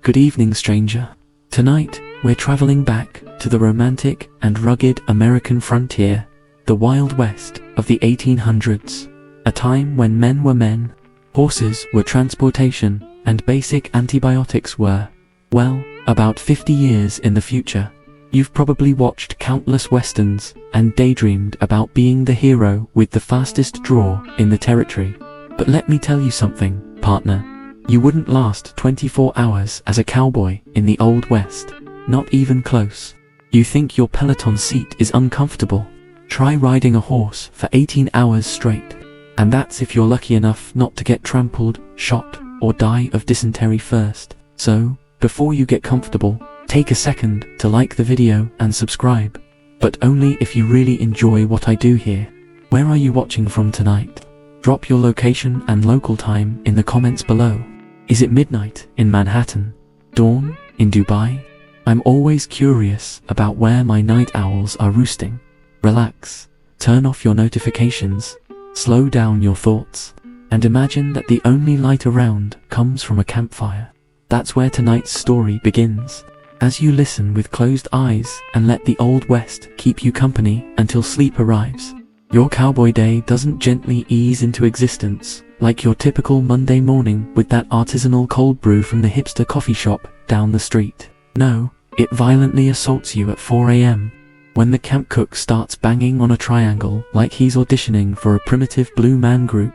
Good evening, stranger. Tonight, we're traveling back to the romantic and rugged American frontier, the Wild West of the 1800s, a time when men were men, horses were transportation, and basic antibiotics were, well, about 50 years in the future. You've probably watched countless westerns and daydreamed about being the hero with the fastest draw in the territory. But let me tell you something, partner. You wouldn't last 24 hours as a cowboy in the Old West. Not even close. You think your Peloton seat is uncomfortable? Try riding a horse for 18 hours straight. And that's if you're lucky enough not to get trampled, shot, or die of dysentery first. So, before you get comfortable, take a second to like the video and subscribe. But only if you really enjoy what I do here. Where are you watching from tonight? Drop your location and local time in the comments below. Is it midnight in Manhattan? Dawn in Dubai? I'm always curious about where my night owls are roosting. Relax, turn off your notifications, slow down your thoughts, and imagine that the only light around comes from a campfire. That's where tonight's story begins. As you listen with closed eyes and let the Old West keep you company until sleep arrives. Your cowboy day doesn't gently ease into existence like your typical Monday morning with that artisanal cold brew from the hipster coffee shop down the street. No, it violently assaults you at 4 a.m. when the camp cook starts banging on a triangle like he's auditioning for a primitive blue man group.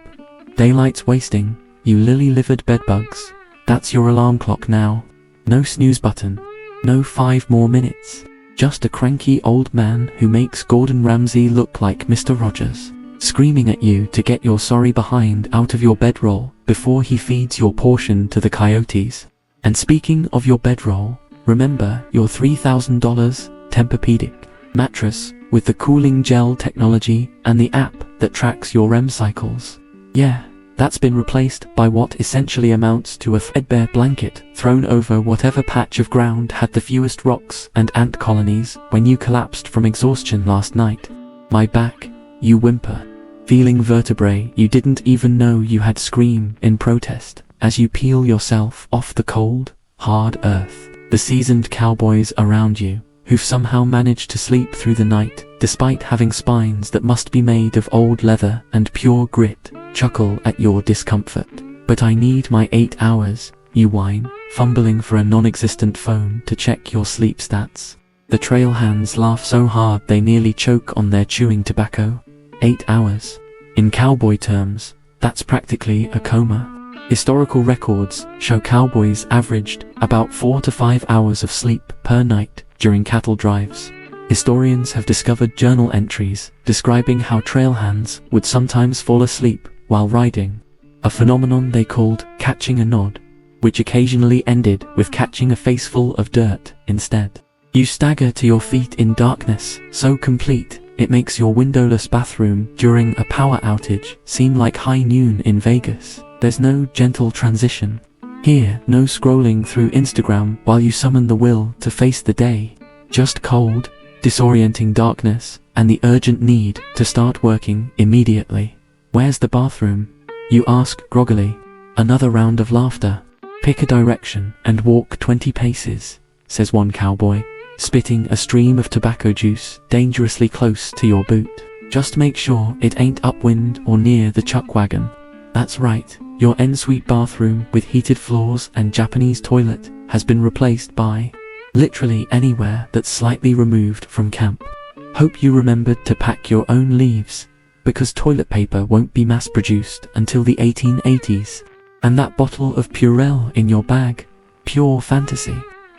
Daylight's wasting, you lily-livered bedbugs. That's your alarm clock now. No snooze button. No 5 more minutes. Just a cranky old man who makes Gordon Ramsay look like Mr. Rogers, screaming at you to get your sorry behind out of your bedroll before he feeds your portion to the coyotes. And speaking of your bedroll, remember your $3,000 Tempur-Pedic mattress with the cooling gel technology and the app that tracks your REM cycles. Yeah, that's been replaced by what essentially amounts to a threadbare blanket thrown over whatever patch of ground had the fewest rocks and ant colonies when you collapsed from exhaustion last night. My back, you whimper, feeling vertebrae you didn't even know you had scream in protest as you peel yourself off the cold, hard earth. The seasoned cowboys around you, who've somehow managed to sleep through the night despite having spines that must be made of old leather and pure grit, chuckle at your discomfort. But I need my 8 hours, you whine, fumbling for a non-existent phone to check your sleep stats. The trail hands laugh so hard they nearly choke on their chewing tobacco. 8 hours. In cowboy terms, that's practically a coma. Historical records show cowboys averaged about 4 to 5 hours of sleep per night during cattle drives. Historians have discovered journal entries describing how trail hands would sometimes fall asleep while riding, a phenomenon they called catching a nod, which occasionally ended with catching a faceful of dirt instead. You stagger to your feet in darkness so complete it makes your windowless bathroom during a power outage seem like high noon in Vegas. There's no gentle transition. Here, no scrolling through Instagram while you summon the will to face the day. Just cold, disorienting darkness, and the urgent need to start working immediately. Where's the bathroom? You ask groggily. Another round of laughter. Pick a direction and walk 20 paces, says one cowboy, spitting a stream of tobacco juice dangerously close to your boot. Just make sure it ain't upwind or near the chuck wagon. That's right, your ensuite bathroom with heated floors and Japanese toilet has been replaced by literally anywhere that's slightly removed from camp. Hope you remembered to pack your own leaves, because toilet paper won't be mass-produced until the 1880s. And that bottle of Purell in your bag, pure fantasy.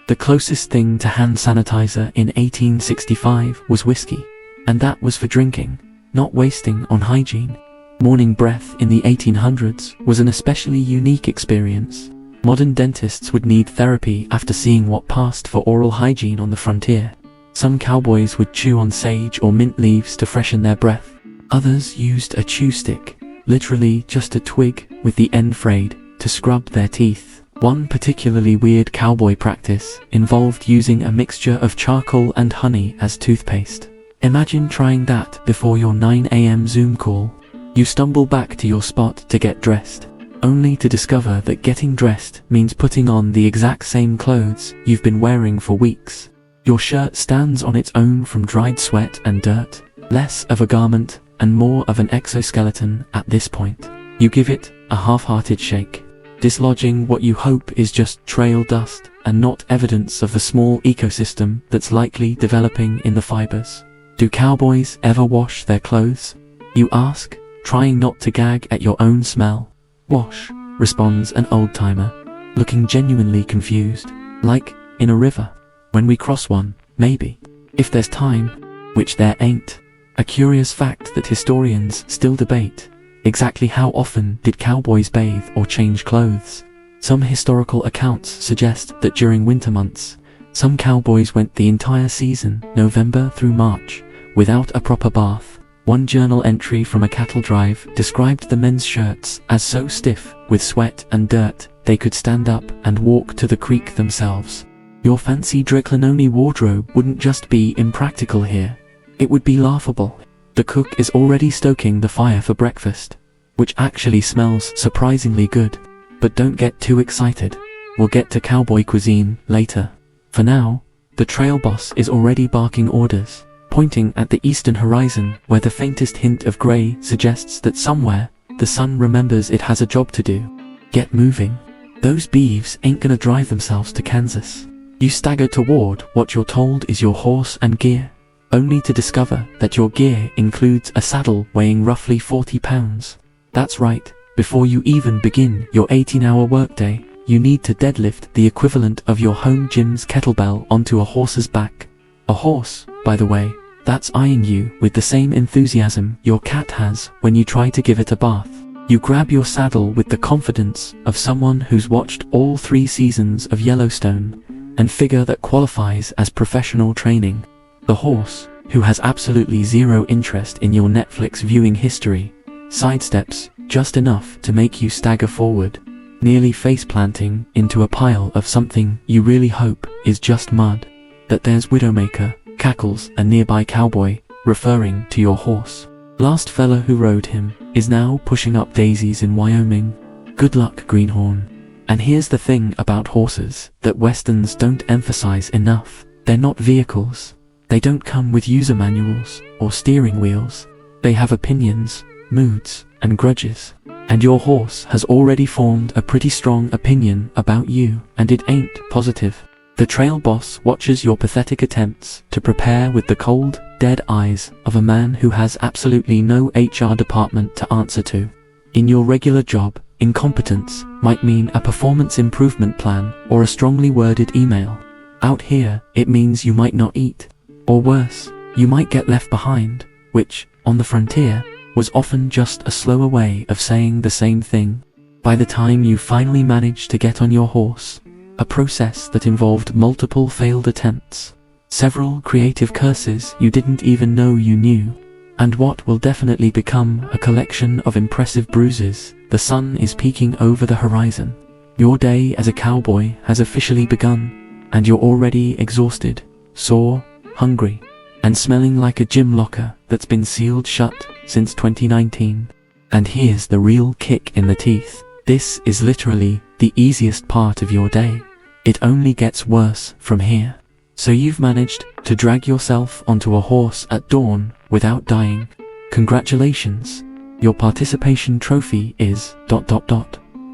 The closest thing to hand sanitizer in 1865 was whiskey, and that was for drinking, not wasting on hygiene. Morning breath in the 1800s was an especially unique experience. Modern dentists would need therapy after seeing what passed for oral hygiene on the frontier. Some cowboys would chew on sage or mint leaves to freshen their breath. Others used a chew stick, literally just a twig with the end frayed, to scrub their teeth. One particularly weird cowboy practice involved using a mixture of charcoal and honey as toothpaste. Imagine trying that before your 9 a.m. Zoom call. You stumble back to your spot to get dressed. only to discover that getting dressed means putting on the exact same clothes you've been wearing for weeks. Your shirt stands on its own from dried sweat and dirt, less of a garment and more of an exoskeleton at this point. You give it a half-hearted shake, dislodging what you hope is just trail dust and not evidence of the small ecosystem that's likely developing in the fibers. Do cowboys ever wash their clothes? You ask, trying not to gag at your own smell. Wash, responds an old-timer, looking genuinely confused. Like in a river. When we cross one, maybe. If there's time, which there ain't. A curious fact that historians still debate. Exactly how often did cowboys bathe or change clothes? Some historical accounts suggest that during winter months, some cowboys went the entire season, November through March, without a proper bath. One journal entry from a cattle drive described the men's shirts as so stiff with sweat and dirt they could stand up and walk to the creek themselves. Your fancy Driclinoni wardrobe wouldn't just be impractical here. It would be laughable. The cook is already stoking the fire for breakfast, which actually smells surprisingly good. But don't get too excited. We'll get to cowboy cuisine later. For now, the trail boss is already barking orders, pointing at the eastern horizon where the faintest hint of grey suggests that somewhere the sun remembers it has a job to do. Get moving. Those beeves ain't gonna drive themselves to Kansas. You stagger toward what you're told is your horse and gear, only to discover that your gear includes a saddle weighing roughly 40 pounds. That's right, before you even begin your 18-hour workday, you need to deadlift the equivalent of your home gym's kettlebell onto a horse's back. A horse, by the way, that's eyeing you with the same enthusiasm your cat has when you try to give it a bath. You grab your saddle with the confidence of someone who's watched all 3 seasons of Yellowstone and figure that qualifies as professional training. The horse, who has absolutely zero interest in your Netflix viewing history, sidesteps just enough to make you stagger forward, nearly face-planting into a pile of something you really hope is just mud. That there's Widowmaker, cackles a nearby cowboy, referring to your horse. Last fella who rode him is now pushing up daisies in Wyoming. Good luck, Greenhorn. And here's the thing about horses that Westerns don't emphasize enough. They're not vehicles. They don't come with user manuals or steering wheels. They have opinions, moods, and grudges. And your horse has already formed a pretty strong opinion about you, and it ain't positive. The trail boss watches your pathetic attempts to prepare with the cold, dead eyes of a man who has absolutely no HR department to answer to. In your regular job, incompetence might mean a performance improvement plan or a strongly worded email. Out here, it means you might not eat. Or worse, you might get left behind, which, on the frontier, was often just a slower way of saying the same thing. By the time you finally managed to get on your horse, a process that involved multiple failed attempts, several creative curses you didn't even know you knew, and what will definitely become a collection of impressive bruises, the sun is peeking over the horizon. Your day as a cowboy has officially begun, and you're already exhausted, sore, hungry, and smelling like a gym locker that's been sealed shut since 2019. And here's the real kick in the teeth. This is literally the easiest part of your day. It only gets worse from here. So you've managed to drag yourself onto a horse at dawn without dying. Congratulations. Your participation trophy is ...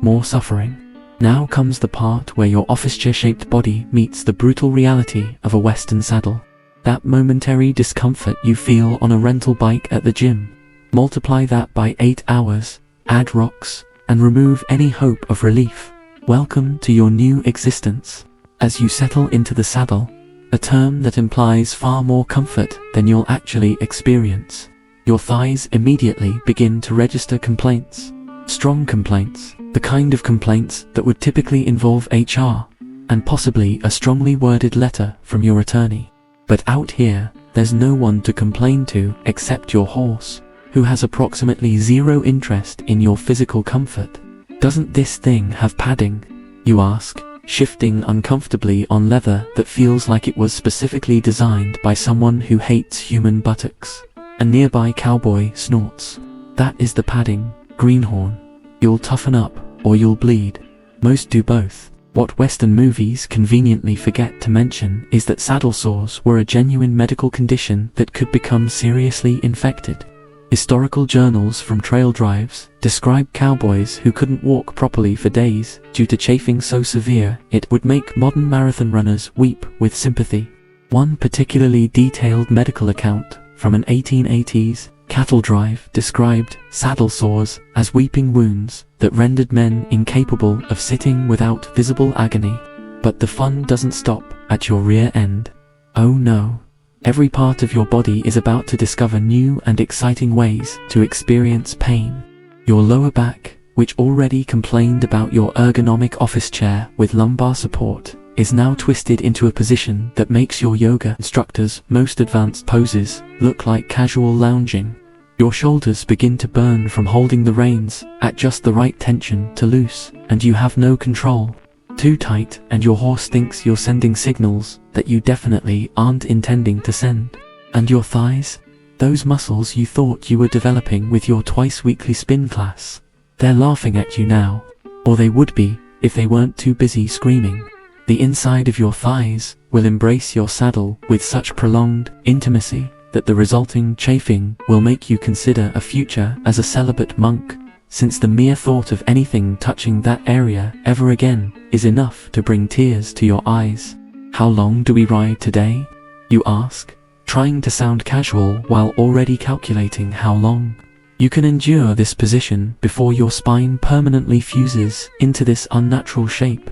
more suffering. Now comes the part where your office chair-shaped body meets the brutal reality of a Western saddle. That momentary discomfort you feel on a rental bike at the gym. Multiply that by 8 hours, add rocks, and remove any hope of relief. Welcome to your new existence. As you settle into the saddle, a term that implies far more comfort than you'll actually experience, your thighs immediately begin to register complaints. Strong complaints, the kind of complaints that would typically involve HR, and possibly a strongly worded letter from your attorney. But out here, there's no one to complain to except your horse, who has approximately zero interest in your physical comfort. Doesn't this thing have padding? You ask, shifting uncomfortably on leather that feels like it was specifically designed by someone who hates human buttocks. A nearby cowboy snorts. That is the padding, Greenhorn. You'll toughen up or you'll bleed. Most do both. What Western movies conveniently forget to mention is that saddle sores were a genuine medical condition that could become seriously infected. Historical journals from trail drives describe cowboys who couldn't walk properly for days due to chafing so severe it would make modern marathon runners weep with sympathy. One particularly detailed medical account from an 1880s cattle drive described saddle sores as weeping wounds that rendered men incapable of sitting without visible agony. But the fun doesn't stop at your rear end. Oh no. Every part of your body is about to discover new and exciting ways to experience pain. Your lower back, which already complained about your ergonomic office chair with lumbar support, is now twisted into a position that makes your yoga instructor's most advanced poses look like casual lounging. Your shoulders begin to burn from holding the reins at just the right tension to loose, and you have no control. Too tight, and your horse thinks you're sending signals that you definitely aren't intending to send. And your thighs? Those muscles you thought you were developing with your twice-weekly spin class. They're laughing at you now. Or they would be, if they weren't too busy screaming. The inside of your thighs will embrace your saddle with such prolonged intimacy that the resulting chafing will make you consider a future as a celibate monk, since the mere thought of anything touching that area ever again is enough to bring tears to your eyes. How long do we ride today? You ask, trying to sound casual while already calculating how long. You can endure this position before your spine permanently fuses into this unnatural shape.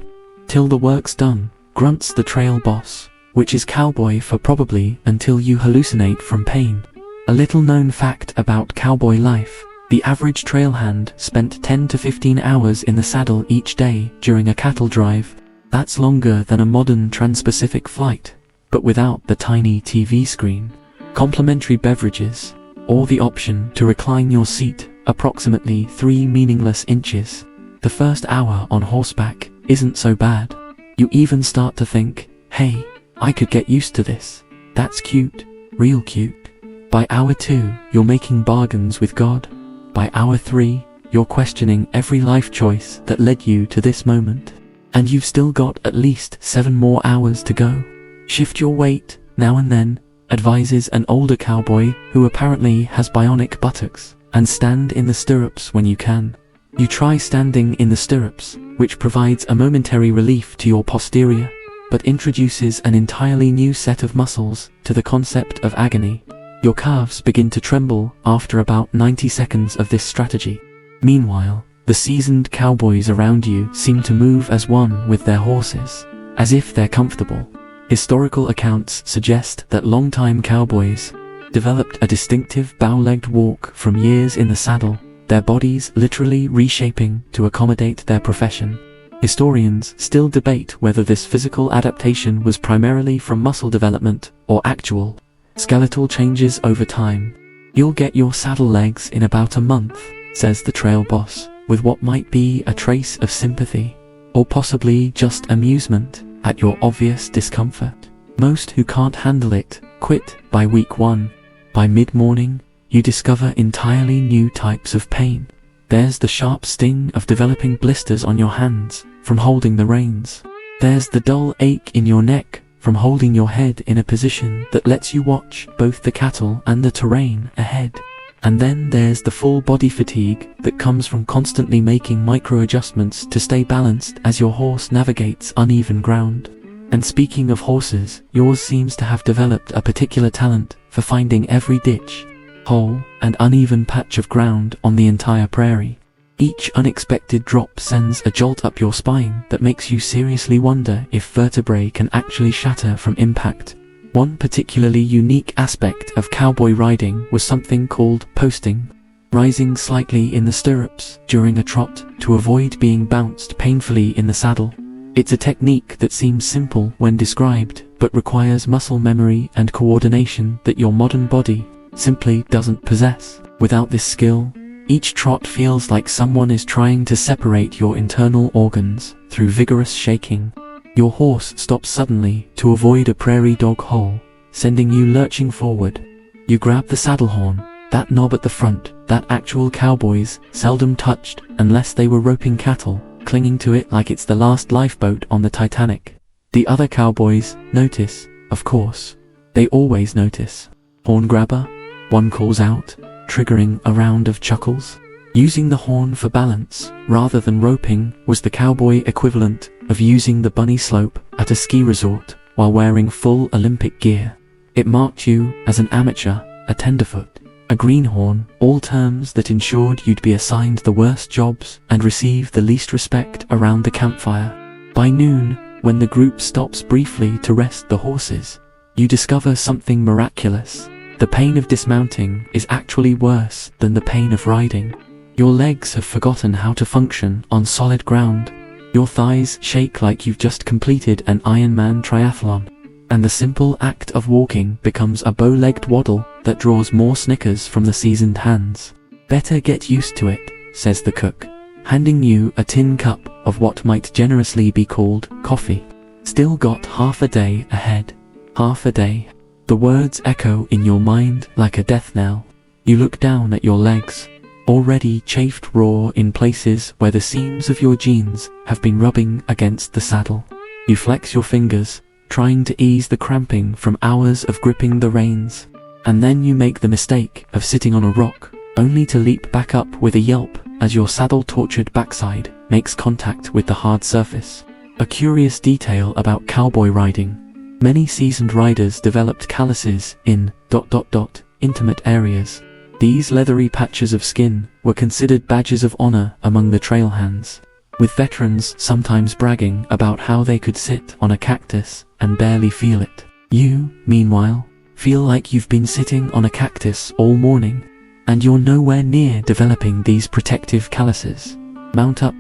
Till the work's done, grunts the trail boss, which is cowboy for probably until you hallucinate from pain. A little known fact about cowboy life: the average trail hand spent 10 to 15 hours in the saddle each day during a cattle drive. That's longer than a modern trans-Pacific flight, but without the tiny TV screen, complimentary beverages, or the option to recline your seat approximately 3 meaningless inches. The first hour on horseback isn't so bad. You even start to think, hey, I could get used to this. That's cute, real cute. By hour 2, you're making bargains with God. By hour 3, you're questioning every life choice that led you to this moment. And you've still got at least 7 more hours to go. Shift your weight now and then, advises an older cowboy who apparently has bionic buttocks, and stand in the stirrups when you can. You try standing in the stirrups, which provides a momentary relief to your posterior, but introduces an entirely new set of muscles to the concept of agony. Your calves begin to tremble after about 90 seconds of this strategy. Meanwhile, the seasoned cowboys around you seem to move as one with their horses, as if they're comfortable. Historical accounts suggest that longtime cowboys developed a distinctive bow-legged walk from years in the saddle, their bodies literally reshaping to accommodate their profession. Historians still debate whether this physical adaptation was primarily from muscle development or actual skeletal changes over time. You'll get your saddle legs in about a month, says the trail boss, with what might be a trace of sympathy, or possibly just amusement at your obvious discomfort. Most who can't handle it quit by week 1. By mid-morning, you discover entirely new types of pain. There's the sharp sting of developing blisters on your hands from holding the reins. There's the dull ache in your neck from holding your head in a position that lets you watch both the cattle and the terrain ahead. And then there's the full body fatigue that comes from constantly making micro-adjustments to stay balanced as your horse navigates uneven ground. And speaking of horses, yours seems to have developed a particular talent for finding every ditch, hole, and uneven patch of ground on the entire prairie. Each unexpected drop sends a jolt up your spine that makes you seriously wonder if vertebrae can actually shatter from impact. One particularly unique aspect of cowboy riding was something called posting, rising slightly in the stirrups during a trot to avoid being bounced painfully in the saddle. It's a technique that seems simple when described, but requires muscle memory and coordination that your modern body simply doesn't possess. Without this skill, each trot feels like someone is trying to separate your internal organs through vigorous shaking. Your horse stops suddenly to avoid a prairie dog hole, sending you lurching forward. You grab the saddle horn, That knob at the front, that actual cowboys seldom touched unless they were roping cattle, clinging to it like it's the last lifeboat on the Titanic. The other cowboys notice, of course. They always notice. Horn grabber? One calls out, triggering a round of chuckles. Using the horn for balance, rather than roping, was the cowboy equivalent of using the bunny slope at a ski resort while wearing full Olympic gear. It marked you as an amateur, a tenderfoot, a greenhorn, all terms that ensured you'd be assigned the worst jobs and receive the least respect around the campfire. By noon, when the group stops briefly to rest the horses, you discover something miraculous. The pain of dismounting is actually worse than the pain of riding. Your legs have forgotten how to function on solid ground. Your thighs shake like you've just completed an Ironman triathlon. And the simple act of walking becomes a bow-legged waddle that draws more snickers from the seasoned hands. Better get used to it, says the cook, handing you a tin cup of what might generously be called coffee. Still got half a day ahead. Half a day. The words echo in your mind like a death knell. You look down at your legs, already chafed raw in places where the seams of your jeans have been rubbing against the saddle. You flex your fingers, trying to ease the cramping from hours of gripping the reins. And then you make the mistake of sitting on a rock, only to leap back up with a yelp as your saddle-tortured backside makes contact with the hard surface. A curious detail about cowboy riding. Many seasoned riders developed calluses in ... intimate areas. These leathery patches of skin were considered badges of honor among the trail hands, with veterans sometimes bragging about how they could sit on a cactus and barely feel it. You, meanwhile, feel like you've been sitting on a cactus all morning, and you're nowhere near developing these protective calluses. Mount up.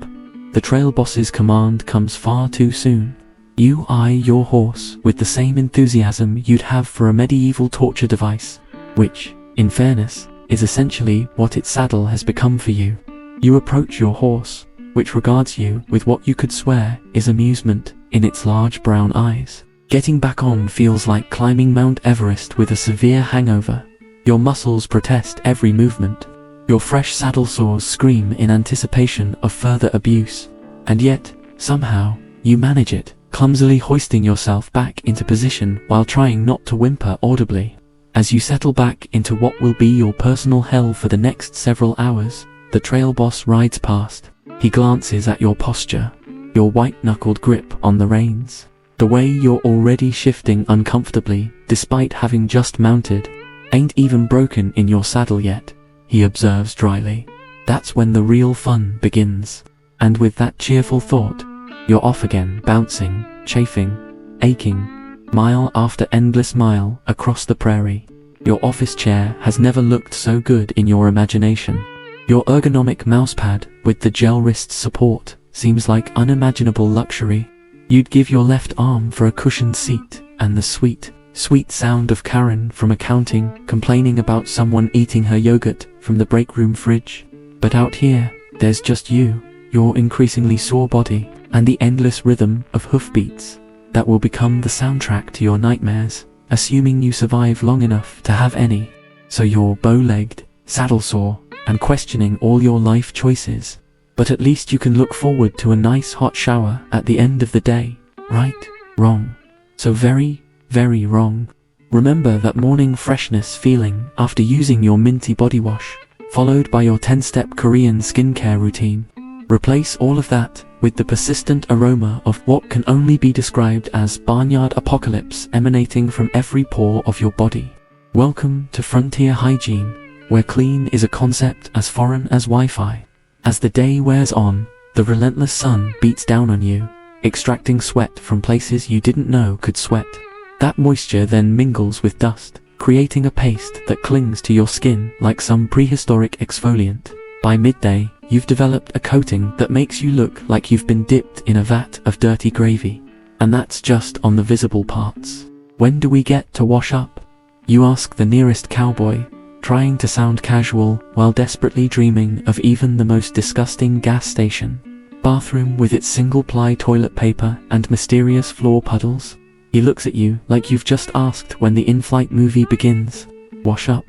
The trail boss's command comes far too soon. You eye your horse with the same enthusiasm you'd have for a medieval torture device, which, in fairness, is essentially what its saddle has become for you. You approach your horse, which regards you with what you could swear is amusement in its large brown eyes. Getting back on feels like climbing Mount Everest with a severe hangover. Your muscles protest every movement. Your fresh saddle sores scream in anticipation of further abuse. And yet, somehow, you manage it, clumsily hoisting yourself back into position while trying not to whimper audibly. As you settle back into what will be your personal hell for the next several hours, the trail boss rides past. He glances at your posture, your white-knuckled grip on the reins, the way you're already shifting uncomfortably despite having just mounted. Ain't even broken in your saddle yet, he observes dryly. That's when the real fun begins. And with that cheerful thought, you're off again, bouncing, chafing, aching, mile after endless mile across the prairie. Your office chair has never looked so good in your imagination. Your ergonomic mousepad with the gel wrist support seems like unimaginable luxury. You'd give your left arm for a cushioned seat, and the sweet sound of Karen from accounting complaining about someone eating her yogurt from the break room fridge. But out here, there's just you, your increasingly sore body, and the endless rhythm of hoofbeats that will become the soundtrack to your nightmares, assuming you survive long enough to have any. So you're bow-legged, saddle-sore, and questioning all your life choices. But at least you can look forward to a nice hot shower at the end of the day. Right? Wrong. So very, very wrong. Remember that morning freshness feeling after using your minty body wash, followed by your 10-step Korean skincare routine. Replace all of that with the persistent aroma of what can only be described as barnyard apocalypse emanating from every pore of your body. Welcome to frontier hygiene, where clean is a concept as foreign as Wi-Fi. As the day wears on, the relentless sun beats down on you, extracting sweat from places you didn't know could sweat. That moisture then mingles with dust, creating a paste that clings to your skin like some prehistoric exfoliant. By midday, you've developed a coating that makes you look like you've been dipped in a vat of dirty gravy. And that's just on the visible parts. When do we get to wash up? You ask the nearest cowboy, trying to sound casual while desperately dreaming of even the most disgusting gas station bathroom with its single-ply toilet paper and mysterious floor puddles. He looks at you like you've just asked when the in-flight movie begins. Wash up?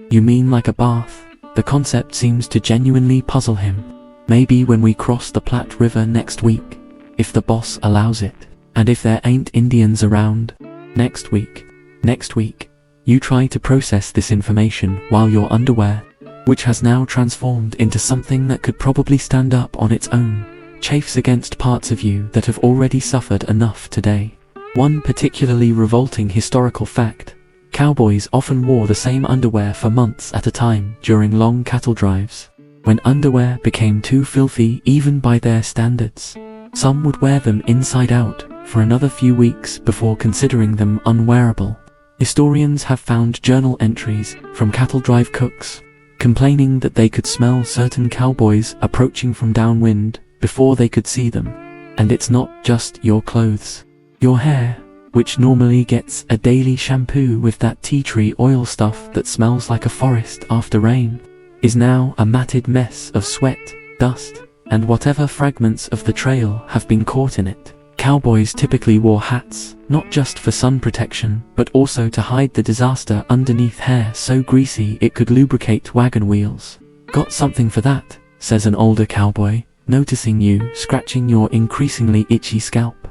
You mean like a bath? The concept seems to genuinely puzzle him. Maybe when we cross the Platte River next week, if the boss allows it, and if there ain't Indians around. Next week. You try to process this information while your underwear, which has now transformed into something that could probably stand up on its own, chafes against parts of you that have already suffered enough today. One particularly revolting historical fact: cowboys often wore the same underwear for months at a time during long cattle drives. When underwear became too filthy even by their standards, some would wear them inside out for another few weeks before considering them unwearable. Historians have found journal entries from cattle drive cooks complaining that they could smell certain cowboys approaching from downwind before they could see them. And it's not just your clothes. Your hair, which normally gets a daily shampoo with that tea tree oil stuff that smells like a forest after rain, is now a matted mess of sweat, dust, and whatever fragments of the trail have been caught in it. Cowboys typically wore hats, not just for sun protection, but also to hide the disaster underneath hair so greasy it could lubricate wagon wheels. "Got something for that," says an older cowboy, noticing you scratching your increasingly itchy scalp.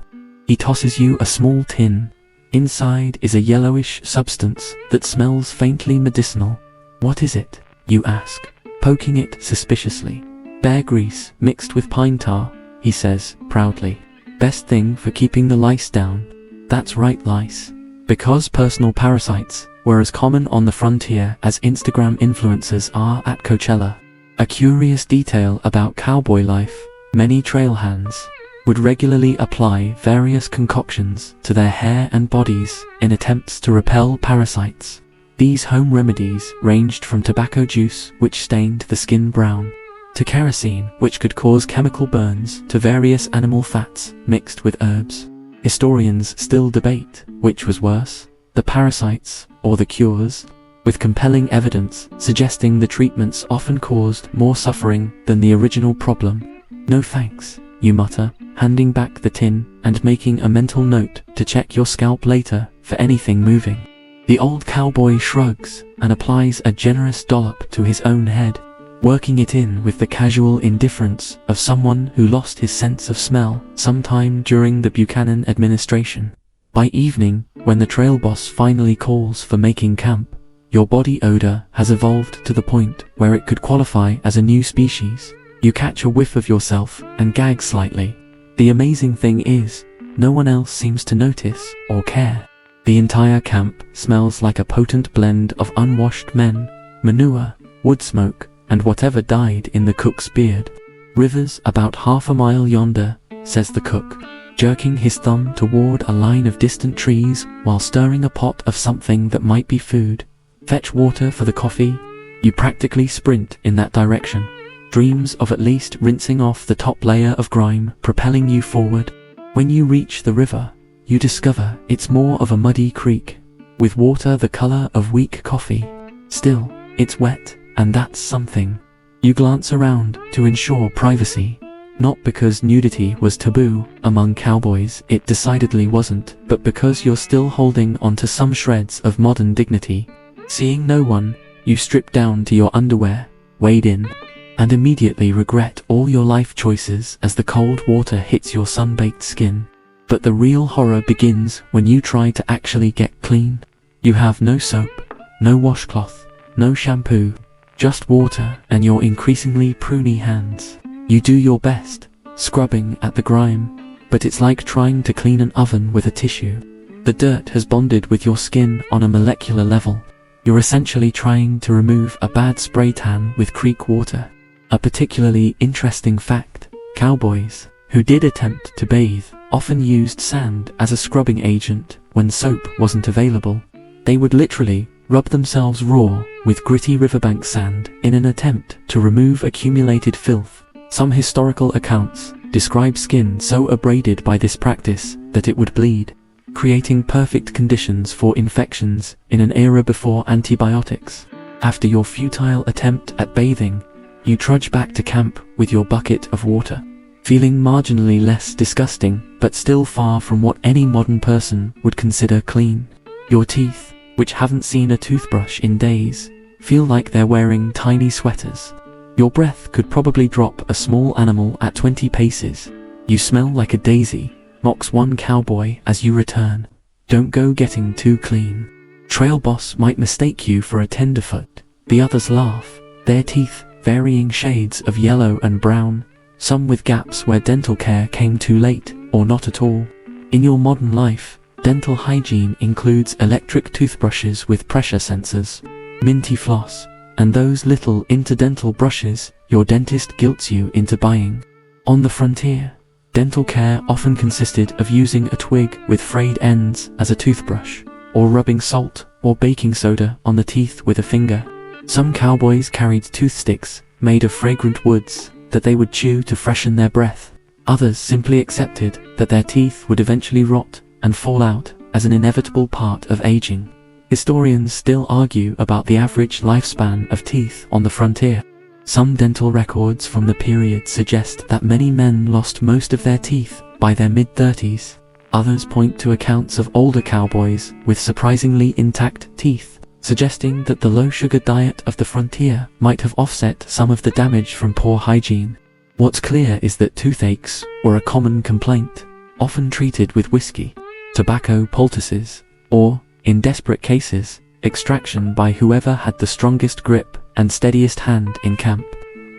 He tosses you a small tin. Inside is a yellowish substance that smells faintly medicinal. "What is it?" you ask, poking it suspiciously. "Bear grease mixed with pine tar," he says proudly. "Best thing for keeping the lice down." That's right, lice. Because personal parasites were as common on the frontier as Instagram influencers are at Coachella. A curious detail about cowboy life: many trail hands would regularly apply various concoctions to their hair and bodies in attempts to repel parasites. These home remedies ranged from tobacco juice, which stained the skin brown, to kerosene, which could cause chemical burns, to various animal fats mixed with herbs. Historians still debate which was worse, the parasites or the cures, with compelling evidence suggesting the treatments often caused more suffering than the original problem. "No thanks," you mutter, handing back the tin and making a mental note to check your scalp later for anything moving. The old cowboy shrugs and applies a generous dollop to his own head, working it in with the casual indifference of someone who lost his sense of smell sometime during the Buchanan administration. By evening, when the trail boss finally calls for making camp, your body odor has evolved to the point where it could qualify as a new species. You catch a whiff of yourself and gag slightly. The amazing thing is, no one else seems to notice or care. The entire camp smells like a potent blend of unwashed men, manure, wood smoke, and whatever died in the cook's beard. "River's about half a mile yonder," says the cook, jerking his thumb toward a line of distant trees while stirring a pot of something that might be food. "Fetch water for the coffee." You practically sprint in that direction, dreams of at least rinsing off the top layer of grime propelling you forward. When you reach the river, you discover it's more of a muddy creek, with water the color of weak coffee. Still, it's wet, and that's something. You glance around to ensure privacy. Not because nudity was taboo among cowboys, it decidedly wasn't, but because you're still holding onto some shreds of modern dignity. Seeing no one, you strip down to your underwear, wade in, and immediately regret all your life choices as the cold water hits your sun-baked skin. But the real horror begins when you try to actually get clean. You have no soap, no washcloth, no shampoo, just water and your increasingly pruny hands. You do your best, scrubbing at the grime, but it's like trying to clean an oven with a tissue. The dirt has bonded with your skin on a molecular level. You're essentially trying to remove a bad spray tan with creek water. A particularly interesting fact: cowboys who did attempt to bathe often used sand as a scrubbing agent when soap wasn't available. They would literally rub themselves raw with gritty riverbank sand in an attempt to remove accumulated filth. Some historical accounts describe skin so abraded by this practice that it would bleed, creating perfect conditions for infections in an era before antibiotics. After your futile attempt at bathing, you trudge back to camp with your bucket of water, feeling marginally less disgusting, but still far from what any modern person would consider clean. Your teeth, which haven't seen a toothbrush in days, feel like they're wearing tiny sweaters. Your breath could probably drop a small animal at 20 paces. You smell like a daisy, mocks one cowboy as you return. Don't go getting too clean. Trail boss might mistake you for a tenderfoot. The others laugh, their teeth varying shades of yellow and brown, some with gaps where dental care came too late or not at all. In your modern life, dental hygiene includes electric toothbrushes with pressure sensors, minty floss, and those little interdental brushes your dentist guilts you into buying. On the frontier, dental care often consisted of using a twig with frayed ends as a toothbrush, or rubbing salt or baking soda on the teeth with a finger. Some cowboys carried toothsticks made of fragrant woods that they would chew to freshen their breath. Others simply accepted that their teeth would eventually rot and fall out as an inevitable part of aging. Historians still argue about the average lifespan of teeth on the frontier. Some dental records from the period suggest that many men lost most of their teeth by their mid-30s. Others point to accounts of older cowboys with surprisingly intact teeth, suggesting that the low-sugar diet of the frontier might have offset some of the damage from poor hygiene. What's clear is that toothaches were a common complaint, often treated with whiskey, tobacco poultices, or, in desperate cases, extraction by whoever had the strongest grip and steadiest hand in camp.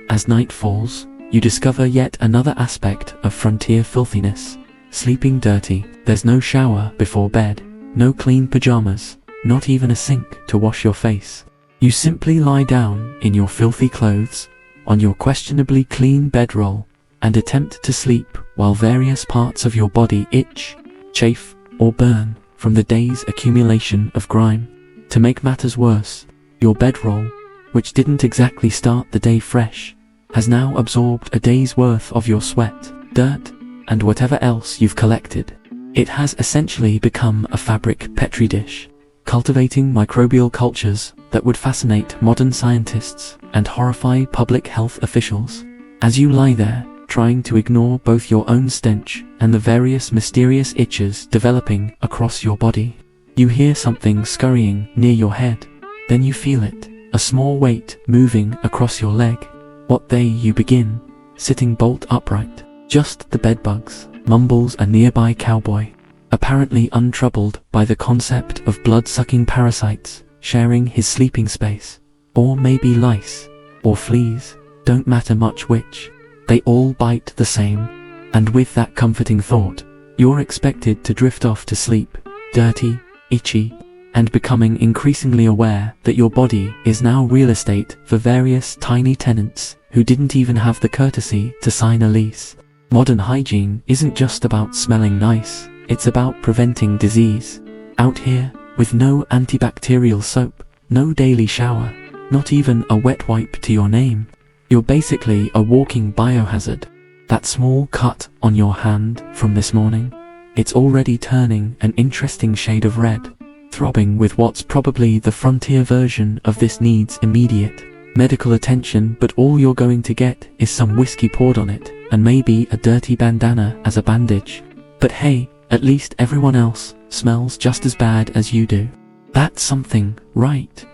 As night falls, you discover yet another aspect of frontier filthiness. Sleeping dirty. There's no shower before bed, no clean pajamas, not even a sink to wash your face. You simply lie down in your filthy clothes, on your questionably clean bedroll, and attempt to sleep while various parts of your body itch, chafe, or burn from the day's accumulation of grime. To make matters worse, your bedroll, which didn't exactly start the day fresh, has now absorbed a day's worth of your sweat, dirt, and whatever else you've collected. It has essentially become a fabric petri dish, cultivating microbial cultures that would fascinate modern scientists and horrify public health officials. As you lie there, trying to ignore both your own stench and the various mysterious itches developing across your body, you hear something scurrying near your head. Then you feel it, a small weight moving across your leg. What day you begin, sitting bolt upright. Just the bedbugs, mumbles a nearby cowboy, apparently untroubled by the concept of blood-sucking parasites sharing his sleeping space. Or maybe lice, or fleas, don't matter much which. They all bite the same. And with that comforting thought, you're expected to drift off to sleep, dirty, itchy, and becoming increasingly aware that your body is now real estate for various tiny tenants who didn't even have the courtesy to sign a lease. Modern hygiene isn't just about smelling nice, it's about preventing disease. Out here, with no antibacterial soap, no daily shower, not even a wet wipe to your name, you're basically a walking biohazard. That small cut on your hand from this morning, it's already turning an interesting shade of red, throbbing with what's probably the frontier version of this needs immediate medical attention, but all you're going to get is some whiskey poured on it, and maybe a dirty bandana as a bandage. But hey, at least everyone else smells just as bad as you do. That's something, right?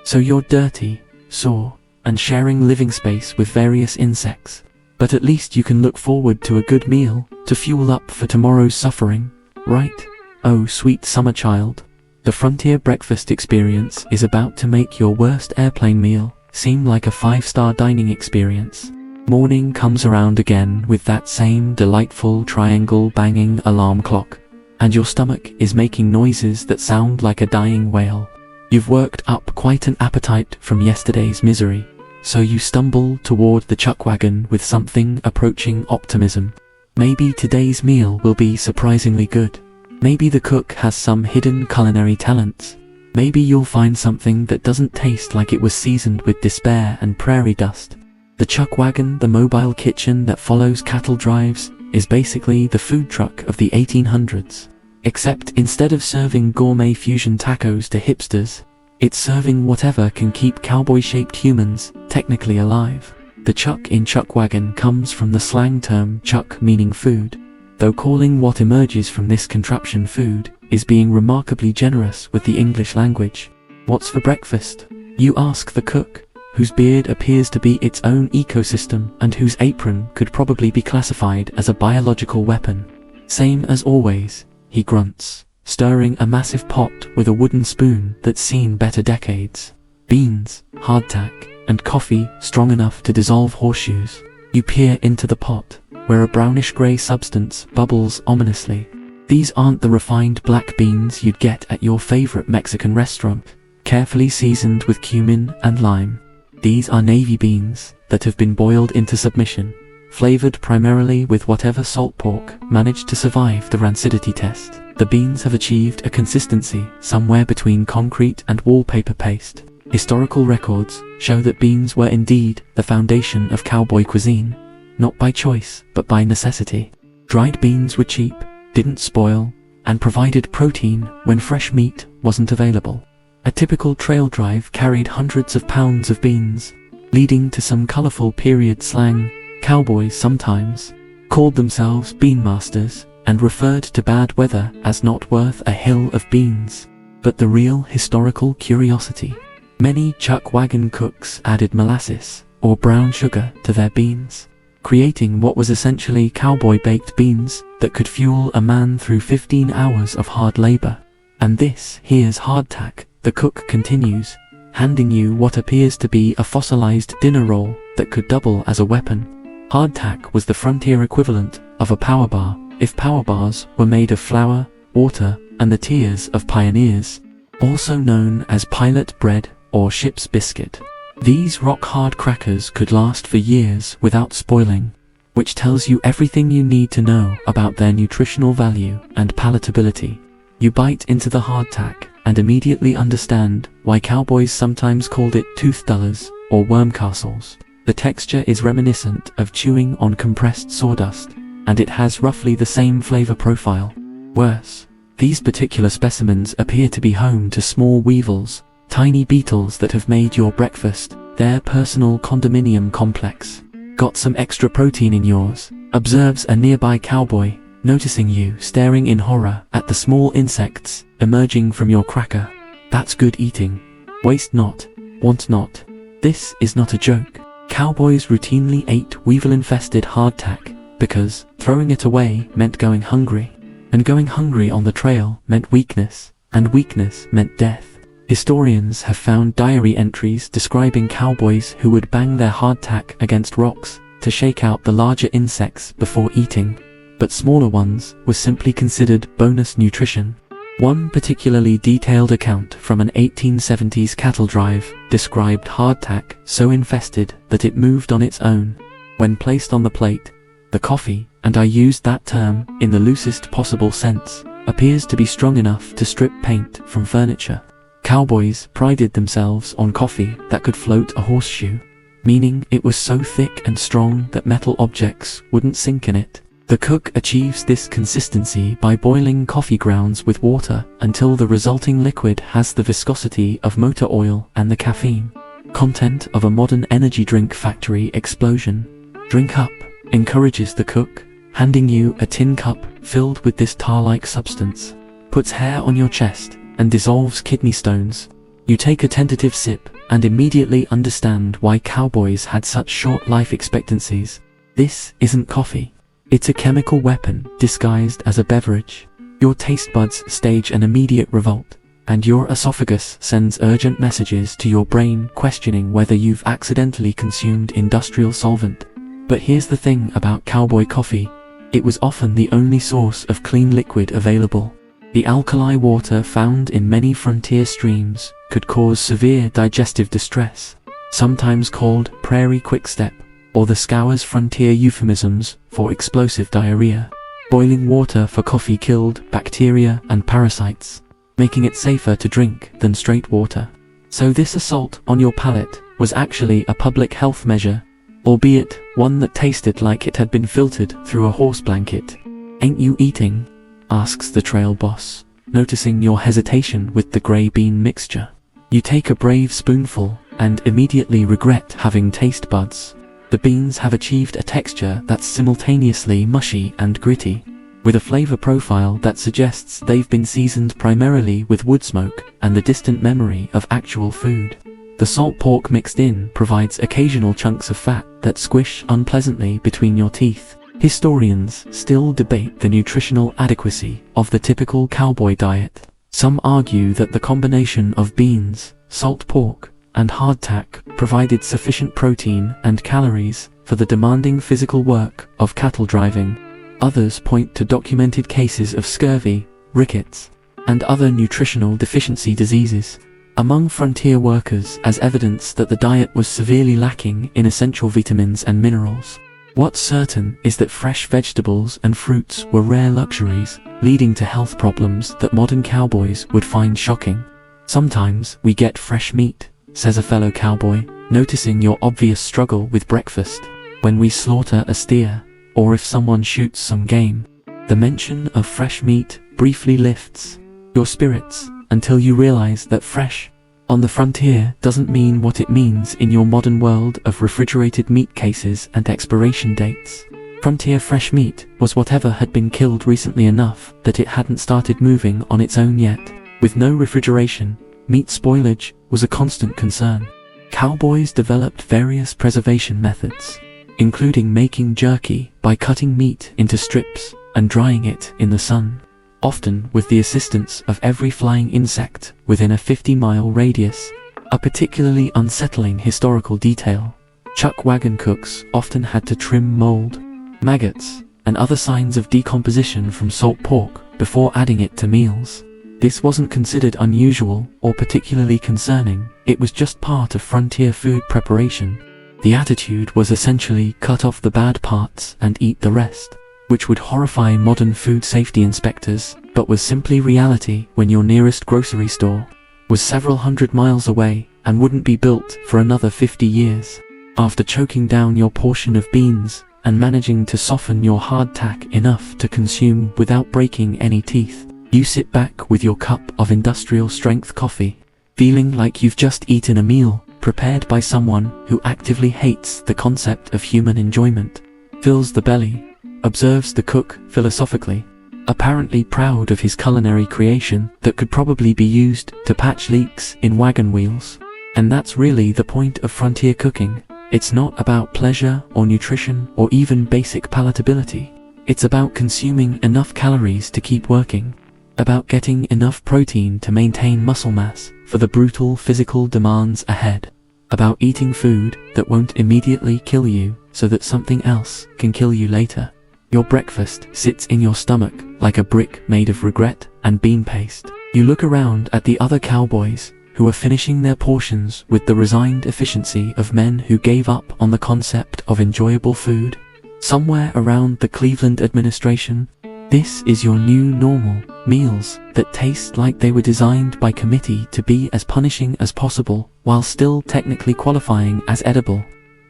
So you're dirty, sore, and sharing living space with various insects. But at least you can look forward to a good meal to fuel up for tomorrow's suffering, right? Oh, sweet summer child. The frontier breakfast experience is about to make your worst airplane meal seem like a 5-star dining experience. Morning comes around again with that same delightful triangle banging alarm clock, and your stomach is making noises that sound like a dying whale. You've worked up quite an appetite from yesterday's misery, so you stumble toward the chuck wagon with something approaching optimism. Maybe today's meal will be surprisingly good. Maybe the cook has some hidden culinary talents. Maybe you'll find something that doesn't taste like it was seasoned with despair and prairie dust. The chuck wagon, the mobile kitchen that follows cattle drives, is basically the food truck of the 1800s. Except instead of serving gourmet fusion tacos to hipsters, it's serving whatever can keep cowboy-shaped humans technically alive. The chuck in chuck wagon comes from the slang term chuck, meaning food, though calling what emerges from this contraption food is being remarkably generous with the English language. What's for breakfast? You ask the cook, whose beard appears to be its own ecosystem and whose apron could probably be classified as a biological weapon. Same as always, he grunts, stirring a massive pot with a wooden spoon that's seen better decades. Beans, hardtack, and coffee strong enough to dissolve horseshoes. You peer into the pot, where a brownish-grey substance bubbles ominously. These aren't the refined black beans you'd get at your favorite Mexican restaurant, carefully seasoned with cumin and lime. These are navy beans that have been boiled into submission, flavored primarily with whatever salt pork managed to survive the rancidity test. The beans have achieved a consistency somewhere between concrete and wallpaper paste. Historical records show that beans were indeed the foundation of cowboy cuisine, not by choice but by necessity. Dried beans were cheap, didn't spoil, and provided protein when fresh meat wasn't available. A typical trail drive carried hundreds of pounds of beans, leading to some colorful period slang. Cowboys sometimes called themselves bean masters and referred to bad weather as not worth a hill of beans. But the real historical curiosity: many chuck wagon cooks added molasses or brown sugar to their beans, creating what was essentially cowboy-baked beans that could fuel a man through 15 hours of hard labor. And this here's hardtack, the cook continues, handing you what appears to be a fossilized dinner roll that could double as a weapon. Hardtack was the frontier equivalent of a power bar, if power bars were made of flour, water, and the tears of pioneers, also known as pilot bread or ship's biscuit. These rock-hard crackers could last for years without spoiling, which tells you everything you need to know about their nutritional value and palatability. You bite into the hardtack and immediately understand why cowboys sometimes called it tooth dullers or worm castles. The texture is reminiscent of chewing on compressed sawdust, and it has roughly the same flavor profile. Worse, these particular specimens appear to be home to small weevils, tiny beetles that have made your breakfast their personal condominium complex. Got some extra protein in yours? Observes a nearby cowboy, noticing you staring in horror at the small insects emerging from your cracker. That's good eating. Waste not, want not. This is not a joke. Cowboys routinely ate weevil-infested hardtack because throwing it away meant going hungry, and going hungry on the trail meant weakness, and weakness meant death. Historians have found diary entries describing cowboys who would bang their hardtack against rocks to shake out the larger insects before eating, but smaller ones were simply considered bonus nutrition. One particularly detailed account from an 1870s cattle drive described hardtack so infested that it moved on its own. When placed on the plate, the coffee, and I used that term in the loosest possible sense, appears to be strong enough to strip paint from furniture. Cowboys prided themselves on coffee that could float a horseshoe, meaning it was so thick and strong that metal objects wouldn't sink in it. The cook achieves this consistency by boiling coffee grounds with water until the resulting liquid has the viscosity of motor oil and the caffeine content of a modern energy drink factory explosion. Drink up, encourages the cook, handing you a tin cup filled with this tar-like substance. Puts hair on your chest and dissolves kidney stones. You take a tentative sip and immediately understand why cowboys had such short life expectancies. This isn't coffee. It's a chemical weapon disguised as a beverage. Your taste buds stage an immediate revolt, and your esophagus sends urgent messages to your brain questioning whether you've accidentally consumed industrial solvent. But here's the thing about cowboy coffee: it was often the only source of clean liquid available. The alkali water found in many frontier streams could cause severe digestive distress, sometimes called prairie quickstep, or the Scour's frontier euphemisms for explosive diarrhea. Boiling water for coffee killed bacteria and parasites, making it safer to drink than straight water. So this assault on your palate was actually a public health measure, albeit one that tasted like it had been filtered through a horse blanket. "Ain't you eating?" asks the trail boss, noticing your hesitation with the grey bean mixture. You take a brave spoonful and immediately regret having taste buds. The beans have achieved a texture that's simultaneously mushy and gritty, with a flavor profile that suggests they've been seasoned primarily with wood smoke and the distant memory of actual food. The salt pork mixed in provides occasional chunks of fat that squish unpleasantly between your teeth. Historians still debate the nutritional adequacy of the typical cowboy diet. Some argue that the combination of beans, salt pork, and hardtack provided sufficient protein and calories for the demanding physical work of cattle driving. Others point to documented cases of scurvy, rickets, and other nutritional deficiency diseases among frontier workers as evidence that the diet was severely lacking in essential vitamins and minerals. What's certain is that fresh vegetables and fruits were rare luxuries, leading to health problems that modern cowboys would find shocking. "Sometimes we get fresh meat," says a fellow cowboy, noticing your obvious struggle with breakfast. "When we slaughter a steer, or if someone shoots some game." The mention of fresh meat briefly lifts your spirits until you realize that fresh on the frontier doesn't mean what it means in your modern world of refrigerated meat cases and expiration dates. Frontier fresh meat was whatever had been killed recently enough that it hadn't started moving on its own yet. With no refrigeration, meat spoilage was a constant concern. Cowboys developed various preservation methods, including making jerky by cutting meat into strips and drying it in the sun, often with the assistance of every flying insect within a 50-mile radius. A particularly unsettling historical detail: chuck wagon cooks often had to trim mold, maggots, and other signs of decomposition from salt pork before adding it to meals. This wasn't considered unusual or particularly concerning, it was just part of frontier food preparation. The attitude was essentially cut off the bad parts and eat the rest, which would horrify modern food safety inspectors, but was simply reality when your nearest grocery store was several hundred miles away and wouldn't be built for another 50 years. After choking down your portion of beans and managing to soften your hardtack enough to consume without breaking any teeth, you sit back with your cup of industrial-strength coffee, feeling like you've just eaten a meal prepared by someone who actively hates the concept of human enjoyment. "Fills the belly," observes the cook philosophically, apparently proud of his culinary creation that could probably be used to patch leaks in wagon wheels. And that's really the point of frontier cooking. It's not about pleasure or nutrition or even basic palatability. It's about consuming enough calories to keep working, about getting enough protein to maintain muscle mass for the brutal physical demands ahead, about eating food that won't immediately kill you so that something else can kill you later. Your breakfast sits in your stomach like a brick made of regret and bean paste. You look around at the other cowboys who are finishing their portions with the resigned efficiency of men who gave up on the concept of enjoyable food. Somewhere around the Cleveland administration, this is your new normal: meals that taste like they were designed by committee to be as punishing as possible while still technically qualifying as edible.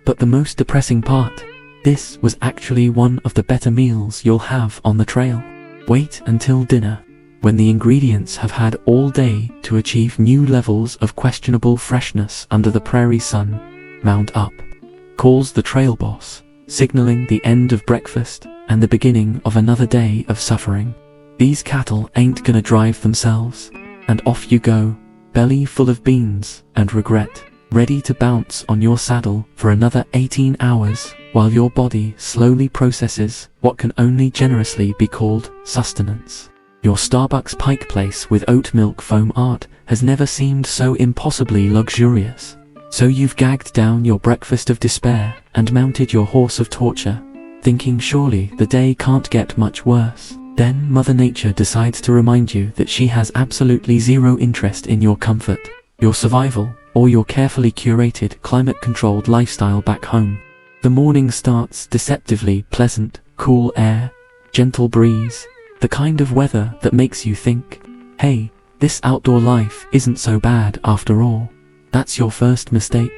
But the most depressing part: this was actually one of the better meals you'll have on the trail. Wait until dinner, when the ingredients have had all day to achieve new levels of questionable freshness under the prairie sun. "Mount up," calls the trail boss, signaling the end of breakfast and the beginning of another day of suffering. These cattle ain't gonna drive themselves. And off you go, belly full of beans and regret, ready to bounce on your saddle for another 18 hours while your body slowly processes what can only generously be called sustenance. Your Starbucks Pike Place with oat milk foam art has never seemed so impossibly luxurious. So you've gagged down your breakfast of despair and mounted your horse of torture, thinking surely the day can't get much worse. Then Mother Nature decides to remind you that she has absolutely zero interest in your comfort, your survival, or your carefully curated, climate-controlled lifestyle back home. The morning starts deceptively pleasant, cool air, gentle breeze, the kind of weather that makes you think, hey, this outdoor life isn't so bad after all. That's your first mistake.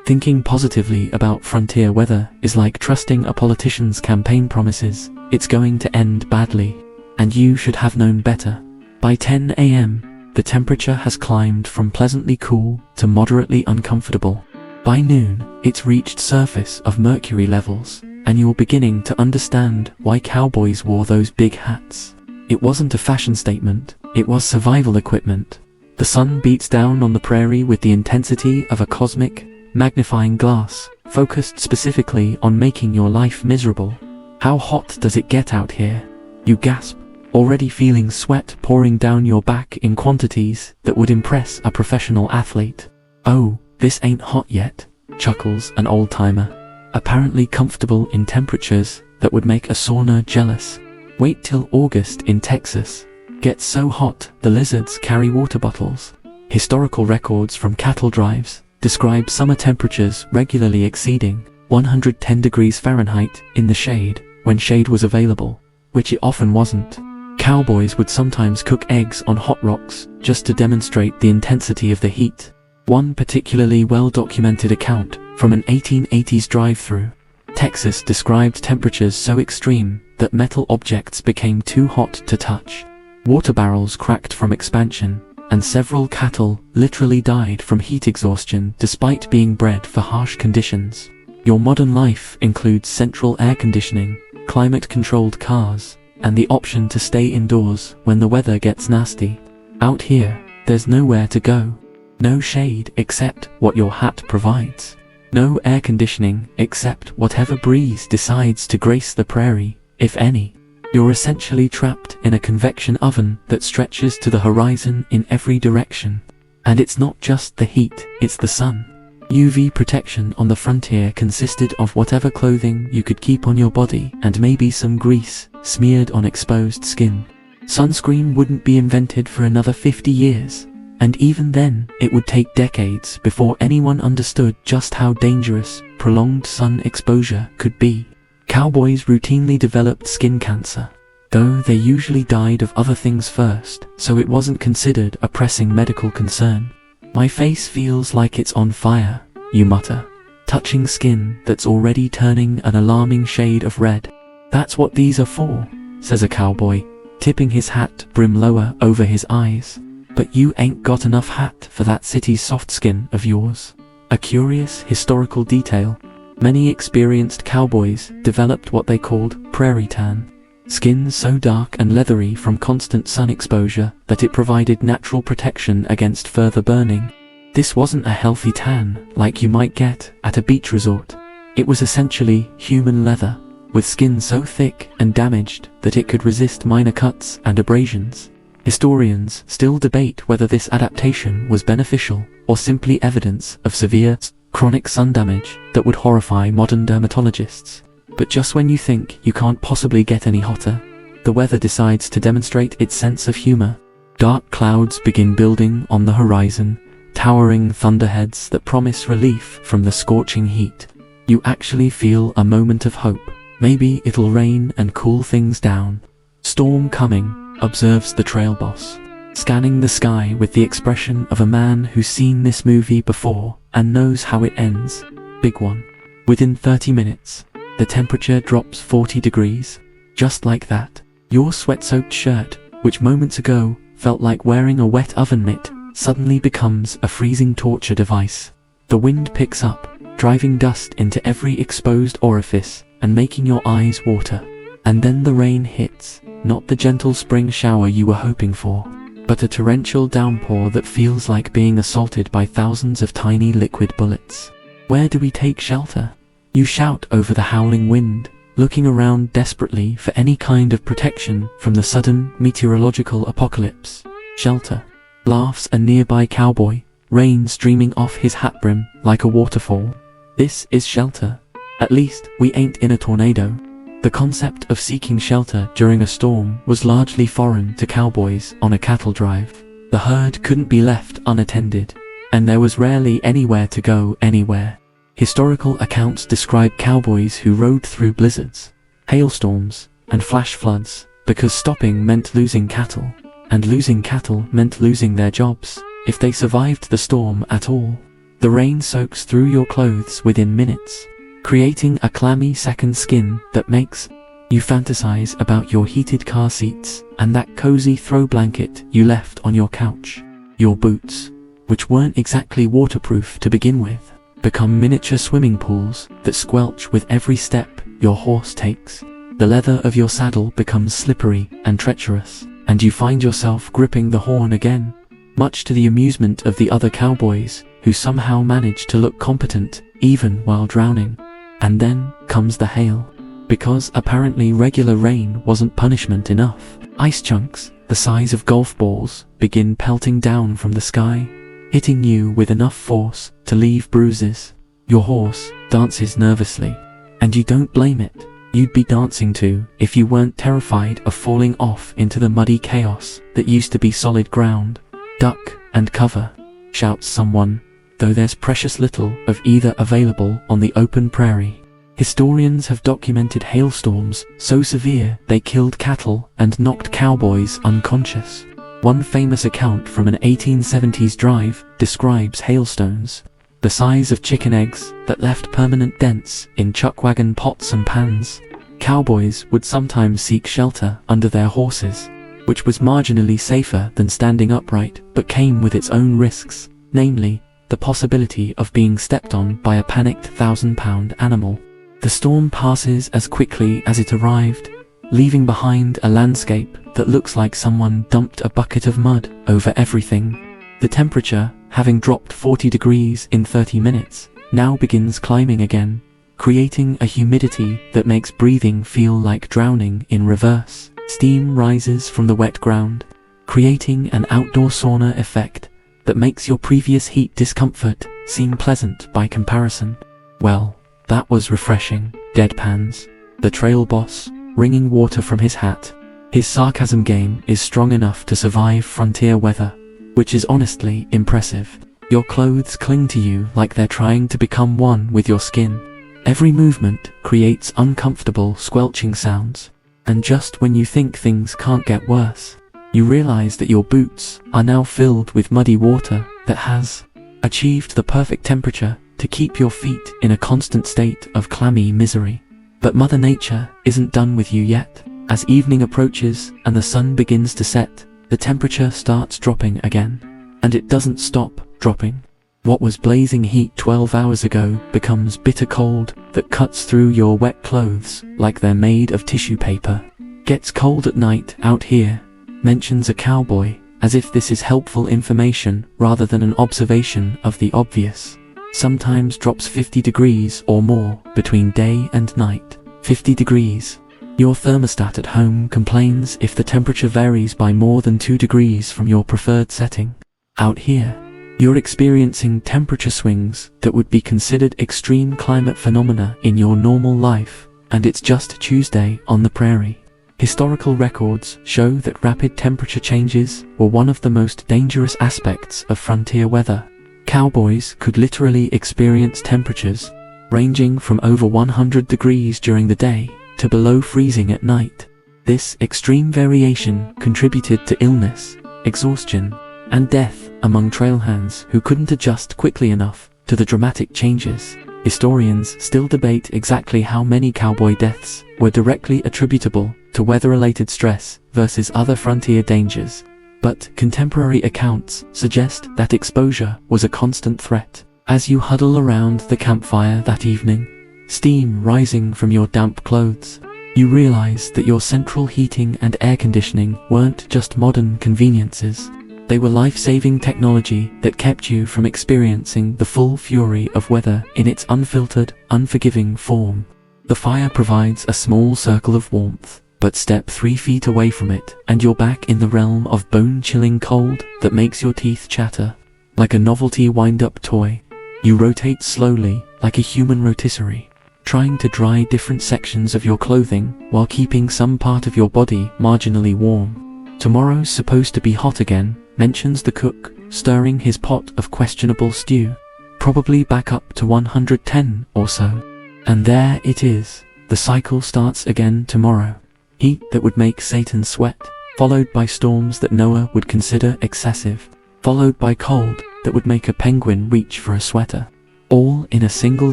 Thinking positively about frontier weather is like trusting a politician's campaign promises. It's going to end badly, and you should have known better. By 10 a.m., the temperature has climbed from pleasantly cool to moderately uncomfortable. By noon, it's reached surface of mercury levels, and you're beginning to understand why cowboys wore those big hats. It wasn't a fashion statement, it was survival equipment. The sun beats down on the prairie with the intensity of a cosmic, magnifying glass, focused specifically on making your life miserable. How hot does it get out here? You gasp, already feeling sweat pouring down your back in quantities that would impress a professional athlete. "Oh, this ain't hot yet," chuckles an old-timer, apparently comfortable in temperatures that would make a sauna jealous. "Wait till August in Texas. Gets so hot, the lizards carry water bottles." Historical records from cattle drives describe summer temperatures regularly exceeding 110 degrees Fahrenheit in the shade, when shade was available, which it often wasn't. Cowboys would sometimes cook eggs on hot rocks just to demonstrate the intensity of the heat. One particularly well-documented account from an 1880s drive-through Texas described temperatures so extreme that metal objects became too hot to touch. Water barrels cracked from expansion, and several cattle literally died from heat exhaustion despite being bred for harsh conditions. Your modern life includes central air conditioning, climate-controlled cars, and the option to stay indoors when the weather gets nasty. Out here, there's nowhere to go. No shade except what your hat provides. No air conditioning except whatever breeze decides to grace the prairie, if any. You're essentially trapped in a convection oven that stretches to the horizon in every direction. And it's not just the heat, it's the sun. UV protection on the frontier consisted of whatever clothing you could keep on your body and maybe some grease smeared on exposed skin. Sunscreen wouldn't be invented for another 50 years. And even then, it would take decades before anyone understood just how dangerous prolonged sun exposure could be. Cowboys routinely developed skin cancer, though they usually died of other things first, so it wasn't considered a pressing medical concern. "My face feels like it's on fire," you mutter, touching skin that's already turning an alarming shade of red. "That's what these are for," says a cowboy, tipping his hat brim lower over his eyes. "But you ain't got enough hat for that city's soft skin of yours." A curious historical detail: many experienced cowboys developed what they called prairie tan, skin so dark and leathery from constant sun exposure that it provided natural protection against further burning. This wasn't a healthy tan like you might get at a beach resort. It was essentially human leather, with skin so thick and damaged that it could resist minor cuts and abrasions. Historians still debate whether this adaptation was beneficial or simply evidence of severe, chronic sun damage that would horrify modern dermatologists. But just when you think you can't possibly get any hotter, the weather decides to demonstrate its sense of humor. Dark clouds begin building on the horizon, towering thunderheads that promise relief from the scorching heat. You actually feel a moment of hope. Maybe it'll rain and cool things down. "Storm coming," observes the trail boss, scanning the sky with the expression of a man who's seen this movie before and knows how it ends. Big one. Within 30 minutes, the temperature drops 40 degrees. Just like that, your sweat-soaked shirt, which moments ago felt like wearing a wet oven mitt, suddenly becomes a freezing torture device. The wind picks up, driving dust into every exposed orifice and making your eyes water. And then the rain hits, not the gentle spring shower you were hoping for, but a torrential downpour that feels like being assaulted by thousands of tiny liquid bullets. Where do we take shelter? You shout over the howling wind, looking around desperately for any kind of protection from the sudden meteorological apocalypse. "Shelter," laughs a nearby cowboy, rain streaming off his hat brim like a waterfall. "This is shelter. At least we ain't in a tornado." The concept of seeking shelter during a storm was largely foreign to cowboys on a cattle drive. The herd couldn't be left unattended, and there was rarely anywhere to go anywhere. Historical accounts describe cowboys who rode through blizzards, hailstorms, and flash floods, because stopping meant losing cattle, and losing cattle meant losing their jobs, if they survived the storm at all. The rain soaks through your clothes within minutes, creating a clammy second skin that makes you fantasize about your heated car seats and that cozy throw blanket you left on your couch. Your boots, which weren't exactly waterproof to begin with, become miniature swimming pools that squelch with every step your horse takes. The leather of your saddle becomes slippery and treacherous, and you find yourself gripping the horn again, much to the amusement of the other cowboys, who somehow manage to look competent, even while drowning. And then comes the hail. Because apparently regular rain wasn't punishment enough, ice chunks, the size of golf balls, begin pelting down from the sky, hitting you with enough force to leave bruises. Your horse dances nervously, and you don't blame it. You'd be dancing too if you weren't terrified of falling off into the muddy chaos that used to be solid ground. Duck and cover, shouts someone, though there's precious little of either available on the open prairie. Historians have documented hailstorms so severe they killed cattle and knocked cowboys unconscious. One famous account from an 1870s drive describes hailstones, the size of chicken eggs, that left permanent dents in chuckwagon pots and pans. Cowboys would sometimes seek shelter under their horses, which was marginally safer than standing upright, but came with its own risks, namely, the possibility of being stepped on by a panicked 1,000-pound animal. The storm passes as quickly as it arrived, leaving behind a landscape that looks like someone dumped a bucket of mud over everything. The temperature, having dropped 40 degrees in 30 minutes, now begins climbing again, creating a humidity that makes breathing feel like drowning in reverse. Steam rises from the wet ground, creating an outdoor sauna effect that makes your previous heat discomfort seem pleasant by comparison. Well, that was refreshing, deadpans the trail boss, wringing water from his hat. His sarcasm game is strong enough to survive frontier weather, which is honestly impressive. Your clothes cling to you like they're trying to become one with your skin. Every movement creates uncomfortable squelching sounds, and just when you think things can't get worse, you realize that your boots are now filled with muddy water that has achieved the perfect temperature to keep your feet in a constant state of clammy misery. But Mother Nature isn't done with you yet. As evening approaches and the sun begins to set, the temperature starts dropping again. And it doesn't stop dropping. What was blazing heat 12 hours ago becomes bitter cold that cuts through your wet clothes like they're made of tissue paper. Gets cold at night out here, mentions a cowboy, as if this is helpful information rather than an observation of the obvious. Sometimes drops 50 degrees or more between day and night. 50 degrees. Your thermostat at home complains if the temperature varies by more than 2 degrees from your preferred setting. Out here, you're experiencing temperature swings that would be considered extreme climate phenomena in your normal life, and it's just Tuesday on the prairie. Historical records show that rapid temperature changes were one of the most dangerous aspects of frontier weather. Cowboys could literally experience temperatures ranging from over 100 degrees during the day to below freezing at night. This extreme variation contributed to illness, exhaustion, and death among trailhands who couldn't adjust quickly enough to the dramatic changes. Historians still debate exactly how many cowboy deaths were directly attributable to weather-related stress versus other frontier dangers, but contemporary accounts suggest that exposure was a constant threat. As you huddle around the campfire that evening, steam rising from your damp clothes, you realize that your central heating and air conditioning weren't just modern conveniences. They were life-saving technology that kept you from experiencing the full fury of weather in its unfiltered, unforgiving form. The fire provides a small circle of warmth, but step 3 feet away from it and you're back in the realm of bone-chilling cold that makes your teeth chatter. Like a novelty wind-up toy, you rotate slowly like a human rotisserie, trying to dry different sections of your clothing while keeping some part of your body marginally warm. Tomorrow's supposed to be hot again, mentions the cook, stirring his pot of questionable stew, probably back up to 110 or so. And there it is, the cycle starts again tomorrow. Heat that would make Satan sweat, followed by storms that Noah would consider excessive, followed by cold that would make a penguin reach for a sweater. All in a single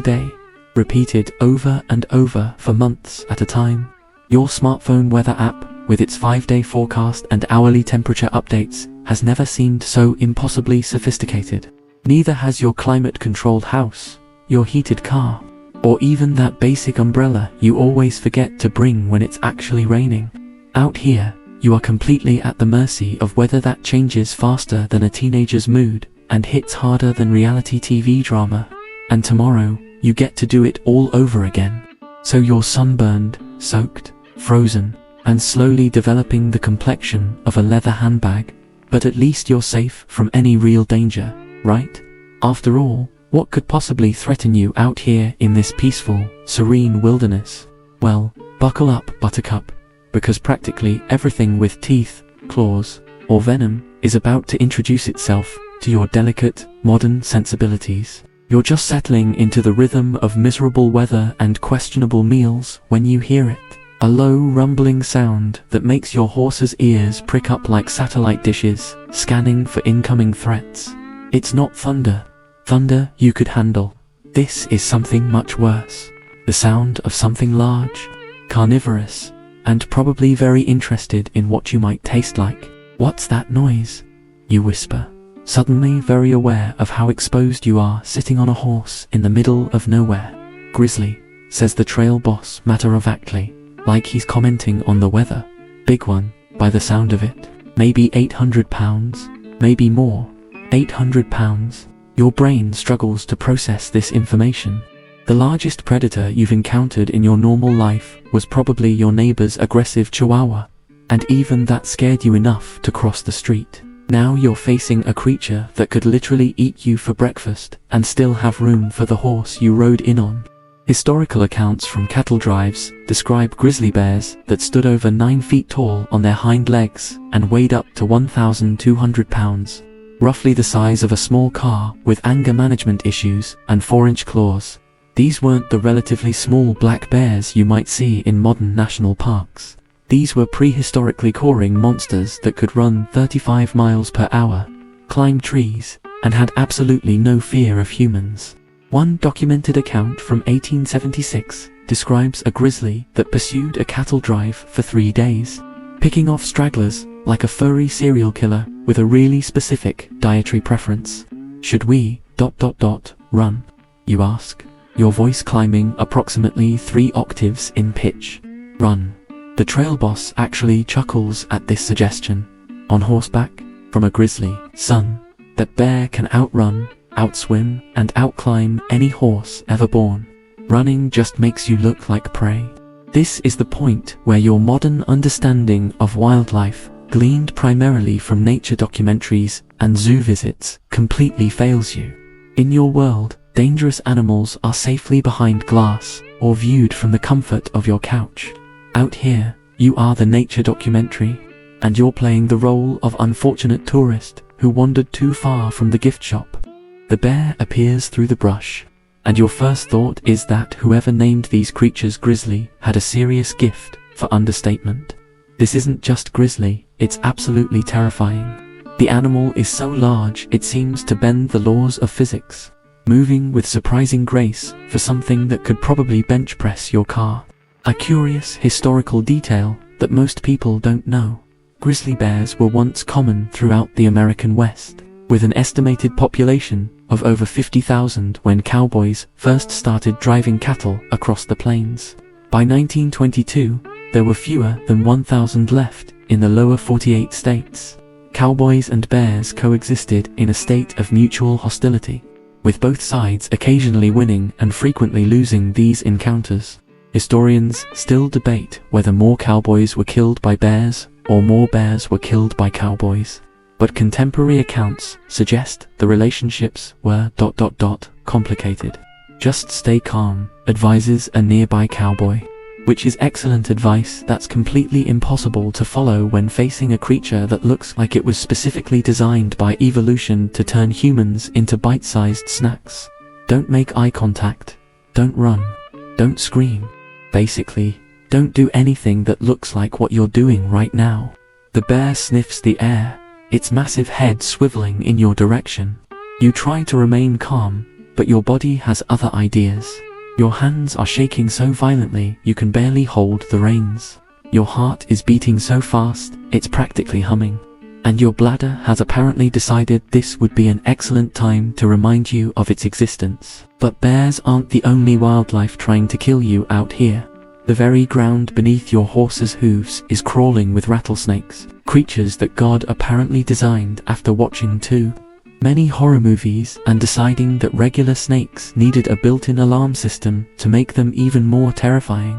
day, repeated over and over for months at a time. Your smartphone weather app, with its 5-day forecast and hourly temperature updates, has never seemed so impossibly sophisticated. Neither has your climate-controlled house, your heated car, or even that basic umbrella you always forget to bring when it's actually raining. Out here, you are completely at the mercy of weather that changes faster than a teenager's mood and hits harder than reality TV drama. And tomorrow, you get to do it all over again. So you're sunburned, soaked, frozen, and slowly developing the complexion of a leather handbag. But at least you're safe from any real danger, right? After all, what could possibly threaten you out here in this peaceful, serene wilderness? Well, buckle up, Buttercup, because practically everything with teeth, claws, or venom is about to introduce itself to your delicate, modern sensibilities. You're just settling into the rhythm of miserable weather and questionable meals when you hear it. A low, rumbling sound that makes your horse's ears prick up like satellite dishes, scanning for incoming threats. It's not thunder. Thunder you could handle. This is something much worse. The sound of something large, carnivorous, and probably very interested in what you might taste like. What's that noise? You whisper, suddenly very aware of how exposed you are sitting on a horse in the middle of nowhere. Grizzly, says the trail boss matter-of-factly, like he's commenting on the weather. Big one, by the sound of it. Maybe 800 pounds, maybe more. 800 pounds. Your brain struggles to process this information. The largest predator you've encountered in your normal life was probably your neighbor's aggressive chihuahua, and even that scared you enough to cross the street. Now you're facing a creature that could literally eat you for breakfast and still have room for the horse you rode in on. Historical accounts from cattle drives describe grizzly bears that stood over 9 feet tall on their hind legs and weighed up to 1,200 pounds, roughly the size of a small car with anger management issues and 4-inch claws. These weren't the relatively small black bears you might see in modern national parks. These were prehistorically cawing monsters that could run 35 miles per hour, climb trees, and had absolutely no fear of humans. One documented account from 1876 describes a grizzly that pursued a cattle drive for 3 days, picking off stragglers like a furry serial killer with a really specific dietary preference. Should we ... run? You ask, your voice climbing approximately 3 octaves in pitch. Run. The trail boss actually chuckles at this suggestion. On horseback, from a grizzly, son, that bear can outrun, outswim, and outclimb any horse ever born. Running just makes you look like prey. This is the point where your modern understanding of wildlife, gleaned primarily from nature documentaries and zoo visits, completely fails you. In your world, dangerous animals are safely behind glass or viewed from the comfort of your couch. Out here, you are the nature documentary, and you're playing the role of unfortunate tourist who wandered too far from the gift shop. The bear appears through the brush, and your first thought is that whoever named these creatures grizzly had a serious gift for understatement. This isn't just grizzly, it's absolutely terrifying. The animal is so large it seems to bend the laws of physics, moving with surprising grace for something that could probably bench press your car. A curious historical detail that most people don't know. Grizzly bears were once common throughout the American West, with an estimated population of over 50,000 when cowboys first started driving cattle across the plains. By 1922, there were fewer than 1,000 left in the lower 48 states. Cowboys and bears coexisted in a state of mutual hostility, with both sides occasionally winning and frequently losing these encounters. Historians still debate whether more cowboys were killed by bears or more bears were killed by cowboys, but contemporary accounts suggest the relationships were ... complicated. Just stay calm, advises a nearby cowboy, which is excellent advice that's completely impossible to follow when facing a creature that looks like it was specifically designed by evolution to turn humans into bite-sized snacks. Don't make eye contact, don't run, don't scream. Basically, don't do anything that looks like what you're doing right now. The bear sniffs the air, its massive head swiveling in your direction. You try to remain calm, but your body has other ideas. Your hands are shaking so violently you can barely hold the reins. Your heart is beating so fast, it's practically humming. And your bladder has apparently decided this would be an excellent time to remind you of its existence. But bears aren't the only wildlife trying to kill you out here. The very ground beneath your horse's hooves is crawling with rattlesnakes, creatures that God apparently designed after watching too many horror movies and deciding that regular snakes needed a built-in alarm system to make them even more terrifying.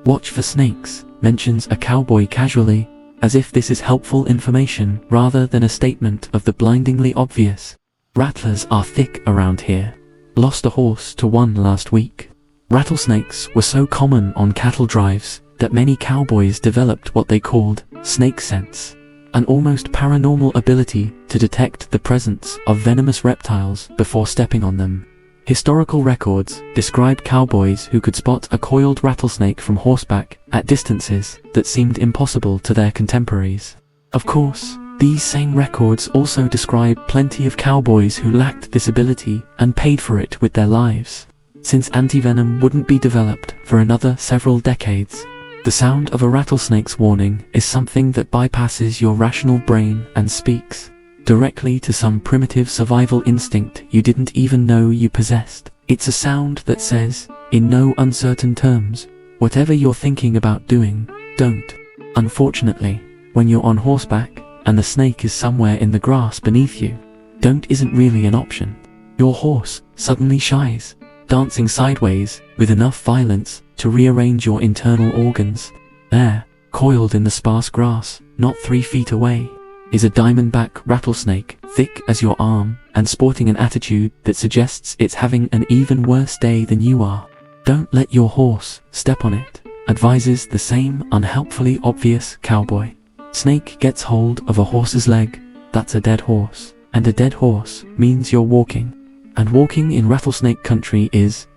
"Watch for snakes," mentions a cowboy casually, as if this is helpful information rather than a statement of the blindingly obvious. "Rattlers are thick around here. Lost a horse to one last week." Rattlesnakes were so common on cattle drives that many cowboys developed what they called snake sense, an almost paranormal ability to detect the presence of venomous reptiles before stepping on them. Historical records describe cowboys who could spot a coiled rattlesnake from horseback at distances that seemed impossible to their contemporaries. Of course, these same records also describe plenty of cowboys who lacked this ability and paid for it with their lives. Since antivenom wouldn't be developed for another several decades, the sound of a rattlesnake's warning is something that bypasses your rational brain and speaks directly to some primitive survival instinct you didn't even know you possessed. It's a sound that says, in no uncertain terms, whatever you're thinking about doing, don't. Unfortunately, when you're on horseback and the snake is somewhere in the grass beneath you, don't isn't really an option. Your horse suddenly shies, dancing sideways with enough violence to rearrange your internal organs. There, coiled in the sparse grass, not 3 feet away, is a diamondback rattlesnake, thick as your arm and sporting an attitude that suggests it's having an even worse day than you are. "Don't let your horse step on it," advises the same unhelpfully obvious cowboy. Snake gets hold of a horse's leg, that's a dead horse, and a dead horse means you're walking. And walking in rattlesnake country is ...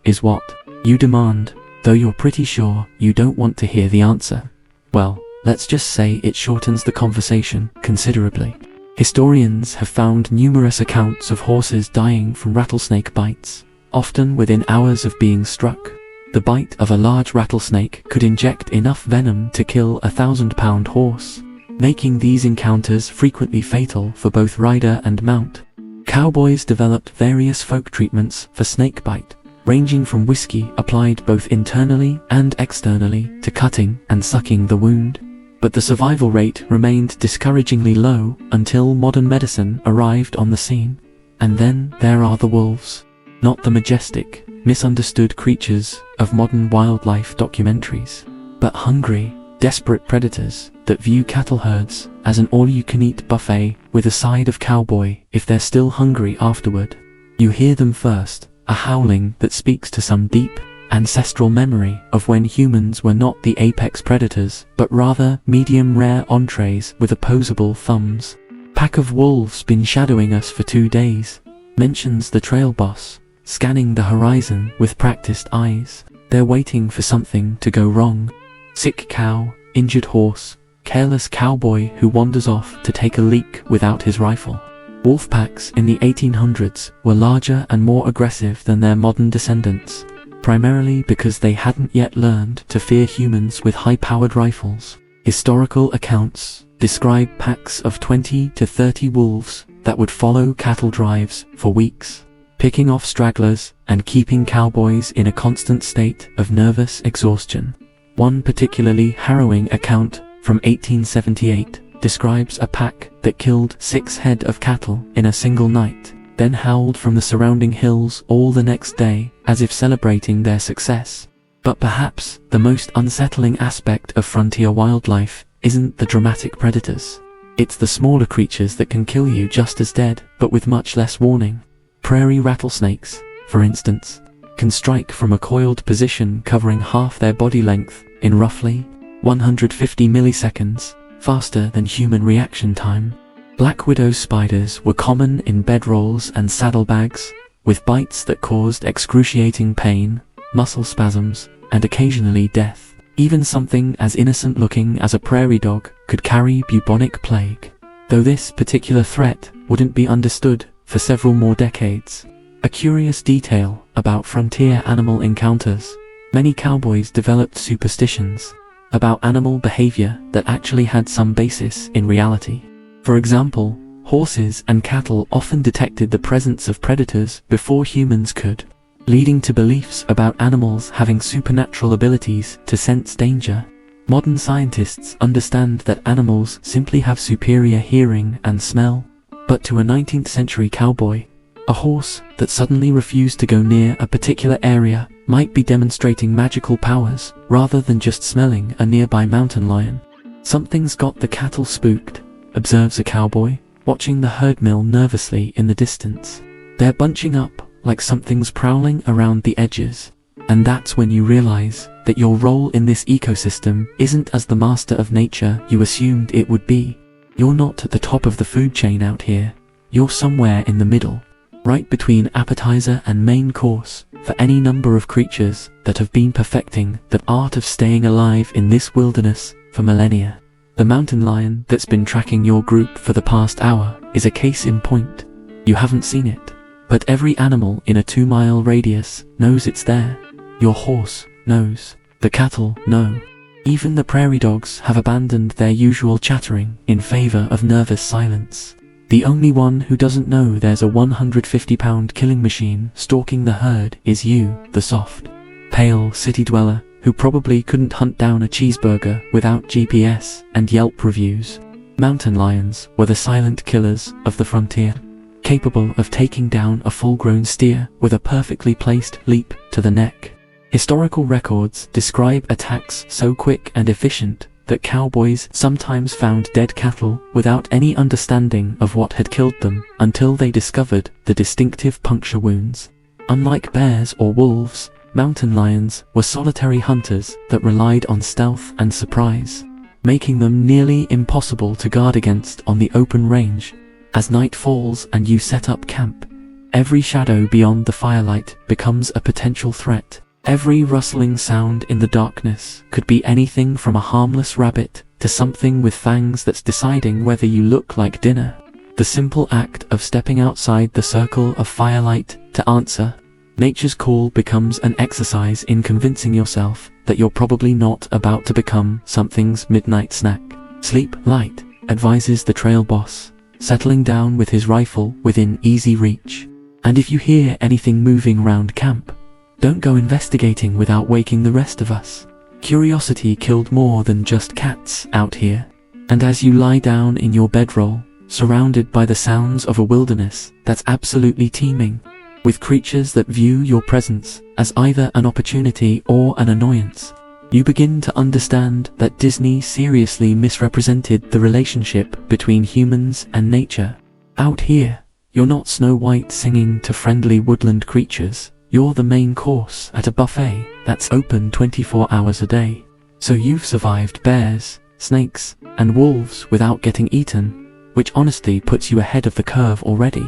is what you demand, though you're pretty sure you don't want to hear the answer. Well, let's just say it shortens the conversation considerably. Historians have found numerous accounts of horses dying from rattlesnake bites, often within hours of being struck. The bite of a large rattlesnake could inject enough venom to kill a 1,000-pound horse, making these encounters frequently fatal for both rider and mount. Cowboys developed various folk treatments for snakebite, ranging from whiskey applied both internally and externally to cutting and sucking the wound. But the survival rate remained discouragingly low until modern medicine arrived on the scene. And then there are the wolves. Not the majestic, misunderstood creatures of modern wildlife documentaries, but hungry, desperate predators that view cattle herds as an all-you-can-eat buffet with a side of cowboy if they're still hungry afterward. You hear them first, a howling that speaks to some deep, ancestral memory of when humans were not the apex predators, but rather medium-rare entrees with opposable thumbs. "Pack of wolves been shadowing us for 2 days," mentions the trail boss, scanning the horizon with practiced eyes. They're waiting for something to go wrong. Sick cow, injured horse, careless cowboy who wanders off to take a leak without his rifle. Wolf packs in the 1800s were larger and more aggressive than their modern descendants, primarily because they hadn't yet learned to fear humans with high-powered rifles. Historical accounts describe packs of 20 to 30 wolves that would follow cattle drives for weeks, picking off stragglers and keeping cowboys in a constant state of nervous exhaustion. One particularly harrowing account from 1878 describes a pack that killed 6 head of cattle in a single night, then howled from the surrounding hills all the next day as if celebrating their success. But perhaps the most unsettling aspect of frontier wildlife isn't the dramatic predators. It's the smaller creatures that can kill you just as dead, but with much less warning. Prairie rattlesnakes, for instance, can strike from a coiled position covering half their body length in roughly 150 milliseconds, faster than human reaction time. Black widow spiders were common in bedrolls and saddlebags, with bites that caused excruciating pain, muscle spasms, and occasionally death. Even something as innocent-looking as a prairie dog could carry bubonic plague, though this particular threat wouldn't be understood for several more decades. A curious detail about frontier animal encounters: many cowboys developed superstitions about animal behavior that actually had some basis in reality. For example, horses and cattle often detected the presence of predators before humans could. leading to beliefs about animals having supernatural abilities to sense danger. Modern scientists understand that animals simply have superior hearing and smell, but to a 19th century cowboy, a horse that suddenly refused to go near a particular area might be demonstrating magical powers rather than just smelling a nearby mountain lion. "Something's got the cattle spooked," observes a cowboy, watching the herd mill nervously in the distance. "They're bunching up like something's prowling around the edges." And that's when you realize that your role in this ecosystem isn't as the master of nature you assumed it would be. You're not at the top of the food chain out here. You're somewhere in the middle, right between appetizer and main course for any number of creatures that have been perfecting the art of staying alive in this wilderness for millennia. The mountain lion that's been tracking your group for the past hour is a case in point. You haven't seen it, but every animal in a 2-mile radius knows it's there. Your horse knows. The cattle know. Even the prairie dogs have abandoned their usual chattering in favor of nervous silence. The only one who doesn't know there's a 150-pound killing machine stalking the herd is you, the soft, pale city dweller who probably couldn't hunt down a cheeseburger without GPS and Yelp reviews. Mountain lions were the silent killers of the frontier, capable of taking down a full-grown steer with a perfectly placed leap to the neck. Historical records describe attacks so quick and efficient that cowboys sometimes found dead cattle without any understanding of what had killed them until they discovered the distinctive puncture wounds. Unlike bears or wolves, mountain lions were solitary hunters that relied on stealth and surprise, making them nearly impossible to guard against on the open range. As night falls and you set up camp, every shadow beyond the firelight becomes a potential threat. Every rustling sound in the darkness could be anything from a harmless rabbit to something with fangs that's deciding whether you look like dinner. The simple act of stepping outside the circle of firelight to answer nature's call becomes an exercise in convincing yourself that you're probably not about to become something's midnight snack. "Sleep light," advises the trail boss, settling down with his rifle within easy reach. "And if you hear anything moving around camp, don't go investigating without waking the rest of us. Curiosity killed more than just cats out here." And as you lie down in your bedroll, surrounded by the sounds of a wilderness that's absolutely teeming with creatures that view your presence as either an opportunity or an annoyance, you begin to understand that Disney seriously misrepresented the relationship between humans and nature. Out here, you're not Snow White singing to friendly woodland creatures. You're the main course at a buffet that's open 24 hours a day. So you've survived bears, snakes, and wolves without getting eaten, which honestly puts you ahead of the curve already.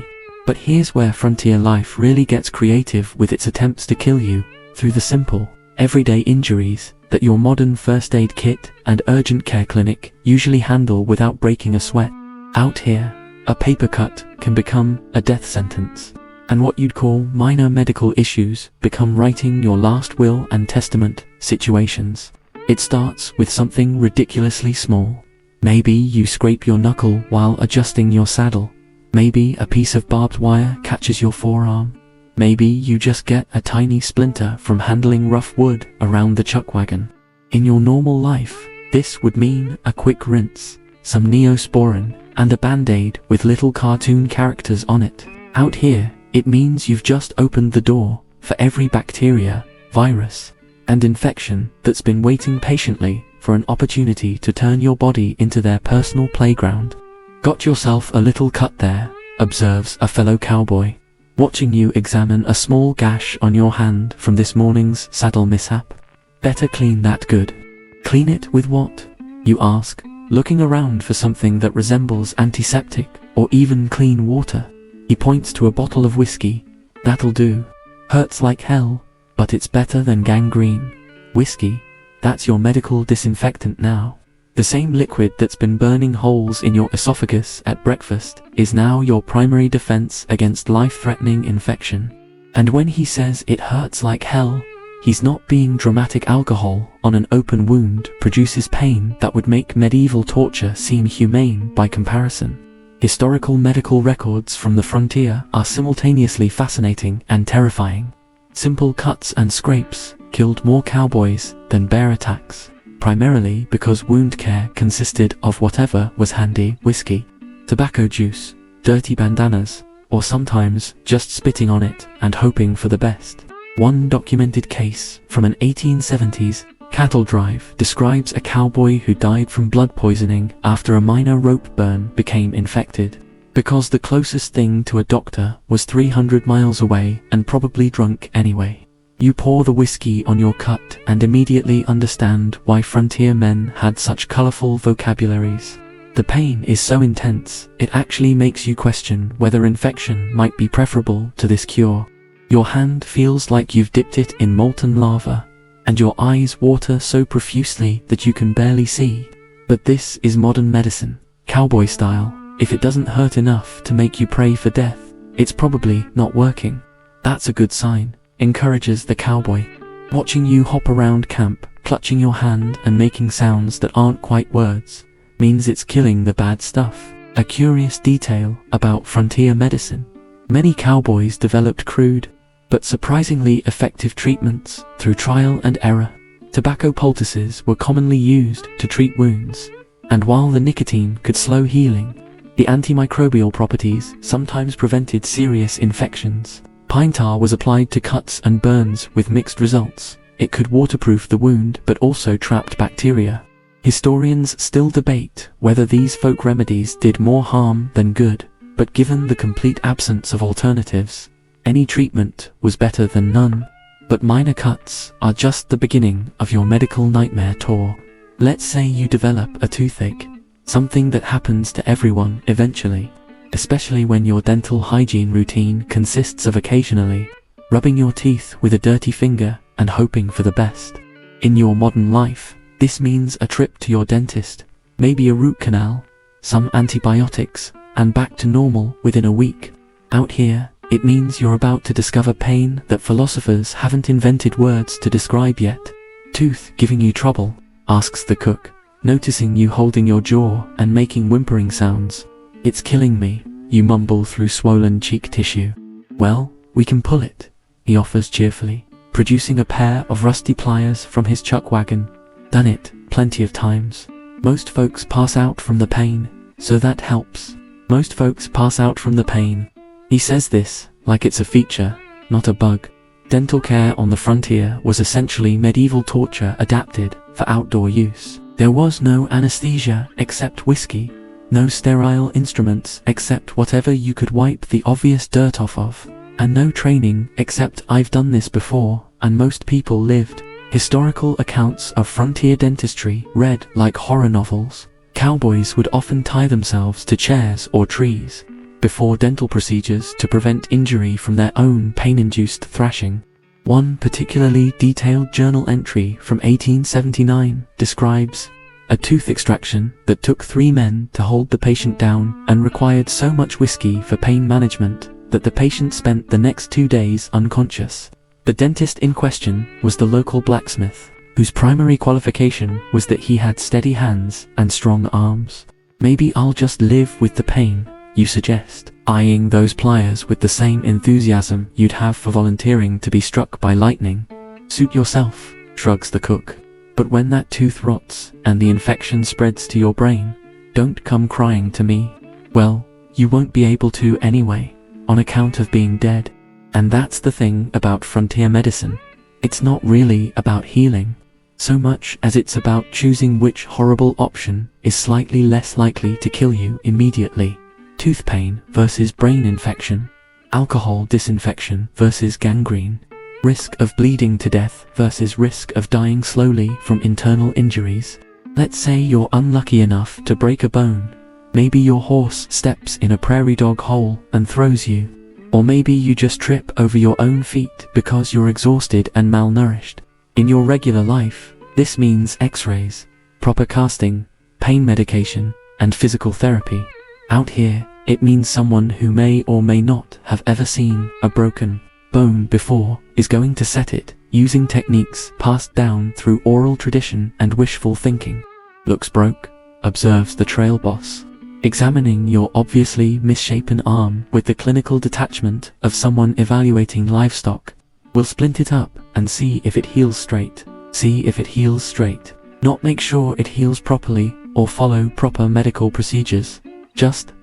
But here's where frontier life really gets creative with its attempts to kill you through the simple, everyday injuries that your modern first aid kit and urgent care clinic usually handle without breaking a sweat. Out here, a paper cut can become a death sentence, and what you'd call minor medical issues become writing your last will and testament situations. It starts with something ridiculously small. Maybe you scrape your knuckle while adjusting your saddle. Maybe a piece of barbed wire catches your forearm. Maybe you just get a tiny splinter from handling rough wood around the chuck wagon. In your normal life, this would mean a quick rinse, some Neosporin, and a band-aid with little cartoon characters on it. Out here, it means you've just opened the door for every bacteria, virus, and infection that's been waiting patiently for an opportunity to turn your body into their personal playground. "Got yourself a little cut there," observes a fellow cowboy, watching you examine a small gash on your hand from this morning's saddle mishap. "Better clean that good." "Clean it with what?" you ask, looking around for something that resembles antiseptic or even clean water. He points to a bottle of whiskey. "That'll do. Hurts like hell, but it's better than gangrene." Whiskey? That's your medical disinfectant now. The same liquid that's been burning holes in your esophagus at breakfast is now your primary defense against life-threatening infection. And when he says it hurts like hell, he's not being dramatic. Alcohol on an open wound produces pain that would make medieval torture seem humane by comparison. Historical medical records from the frontier are simultaneously fascinating and terrifying. Simple cuts and scrapes killed more cowboys than bear attacks, primarily because wound care consisted of whatever was handy: whiskey, tobacco juice, dirty bandanas, or sometimes just spitting on it and hoping for the best. One documented case from an 1870s cattle drive describes a cowboy who died from blood poisoning after a minor rope burn became infected, because the closest thing to a doctor was 300 miles away and probably drunk anyway. You pour the whiskey on your cut and immediately understand why frontier men had such colorful vocabularies. The pain is so intense, it actually makes you question whether infection might be preferable to this cure. Your hand feels like you've dipped it in molten lava, and your eyes water so profusely that you can barely see. But this is modern medicine, cowboy style. If it doesn't hurt enough to make you pray for death, it's probably not working. That's a good sign, encourages the cowboy. Watching you hop around camp, clutching your hand and making sounds that aren't quite words, means it's killing the bad stuff. A curious detail about frontier medicine: many cowboys developed crude, but surprisingly effective treatments through trial and error. Tobacco poultices were commonly used to treat wounds, and while the nicotine could slow healing, the antimicrobial properties sometimes prevented serious infections. Pine tar was applied to cuts and burns with mixed results. It could waterproof the wound but also trapped bacteria. Historians still debate whether these folk remedies did more harm than good, but given the complete absence of alternatives, any treatment was better than none. But minor cuts are just the beginning of your medical nightmare tour. Let's say you develop a toothache, something that happens to everyone eventually, especially when your dental hygiene routine consists of occasionally rubbing your teeth with a dirty finger and hoping for the best. In your modern life, this means a trip to your dentist, maybe a root canal, some antibiotics, and back to normal within a week. Out here, it means you're about to discover pain that philosophers haven't invented words to describe yet. "Tooth giving you trouble?" asks the cook, noticing you holding your jaw and making whimpering sounds. "It's killing me," you mumble through swollen cheek tissue. "Well, we can pull it," he offers cheerfully, producing a pair of rusty pliers from his chuck wagon. "Done it plenty of times. Most folks pass out from the pain, so that helps. Most folks pass out from the pain." He says this like it's a feature, not a bug. Dental care on the frontier was essentially medieval torture adapted for outdoor use. There was no anesthesia except whiskey, no sterile instruments except whatever you could wipe the obvious dirt off of, and no training except "I've done this before," and most people lived. Historical accounts of frontier dentistry read like horror novels. Cowboys would often tie themselves to chairs or trees before dental procedures to prevent injury from their own pain-induced thrashing. One particularly detailed journal entry from 1879 describes a tooth extraction that took 3 men to hold the patient down and required so much whiskey for pain management that the patient spent the next 2 days unconscious. The dentist in question was the local blacksmith, whose primary qualification was that he had steady hands and strong arms. "Maybe I'll just live with the pain," you suggest, eyeing those pliers with the same enthusiasm you'd have for volunteering to be struck by lightning. "Suit yourself," shrugs the cook. "But when that tooth rots and the infection spreads to your brain, don't come crying to me." Well, you won't be able to anyway, on account of being dead. And that's the thing about frontier medicine. It's not really about healing, so much as it's about choosing which horrible option is slightly less likely to kill you immediately. Tooth pain versus brain infection, alcohol disinfection versus gangrene, risk of bleeding to death versus risk of dying slowly from internal injuries. Let's say you're unlucky enough to break a bone. Maybe your horse steps in a prairie dog hole and throws you. Or maybe you just trip over your own feet because you're exhausted and malnourished. In your regular life, this means x-rays, proper casting, pain medication, and physical therapy. Out here, it means someone who may or may not have ever seen a broken bone before is going to set it using techniques passed down through oral tradition and wishful thinking. "Looks broke," observes the trail boss, examining your obviously misshapen arm with the clinical detachment of someone evaluating livestock. We'll splint it up and see if it heals straight. See if it heals straight. Not make sure it heals properly or follow proper medical procedures. Just ...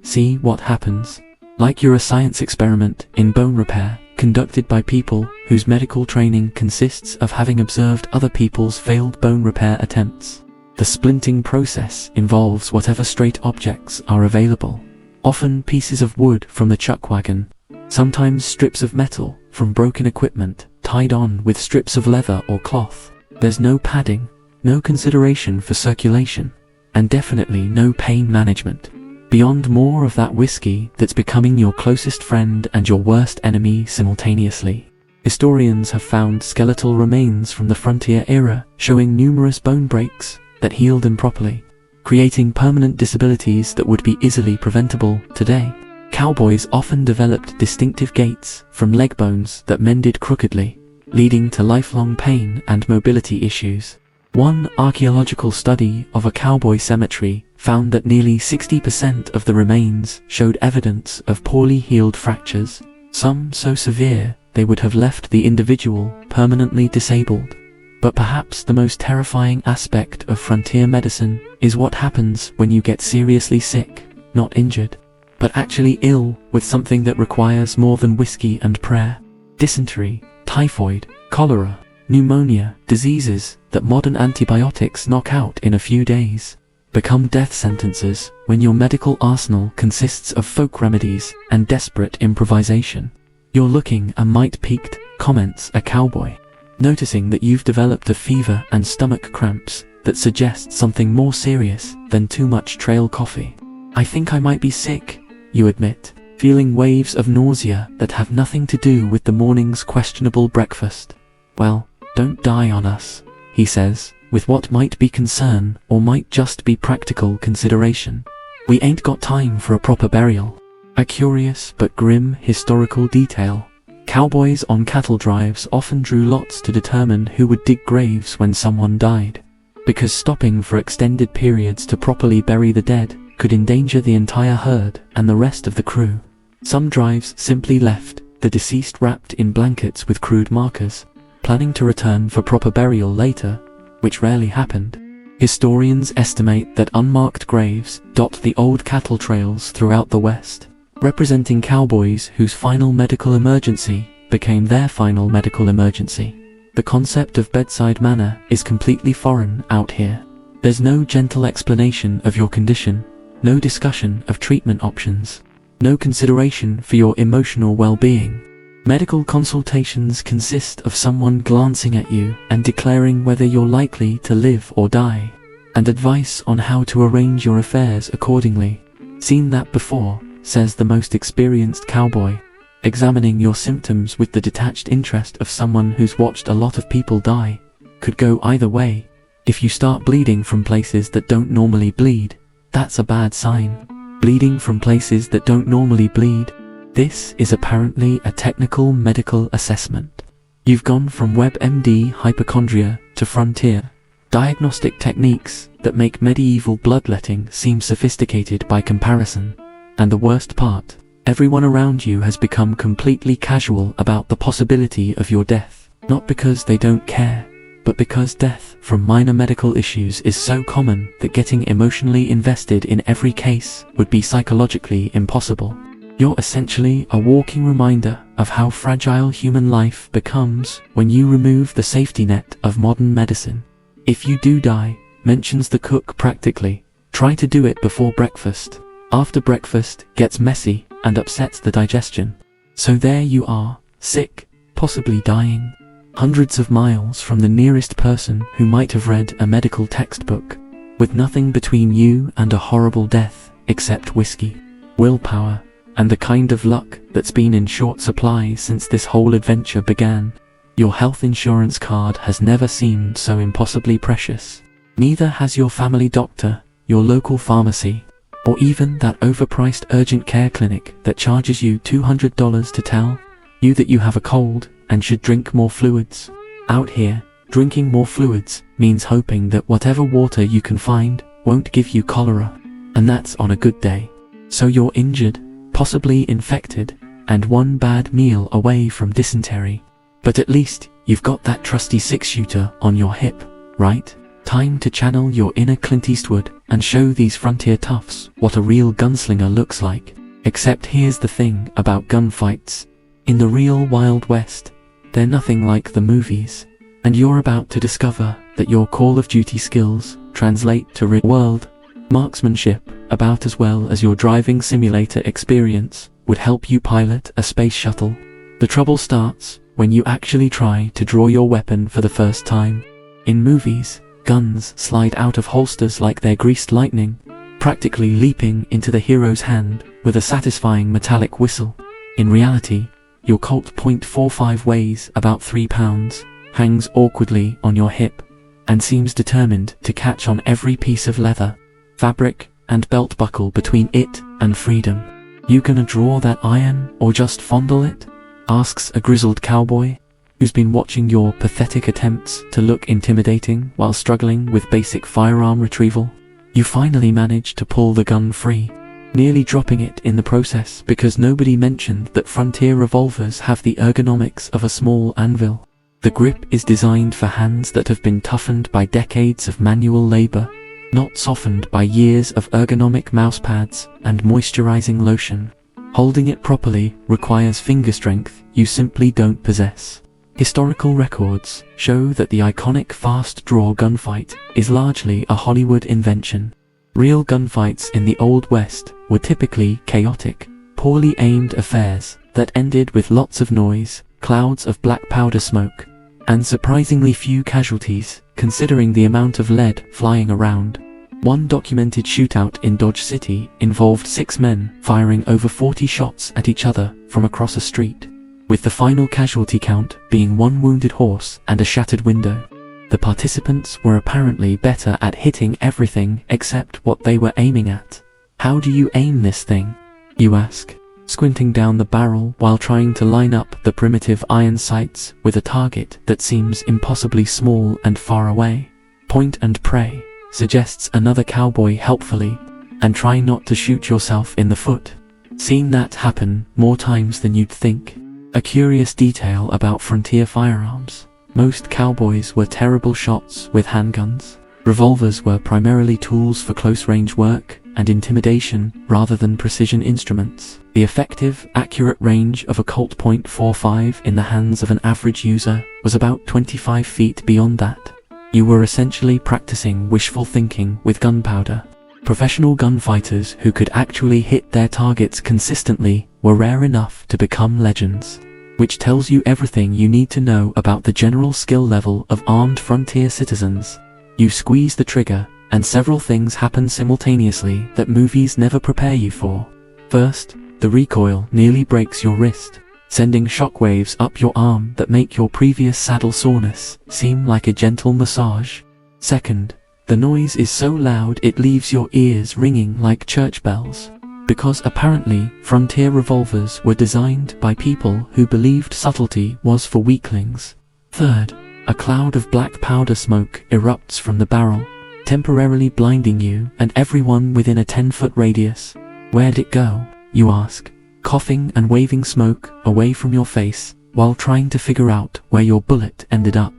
see what happens. Like you're a science experiment in bone repair, conducted by people whose medical training consists of having observed other people's failed bone repair attempts. The splinting process involves whatever straight objects are available. Often pieces of wood from the chuck wagon. Sometimes strips of metal from broken equipment, tied on with strips of leather or cloth. There's no padding, no consideration for circulation, and definitely no pain management. Beyond more of that whiskey that's becoming your closest friend and your worst enemy simultaneously. Historians have found skeletal remains from the frontier era showing numerous bone breaks that healed improperly, creating permanent disabilities that would be easily preventable today. Cowboys often developed distinctive gaits from leg bones that mended crookedly, leading to lifelong pain and mobility issues. One archaeological study of a cowboy cemetery found that nearly 60% of the remains showed evidence of poorly healed fractures, some so severe they would have left the individual permanently disabled. But perhaps the most terrifying aspect of frontier medicine is what happens when you get seriously sick, not injured, but actually ill with something that requires more than whiskey and prayer. Dysentery, typhoid, cholera, pneumonia, diseases that modern antibiotics knock out in a few days, become death sentences when your medical arsenal consists of folk remedies and desperate improvisation. "You're looking a mite peaked," comments a cowboy, noticing that you've developed a fever and stomach cramps that suggest something more serious than too much trail coffee. "I think I might be sick," you admit, feeling waves of nausea that have nothing to do with the morning's questionable breakfast. "Well, don't die on us," he says, with what might be concern or might just be practical consideration. "We ain't got time for a proper burial." A curious but grim historical detail. Cowboys on cattle drives often drew lots to determine who would dig graves when someone died, because stopping for extended periods to properly bury the dead could endanger the entire herd and the rest of the crew. Some drives simply left the deceased wrapped in blankets with crude markers, planning to return for proper burial later, which rarely happened. Historians estimate that unmarked graves dot the old cattle trails throughout the West, representing cowboys whose final medical emergency became their final medical emergency. The concept of bedside manner is completely foreign out here. There's no gentle explanation of your condition, no discussion of treatment options, no consideration for your emotional well-being. Medical consultations consist of someone glancing at you and declaring whether you're likely to live or die, and advice on how to arrange your affairs accordingly. "Seen that before," says the most experienced cowboy, examining your symptoms with the detached interest of someone who's watched a lot of people die. "Could go either way. If you start bleeding from places that don't normally bleed, that's a bad sign." Bleeding from places that don't normally bleed. This is apparently a technical medical assessment. You've gone from WebMD hypochondria to frontier diagnostic techniques that make medieval bloodletting seem sophisticated by comparison. And the worst part, everyone around you has become completely casual about the possibility of your death, not because they don't care, but because death from minor medical issues is so common that getting emotionally invested in every case would be psychologically impossible. You're essentially a walking reminder of how fragile human life becomes when you remove the safety net of modern medicine. "If you do die," mentions the cook practically, "try to do it before breakfast. After breakfast gets messy and upsets the digestion." So there you are, sick, possibly dying, hundreds of miles from the nearest person who might have read a medical textbook, with nothing between you and a horrible death except whiskey, willpower, and the kind of luck that's been in short supply since this whole adventure began. Your health insurance card has never seemed so impossibly precious. Neither has your family doctor, your local pharmacy, or even that overpriced urgent care clinic that charges you $200 to tell you that you have a cold and should drink more fluids. Out here, drinking more fluids means hoping that whatever water you can find won't give you cholera, and that's on a good day. So you're injured, possibly infected, and one bad meal away from dysentery. But at least you've got that trusty 6-shooter on your hip, right? Time to channel your inner Clint Eastwood and show these frontier toughs what a real gunslinger looks like. Except here's the thing about gunfights. In the real Wild West, they're nothing like the movies. And you're about to discover that your Call of Duty skills translate to real-world marksmanship about as well as your driving simulator experience would help you pilot a space shuttle. The trouble starts when you actually try to draw your weapon for the first time. In movies, guns slide out of holsters like they're greased lightning, practically leaping into the hero's hand with a satisfying metallic whistle. In reality, your Colt .45 weighs about 3 pounds, hangs awkwardly on your hip, and seems determined to catch on every piece of leather, fabric, and belt buckle between it and freedom. You gonna draw that iron or just fondle it? Asks a grizzled cowboy who's been watching your pathetic attempts to look intimidating while struggling with basic firearm retrieval. You finally manage to pull the gun free, nearly dropping it in the process because nobody mentioned that Frontier revolvers have the ergonomics of a small anvil. The grip is designed for hands that have been toughened by decades of manual labor, not softened by years of ergonomic mouse pads and moisturizing lotion. Holding it properly requires finger strength you simply don't possess. Historical records show that the iconic fast-draw gunfight is largely a Hollywood invention. Real gunfights in the Old West were typically chaotic, poorly aimed affairs that ended with lots of noise, clouds of black powder smoke, and surprisingly few casualties, considering the amount of lead flying around. One documented shootout in Dodge City involved 6 men firing over 40 shots at each other from across a street, with the final casualty count being 1 wounded horse and a shattered window. The participants were apparently better at hitting everything except what they were aiming at. How do you aim this thing? You ask, squinting down the barrel while trying to line up the primitive iron sights with a target that seems impossibly small and far away. Point and pray, suggests another cowboy helpfully, and try not to shoot yourself in the foot. Seen that happen more times than you'd think. A curious detail about frontier firearms. Most cowboys were terrible shots with handguns. Revolvers were primarily tools for close-range work and intimidation rather than precision instruments. The effective, accurate range of a Colt .45 in the hands of an average user was about 25 feet beyond that. You were essentially practicing wishful thinking with gunpowder. Professional gunfighters who could actually hit their targets consistently were rare enough to become legends, which tells you everything you need to know about the general skill level of armed frontier citizens. You squeeze the trigger, and several things happen simultaneously that movies never prepare you for. First, the recoil nearly breaks your wrist, sending shockwaves up your arm that make your previous saddle soreness seem like a gentle massage. Second, the noise is so loud it leaves your ears ringing like church bells, because apparently frontier revolvers were designed by people who believed subtlety was for weaklings. Third, a cloud of black powder smoke erupts from the barrel, temporarily blinding you and everyone within a 10-foot radius. Where'd it go? You ask, coughing and waving smoke away from your face while trying to figure out where your bullet ended up.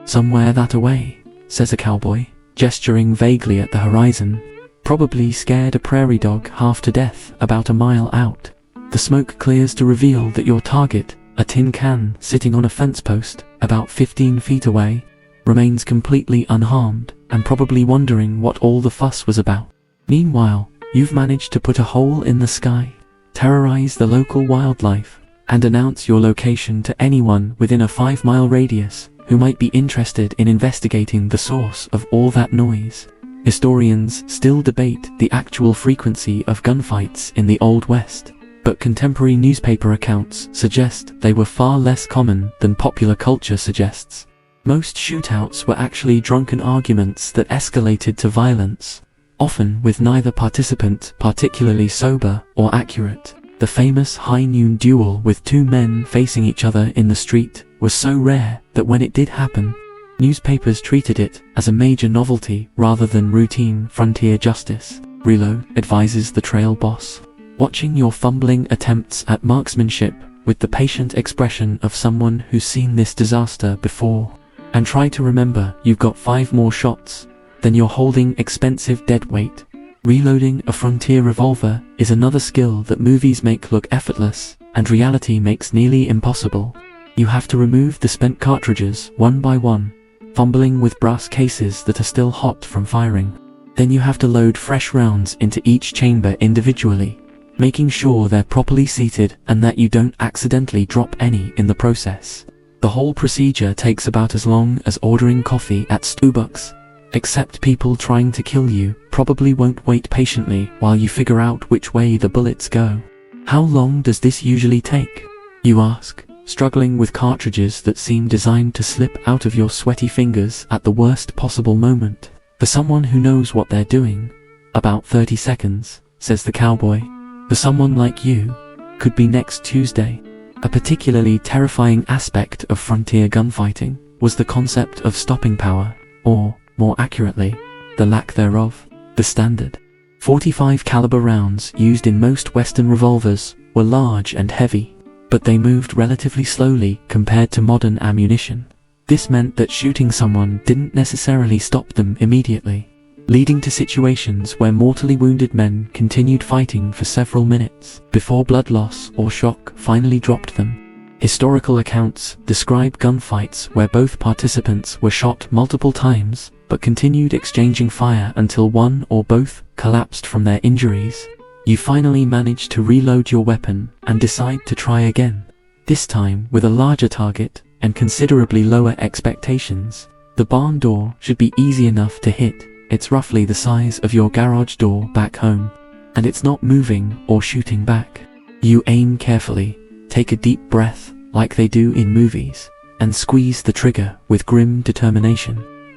Somewhere that away, says a cowboy, gesturing vaguely at the horizon. Probably scared a prairie dog half to death about a mile out. The smoke clears to reveal that your target, a tin can sitting on a fence post about 15 feet away, remains completely unharmed and probably wondering what all the fuss was about. Meanwhile, you've managed to put a hole in the sky, terrorize the local wildlife, and announce your location to anyone within a 5-mile radius who might be interested in investigating the source of all that noise. Historians still debate the actual frequency of gunfights in the Old West, but contemporary newspaper accounts suggest they were far less common than popular culture suggests. Most shootouts were actually drunken arguments that escalated to violence, often with neither participant particularly sober or accurate. The famous high noon duel with 2 men facing each other in the street was so rare that when it did happen, newspapers treated it as a major novelty rather than routine frontier justice. Reload, advises the trail boss. watching your fumbling attempts at marksmanship with the patient expression of someone who's seen this disaster before. And try to remember you've got 5 more shots, then you're holding expensive deadweight. Reloading a Frontier revolver is another skill that movies make look effortless, and reality makes nearly impossible. You have to remove the spent cartridges one by one, fumbling with brass cases that are still hot from firing. Then you have to load fresh rounds into each chamber individually, making sure they're properly seated and that you don't accidentally drop any in the process. The whole procedure takes about as long as ordering coffee at Starbucks, except people trying to kill you probably won't wait patiently while you figure out which way the bullets go. How long does this usually take? You ask, struggling with cartridges that seem designed to slip out of your sweaty fingers at the worst possible moment. For someone who knows what they're doing, about 30 seconds, says the cowboy. For someone like you, could be next Tuesday. A particularly terrifying aspect of Frontier gunfighting was the concept of stopping power, or, more accurately, the lack thereof. The standard .45 caliber rounds used in most Western revolvers were large and heavy, but they moved relatively slowly compared to modern ammunition. This meant that shooting someone didn't necessarily stop them immediately, leading to situations where mortally wounded men continued fighting for several minutes before blood loss or shock finally dropped them. Historical accounts describe gunfights where both participants were shot multiple times but continued exchanging fire until one or both collapsed from their injuries. You finally manage to reload your weapon and decide to try again, this time with a larger target and considerably lower expectations. The barn door should be easy enough to hit. It's roughly the size of your garage door back home, and it's not moving or shooting back. You aim carefully, take a deep breath like they do in movies, and squeeze the trigger with grim determination.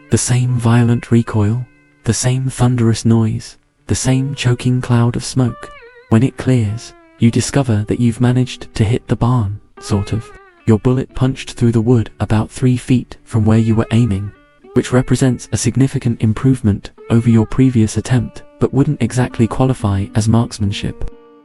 The same violent recoil, the same thunderous noise, the same choking cloud of smoke. When it clears, you discover that you've managed to hit the barn, sort of. Your bullet punched through the wood about 3 feet from where you were aiming, which represents a significant improvement over your previous attempt, but wouldn't exactly qualify as marksmanship.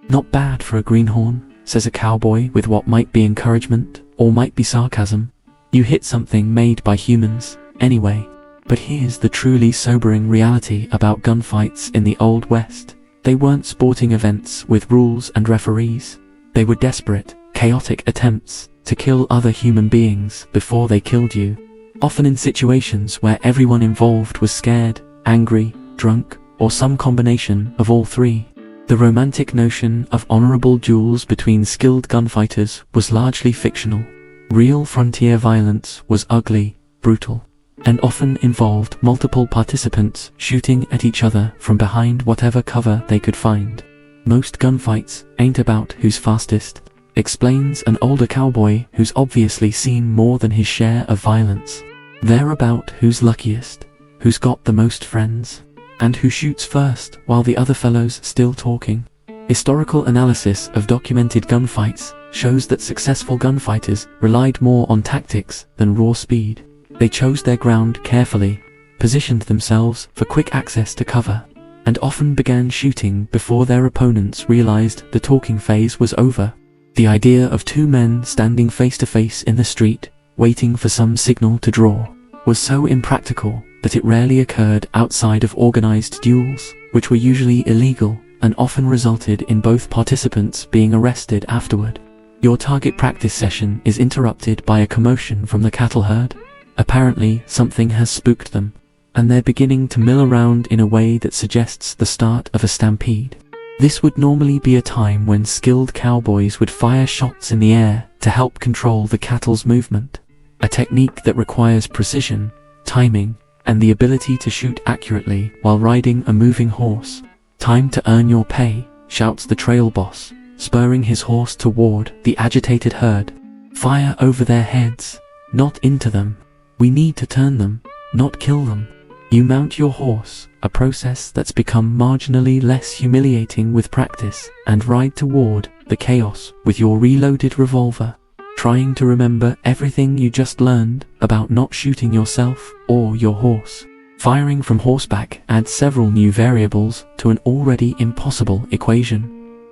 Not bad for a greenhorn, says a cowboy with what might be encouragement, or might be sarcasm. You hit something made by humans, anyway. But here's the truly sobering reality about gunfights in the Old West. They weren't sporting events with rules and referees. They were desperate, chaotic attempts to kill other human beings before they killed you, often in situations where everyone involved was scared, angry, drunk, or some combination of all three. The romantic notion of honorable duels between skilled gunfighters was largely fictional. Real frontier violence was ugly, brutal, and often involved multiple participants shooting at each other from behind whatever cover they could find. Most gunfights ain't about who's fastest, explains an older cowboy who's obviously seen more than his share of violence. They're about who's luckiest, who's got the most friends, and who shoots first while the other fellow's still talking. Historical analysis of documented gunfights shows that successful gunfighters relied more on tactics than raw speed. They chose their ground carefully, positioned themselves for quick access to cover, and often began shooting before their opponents realized the talking phase was over. The idea of 2 men standing face to face in the street, waiting for some signal to draw, was so impractical that it rarely occurred outside of organized duels, which were usually illegal and often resulted in both participants being arrested afterward. Your target practice session is interrupted by a commotion from the cattle herd. Apparently, something has spooked them, and they're beginning to mill around in a way that suggests the start of a stampede. This would normally be a time when skilled cowboys would fire shots in the air to help control the cattle's movement, a technique that requires precision, timing, and the ability to shoot accurately while riding a moving horse. "Time to earn your pay," shouts the trail boss, spurring his horse toward the agitated herd. "Fire over their heads, not into them. We need to turn them, not kill them." You mount your horse, a process that's become marginally less humiliating with practice, and ride toward the chaos with your reloaded revolver, trying to remember everything you just learned about not shooting yourself or your horse. Firing from horseback adds several new variables to an already impossible equation.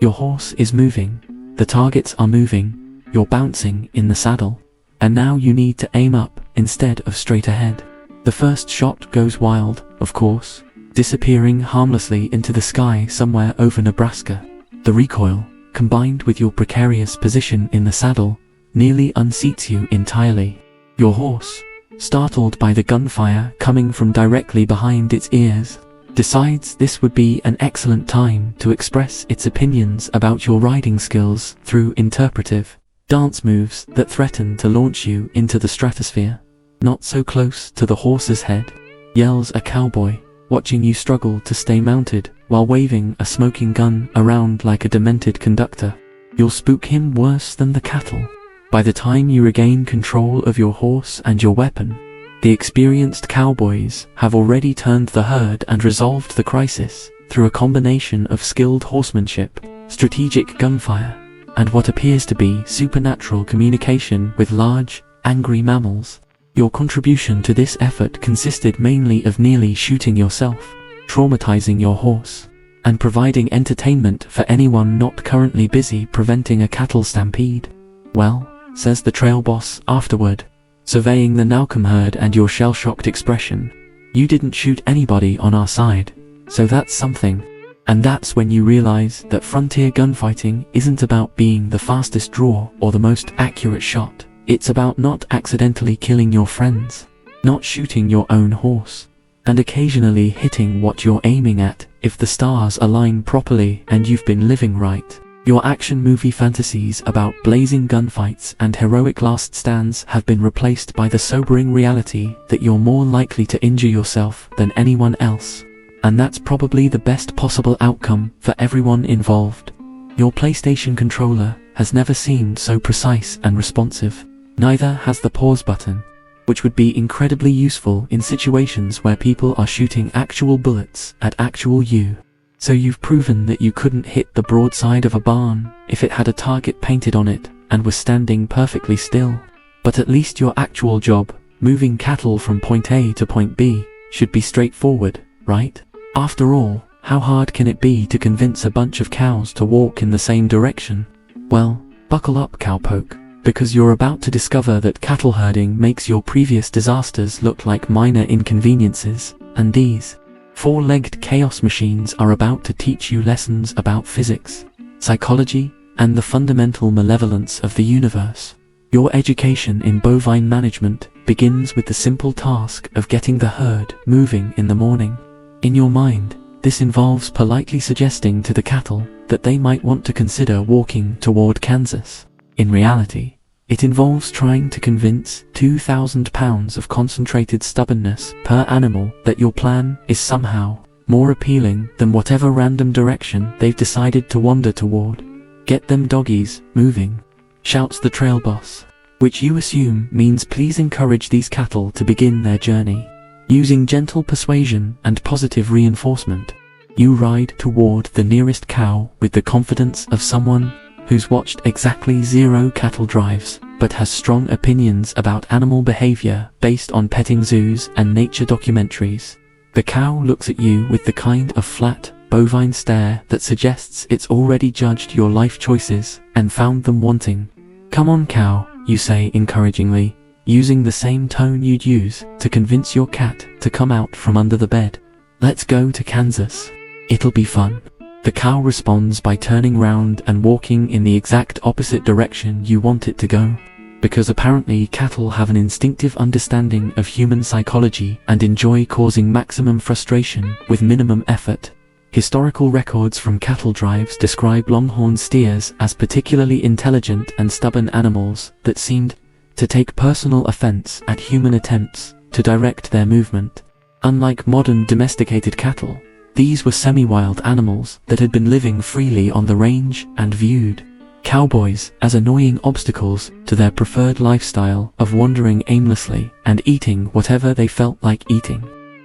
Your horse is moving, the targets are moving, you're bouncing in the saddle, and now you need to aim up instead of straight ahead. The first shot goes wild, of course, disappearing harmlessly into the sky somewhere over Nebraska. The recoil, combined with your precarious position in the saddle, nearly unseats you entirely. Your horse, startled by the gunfire coming from directly behind its ears, decides this would be an excellent time to express its opinions about your riding skills through interpretive dance moves that threaten to launch you into the stratosphere. Not so close to the horse's head, yells a cowboy, watching you struggle to stay mounted while waving a smoking gun around like a demented conductor. You'll spook him worse than the cattle. By the time you regain control of your horse and your weapon, the experienced cowboys have already turned the herd and resolved the crisis through a combination of skilled horsemanship, strategic gunfire, and what appears to be supernatural communication with large, angry mammals. Your contribution to this effort consisted mainly of nearly shooting yourself, traumatizing your horse, and providing entertainment for anyone not currently busy preventing a cattle stampede. Well, says the trail boss afterward, surveying the Nowcombe herd and your shell-shocked expression, you didn't shoot anybody on our side, so that's something. And that's when you realize that frontier gunfighting isn't about being the fastest draw or the most accurate shot. It's about not accidentally killing your friends, not shooting your own horse, and occasionally hitting what you're aiming at if the stars align properly and you've been living right. Your action movie fantasies about blazing gunfights and heroic last stands have been replaced by the sobering reality that you're more likely to injure yourself than anyone else. And that's probably the best possible outcome for everyone involved. Your PlayStation controller has never seemed so precise and responsive. Neither has the pause button, which would be incredibly useful in situations where people are shooting actual bullets at actual you. So you've proven that you couldn't hit the broadside of a barn if it had a target painted on it and was standing perfectly still. But at least your actual job, moving cattle from point A to point B, should be straightforward, right? After all, how hard can it be to convince a bunch of cows to walk in the same direction? Well, buckle up, cowpoke, because you're about to discover that cattle herding makes your previous disasters look like minor inconveniences, and these four-legged chaos machines are about to teach you lessons about physics, psychology, and the fundamental malevolence of the universe. Your education in bovine management begins with the simple task of getting the herd moving in the morning. In your mind, this involves politely suggesting to the cattle that they might want to consider walking toward Kansas. In reality, it involves trying to convince 2,000 pounds of concentrated stubbornness per animal that your plan is somehow more appealing than whatever random direction they've decided to wander toward. Get them doggies moving, shouts the trail boss, which you assume means please encourage these cattle to begin their journey. Using gentle persuasion and positive reinforcement, you ride toward the nearest cow with the confidence of someone who's watched exactly 0 cattle drives, but has strong opinions about animal behavior based on petting zoos and nature documentaries. The cow looks at you with the kind of flat, bovine stare that suggests it's already judged your life choices and found them wanting. Come on, cow, you say encouragingly, using the same tone you'd use to convince your cat to come out from under the bed. Let's go to Kansas. It'll be fun. The cow responds by turning round and walking in the exact opposite direction you want it to go. Because apparently cattle have an instinctive understanding of human psychology and enjoy causing maximum frustration with minimum effort. Historical records from cattle drives describe longhorn steers as particularly intelligent and stubborn animals that seemed to take personal offense at human attempts to direct their movement. Unlike modern domesticated cattle, these were semi-wild animals that had been living freely on the range and viewed cowboys as annoying obstacles to their preferred lifestyle of wandering aimlessly and eating whatever they felt like eating.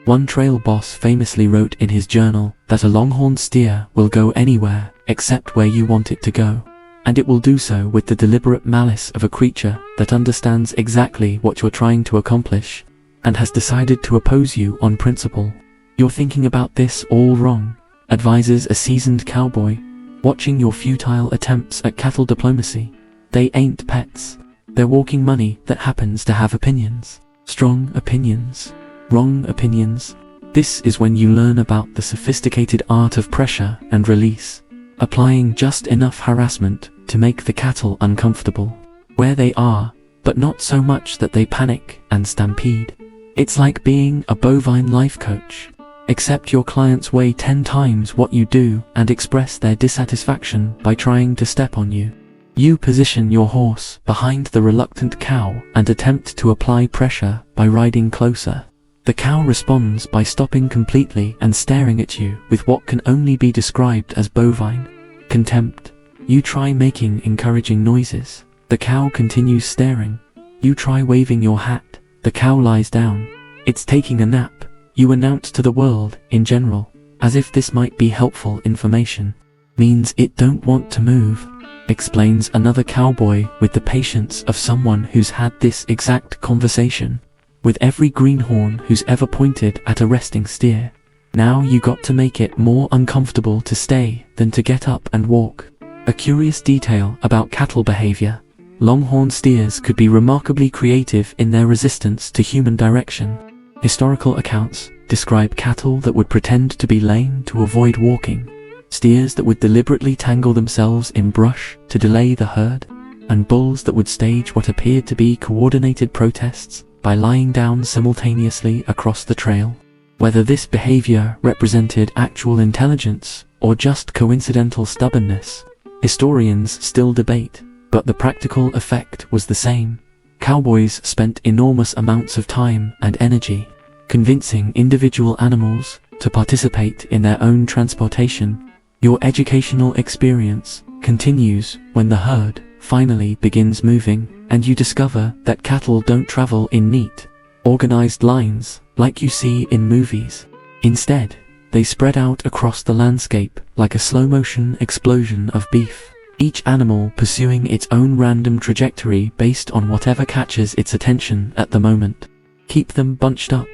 One trail boss famously wrote in his journal that a longhorn steer will go anywhere except where you want it to go, and it will do so with the deliberate malice of a creature that understands exactly what you're trying to accomplish and has decided to oppose you on principle. You're thinking about this all wrong, advises a seasoned cowboy. watching your futile attempts at cattle diplomacy. They ain't pets. They're walking money that happens to have opinions. Strong opinions. Wrong opinions. This is when you learn about the sophisticated art of pressure and release, applying just enough harassment to make the cattle uncomfortable where they are, but not so much that they panic and stampede. It's like being a bovine life coach, except your clients weigh 10 times what you do and express their dissatisfaction by trying to step on you. You position your horse behind the reluctant cow and attempt to apply pressure by riding closer. The cow responds by stopping completely and staring at you with what can only be described as bovine contempt. You try making encouraging noises. The cow continues staring. You try waving your hat. The cow lies down. It's taking a nap. You announce to the world in general, as if this might be helpful information. Means it don't want to move, explains another cowboy with the patience of someone who's had this exact conversation with every greenhorn who's ever pointed at a resting steer. Now you got to make it more uncomfortable to stay than to get up and walk. A curious detail about cattle behavior. Longhorn steers could be remarkably creative in their resistance to human direction. Historical accounts describe cattle that would pretend to be lame to avoid walking, steers that would deliberately tangle themselves in brush to delay the herd, and bulls that would stage what appeared to be coordinated protests by lying down simultaneously across the trail. Whether this behavior represented actual intelligence or just coincidental stubbornness, historians still debate, but the practical effect was the same. Cowboys spent enormous amounts of time and energy convincing individual animals to participate in their own transportation. Your educational experience continues when the herd finally begins moving and you discover that cattle don't travel in neat, organized lines like you see in movies. Instead, they spread out across the landscape like a slow-motion explosion of beef, each animal pursuing its own random trajectory based on whatever catches its attention at the moment. Keep them bunched up,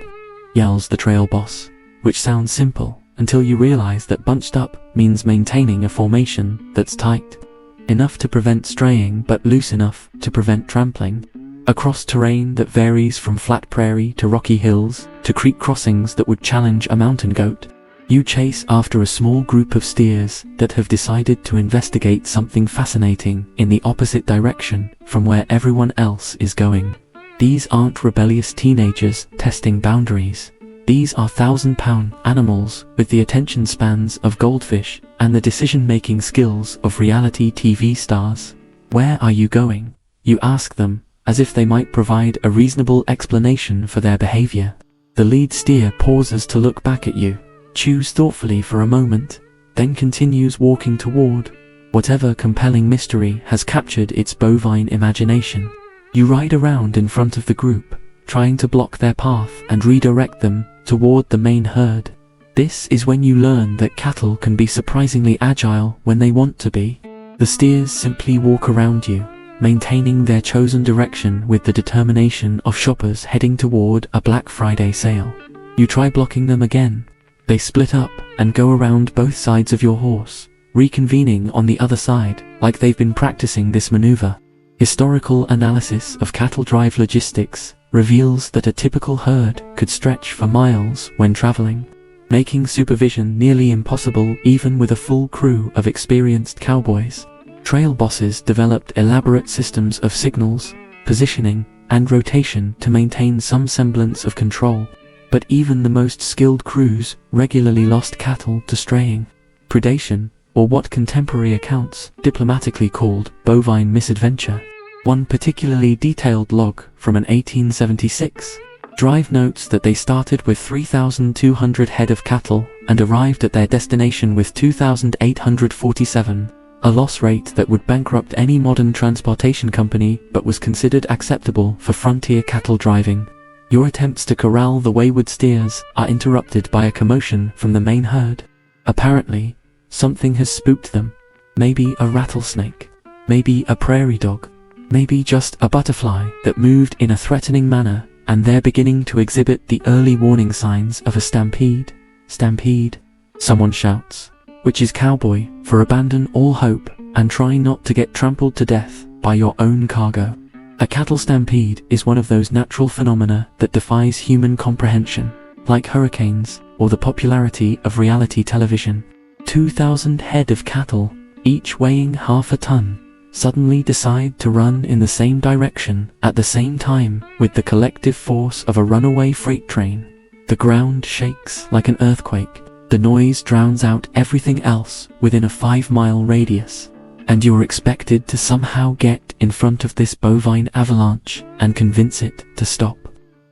yells the trail boss, which sounds simple until you realize that bunched up means maintaining a formation that's tight enough to prevent straying but loose enough to prevent trampling, across terrain that varies from flat prairie to rocky hills to creek crossings that would challenge a mountain goat. You chase after a small group of steers that have decided to investigate something fascinating in the opposite direction from where everyone else is going. These aren't rebellious teenagers testing boundaries. These are 1,000-pound animals with the attention spans of goldfish and the decision-making skills of reality TV stars. Where are you going? You ask them, as if they might provide a reasonable explanation for their behavior. The lead steer pauses to look back at you, chews thoughtfully for a moment, then continues walking toward whatever compelling mystery has captured its bovine imagination. You ride around in front of the group, trying to block their path and redirect them toward the main herd. This is when you learn that cattle can be surprisingly agile when they want to be. The steers simply walk around you, maintaining their chosen direction with the determination of shoppers heading toward a Black Friday sale. You try blocking them again. They split up and go around both sides of your horse, reconvening on the other side like they've been practicing this maneuver. Historical analysis of cattle drive logistics reveals that a typical herd could stretch for miles when traveling, making supervision nearly impossible even with a full crew of experienced cowboys. Trail bosses developed elaborate systems of signals, positioning, and rotation to maintain some semblance of control, but even the most skilled crews regularly lost cattle to straying, predation, or what contemporary accounts diplomatically called bovine misadventure. One particularly detailed log from an 1876 drive notes that they started with 3,200 head of cattle and arrived at their destination with 2,847, a loss rate that would bankrupt any modern transportation company but was considered acceptable for frontier cattle driving. Your attempts to corral the wayward steers are interrupted by a commotion from the main herd. Apparently, something has spooked them. Maybe a rattlesnake, maybe a prairie dog, maybe just a butterfly that moved in a threatening manner, and they're beginning to exhibit the early warning signs of a stampede. Stampede, someone shouts. which is Cowboy, for abandon all hope and try not to get trampled to death by your own cargo. A cattle stampede is one of those natural phenomena that defies human comprehension, like hurricanes or the popularity of reality television. 2,000 head of cattle, each weighing half a ton, suddenly decide to run in the same direction at the same time with the collective force of a runaway freight train. The ground shakes like an earthquake, the noise drowns out everything else within a 5-mile radius, and you are expected to somehow get in front of this bovine avalanche and convince it to stop.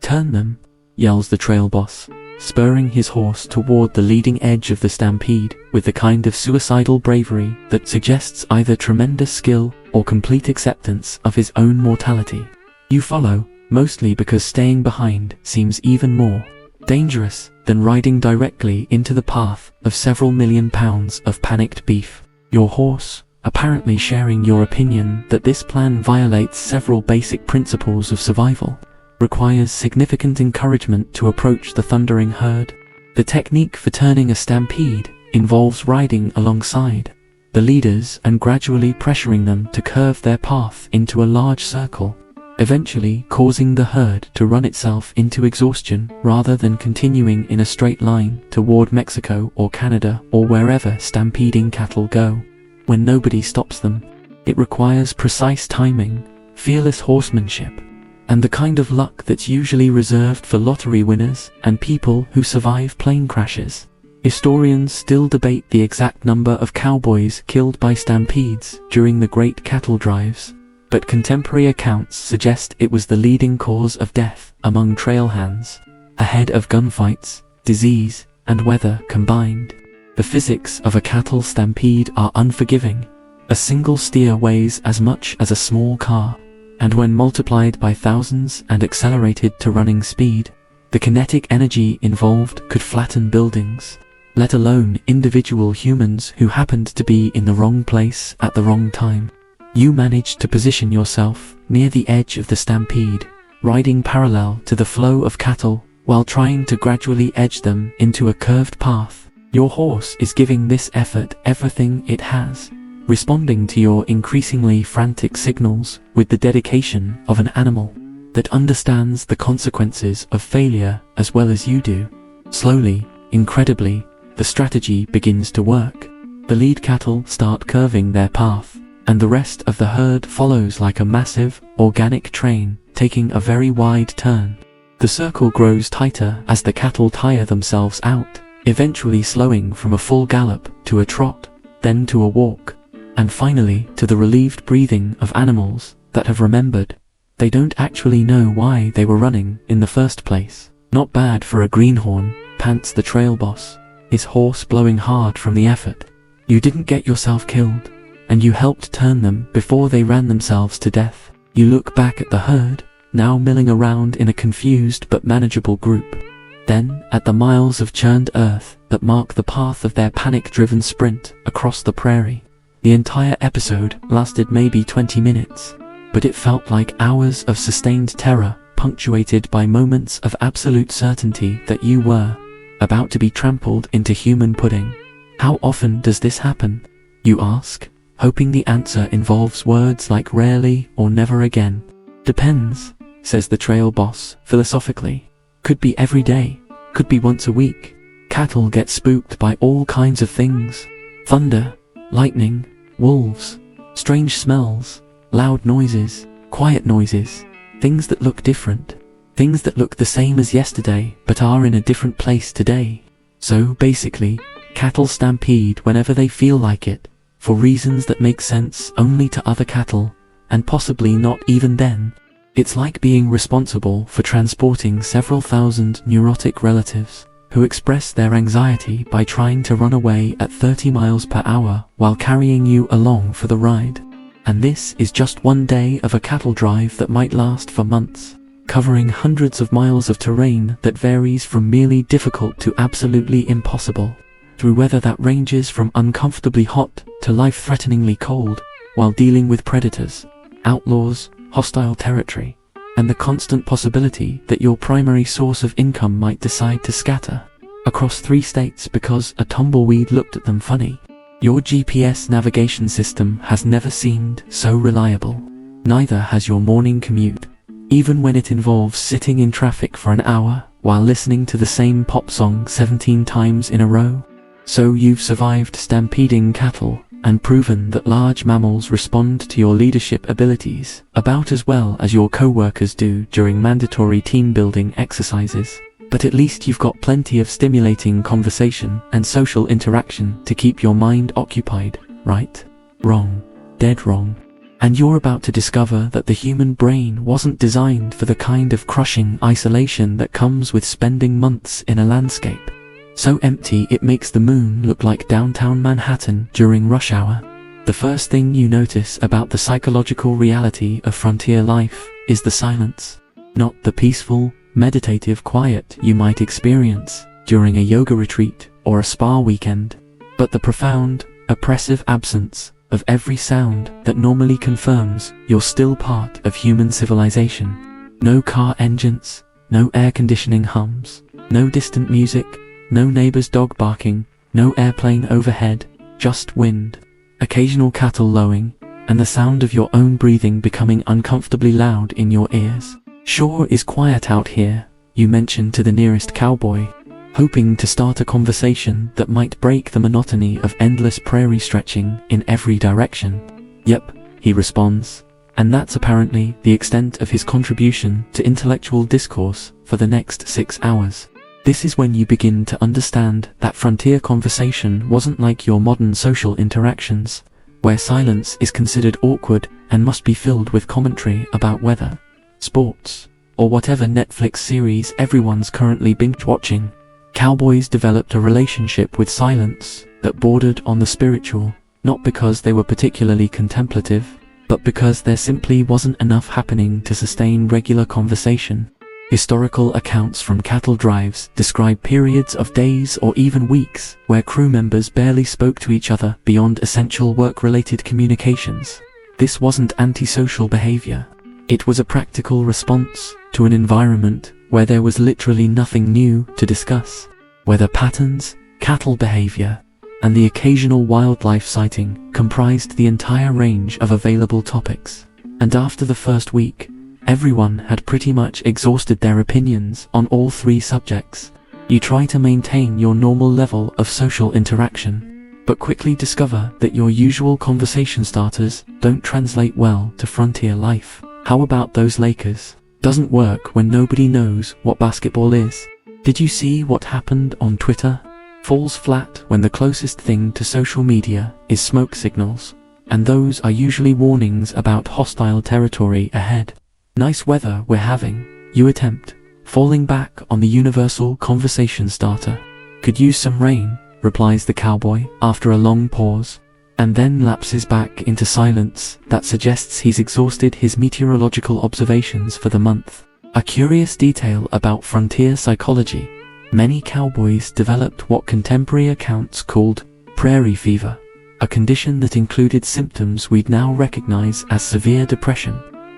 "Turn them," yells the trail boss, spurring his horse toward the leading edge of the stampede with the kind of suicidal bravery that suggests either tremendous skill or complete acceptance of his own mortality. You follow, mostly because staying behind seems even more dangerous than riding directly into the path of several million pounds of panicked beef. Your horse, apparently sharing your opinion that this plan violates several basic principles of survival, requires significant encouragement to approach the thundering herd. The technique for turning a stampede involves riding alongside the leaders and gradually pressuring them to curve their path into a large circle, eventually causing the herd to run itself into exhaustion rather than continuing in a straight line toward Mexico or Canada or wherever stampeding cattle go. When nobody stops them, it requires precise timing, fearless horsemanship, and the kind of luck that's usually reserved for lottery winners and people who survive plane crashes. Historians still debate the exact number of cowboys killed by stampedes during the Great Cattle Drives, but contemporary accounts suggest it was the leading cause of death among trail hands, ahead of gunfights, disease, and weather combined. The physics of a cattle stampede are unforgiving. A single steer weighs as much as a small car, and when multiplied by thousands and accelerated to running speed, the kinetic energy involved could flatten buildings, let alone individual humans who happened to be in the wrong place at the wrong time. You managed to position yourself near the edge of the stampede, riding parallel to the flow of cattle while trying to gradually edge them into a curved path. Your horse is giving this effort everything it has, responding to your increasingly frantic signals with the dedication of an animal that understands the consequences of failure as well as you do. Slowly, incredibly, the strategy begins to work. The lead cattle start curving their path, and the rest of the herd follows like a massive, organic train, taking a very wide turn. The circle grows tighter as the cattle tire themselves out, eventually slowing from a full gallop to a trot, then to a walk, and finally to the relieved breathing of animals that have remembered they don't actually know why they were running in the first place. "Not bad for a greenhorn," pants the trail boss, his horse blowing hard from the effort. "You didn't get yourself killed, and you helped turn them before they ran themselves to death." You look back at the herd, now milling around in a confused but manageable group, then at the miles of churned earth that mark the path of their panic-driven sprint across the prairie. The entire episode lasted maybe 20 minutes, but it felt like hours of sustained terror, punctuated by moments of absolute certainty that you were about to be trampled into human pudding. How often does this happen? You ask, hoping the answer involves words like rarely or never again. "Depends," says the trail boss philosophically. "Could be every day, could be once a week. Cattle get spooked by all kinds of things. Thunder, lightning, wolves, strange smells, loud noises, quiet noises, things that look different, things that look the same as yesterday but are in a different place today. So basically, cattle stampede whenever they feel like it, for reasons that make sense only to other cattle, and possibly not even then. It's like being responsible for transporting several thousand neurotic relatives who express their anxiety by trying to run away at 30 miles per hour while carrying you along for the ride. And this is just one day of a cattle drive that might last for months, covering hundreds of miles of terrain that varies from merely difficult to absolutely impossible, through weather that ranges from uncomfortably hot to life-threateningly cold, while dealing with predators, outlaws, hostile territory, and the constant possibility that your primary source of income might decide to scatter. across 3 states because a tumbleweed looked at them funny. Your GPS navigation system has never seemed so reliable. Neither has your morning commute, even when it involves sitting in traffic for an hour while listening to the same pop song 17 times in a row. So you've survived stampeding cattle and proven that large mammals respond to your leadership abilities about as well as your co-workers do during mandatory team-building exercises. But at least you've got plenty of stimulating conversation and social interaction to keep your mind occupied, right? Wrong. Dead wrong. And you're about to discover that the human brain wasn't designed for the kind of crushing isolation that comes with spending months in a landscape so empty it makes the moon look like downtown Manhattan during rush hour. The first thing you notice about the psychological reality of frontier life is the silence, not the peaceful, meditative quiet you might experience during a yoga retreat or a spa weekend, but the profound, oppressive absence of every sound that normally confirms you're still part of human civilization. No car engines, no air conditioning hums, no distant music, no neighbor's dog barking, no airplane overhead, just wind, occasional cattle lowing, and the sound of your own breathing becoming uncomfortably loud in your ears. "Sure is quiet out here," you mention to the nearest cowboy, hoping to start a conversation that might break the monotony of endless prairie stretching in every direction. "Yep," he responds, and that's apparently the extent of his contribution to intellectual discourse for the next 6 hours. This is when you begin to understand that frontier conversation wasn't like your modern social interactions, where silence is considered awkward and must be filled with commentary about weather, sports, or whatever Netflix series everyone's currently binge-watching. Cowboys developed a relationship with silence that bordered on the spiritual, not because they were particularly contemplative, but because there simply wasn't enough happening to sustain regular conversation. Historical accounts from cattle drives describe periods of days or even weeks where crew members barely spoke to each other beyond essential work-related communications. This wasn't antisocial behavior. It was a practical response to an environment where there was literally nothing new to discuss. Weather patterns, cattle behavior, and the occasional wildlife sighting comprised the entire range of available topics. And after the first week, everyone had pretty much exhausted their opinions on all 3 subjects. You try to maintain your normal level of social interaction, but quickly discover that your usual conversation starters don't translate well to frontier life. "How about those Lakers?" Doesn't work when nobody knows what basketball is. "Did you see what happened on Twitter?" Falls flat when the closest thing to social media is smoke signals, and those are usually warnings about hostile territory ahead. "Nice weather we're having," you attempt, falling back on the universal conversation starter. "Could use some rain," replies the cowboy after a long pause, and then lapses back into silence that suggests he's exhausted his meteorological observations for the month. A curious detail about frontier psychology: many cowboys developed what contemporary accounts called prairie fever, a condition that included symptoms we'd now recognize as severe depression,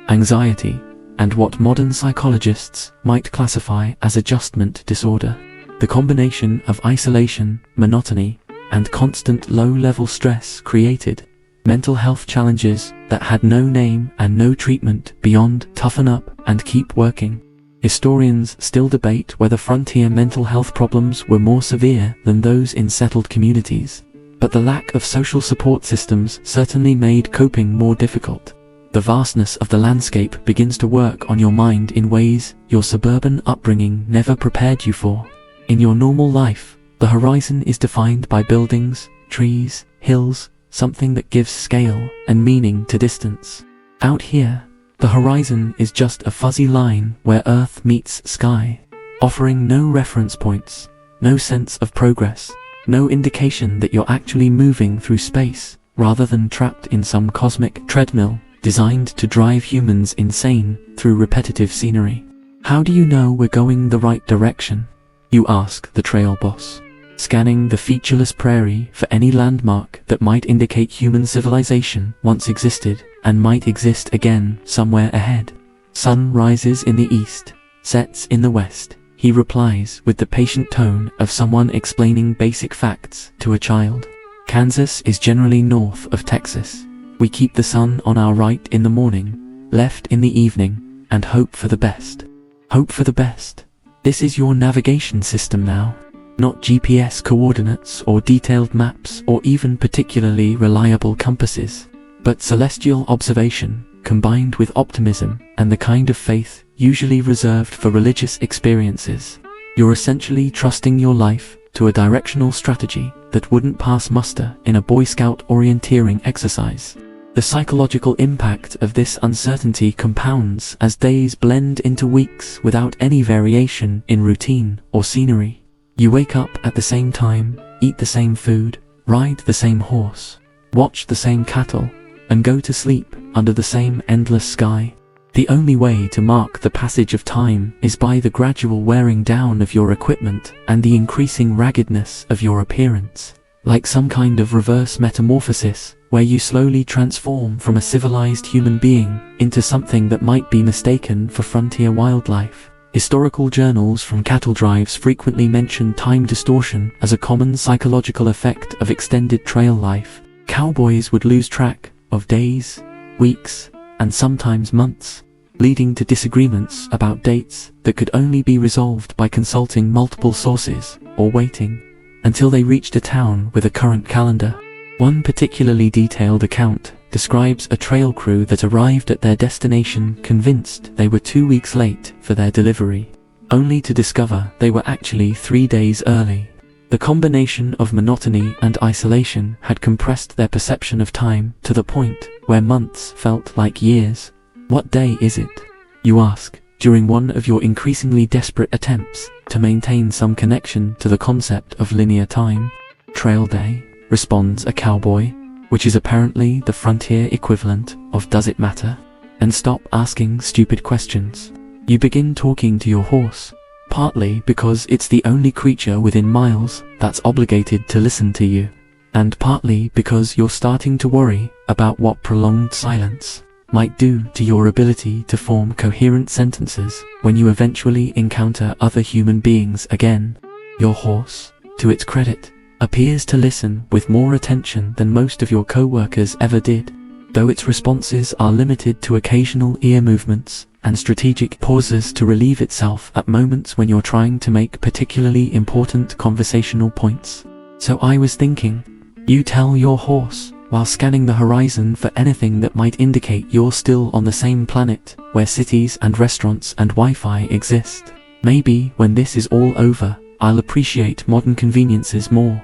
anxiety, and what modern psychologists might classify as adjustment disorder. The combination of isolation, monotony, and constant low-level stress created mental health challenges that had no name and no treatment beyond toughen up and keep working. Historians still debate whether frontier mental health problems were more severe than those in settled communities, but the lack of social support systems certainly made coping more difficult. The vastness of the landscape begins to work on your mind in ways your suburban upbringing never prepared you for. In your normal life, the horizon is defined by buildings, trees, hills, something that gives scale and meaning to distance. Out here, the horizon is just a fuzzy line where Earth meets sky, offering no reference points, no sense of progress, no indication that you're actually moving through space, rather than trapped in some cosmic treadmill designed to drive humans insane through repetitive scenery. "How do you know we're going the right direction?" you ask the trail boss, scanning the featureless prairie for any landmark that might indicate human civilization once existed and might exist again somewhere ahead. Sun rises in the east, sets in the west, he replies with the patient tone of someone explaining basic facts to a child. Kansas is generally north of Texas. We keep the sun on our right in the morning, left in the evening, and hope for the best. Hope for the best. This is your navigation system now. Not GPS coordinates or detailed maps or even particularly reliable compasses, but celestial observation combined with optimism and the kind of faith usually reserved for religious experiences. You're essentially trusting your life to a directional strategy that wouldn't pass muster in a Boy Scout orienteering exercise. The psychological impact of this uncertainty compounds as days blend into weeks without any variation in routine or scenery. You wake up at the same time, eat the same food, ride the same horse, watch the same cattle, and go to sleep under the same endless sky. The only way to mark the passage of time is by the gradual wearing down of your equipment and the increasing raggedness of your appearance, like some kind of reverse metamorphosis, where you slowly transform from a civilized human being into something that might be mistaken for frontier wildlife. Historical journals from cattle drives frequently mention time distortion as a common psychological effect of extended trail life. Cowboys would lose track of days, weeks, and sometimes months, leading to disagreements about dates that could only be resolved by consulting multiple sources or waiting until they reached a town with a current calendar. One particularly detailed account describes a trail crew that arrived at their destination convinced they were 2 weeks late for their delivery, only to discover they were actually 3 days early. The combination of monotony and isolation had compressed their perception of time to the point where months felt like years. What day is it? You ask, during one of your increasingly desperate attempts to maintain some connection to the concept of linear time. Trail day, responds a cowboy, which is apparently the frontier equivalent of does it matter? And stop asking stupid questions. You begin talking to your horse, partly because it's the only creature within miles that's obligated to listen to you, and partly because you're starting to worry about what prolonged silence might do to your ability to form coherent sentences when you eventually encounter other human beings again. Your horse, to its credit, appears to listen with more attention than most of your co-workers ever did, though its responses are limited to occasional ear movements and strategic pauses to relieve itself at moments when you're trying to make particularly important conversational points. So I was thinking, you tell your horse, while scanning the horizon for anything that might indicate you're still on the same planet where cities and restaurants and Wi-Fi exist. Maybe when this is all over, I'll appreciate modern conveniences more,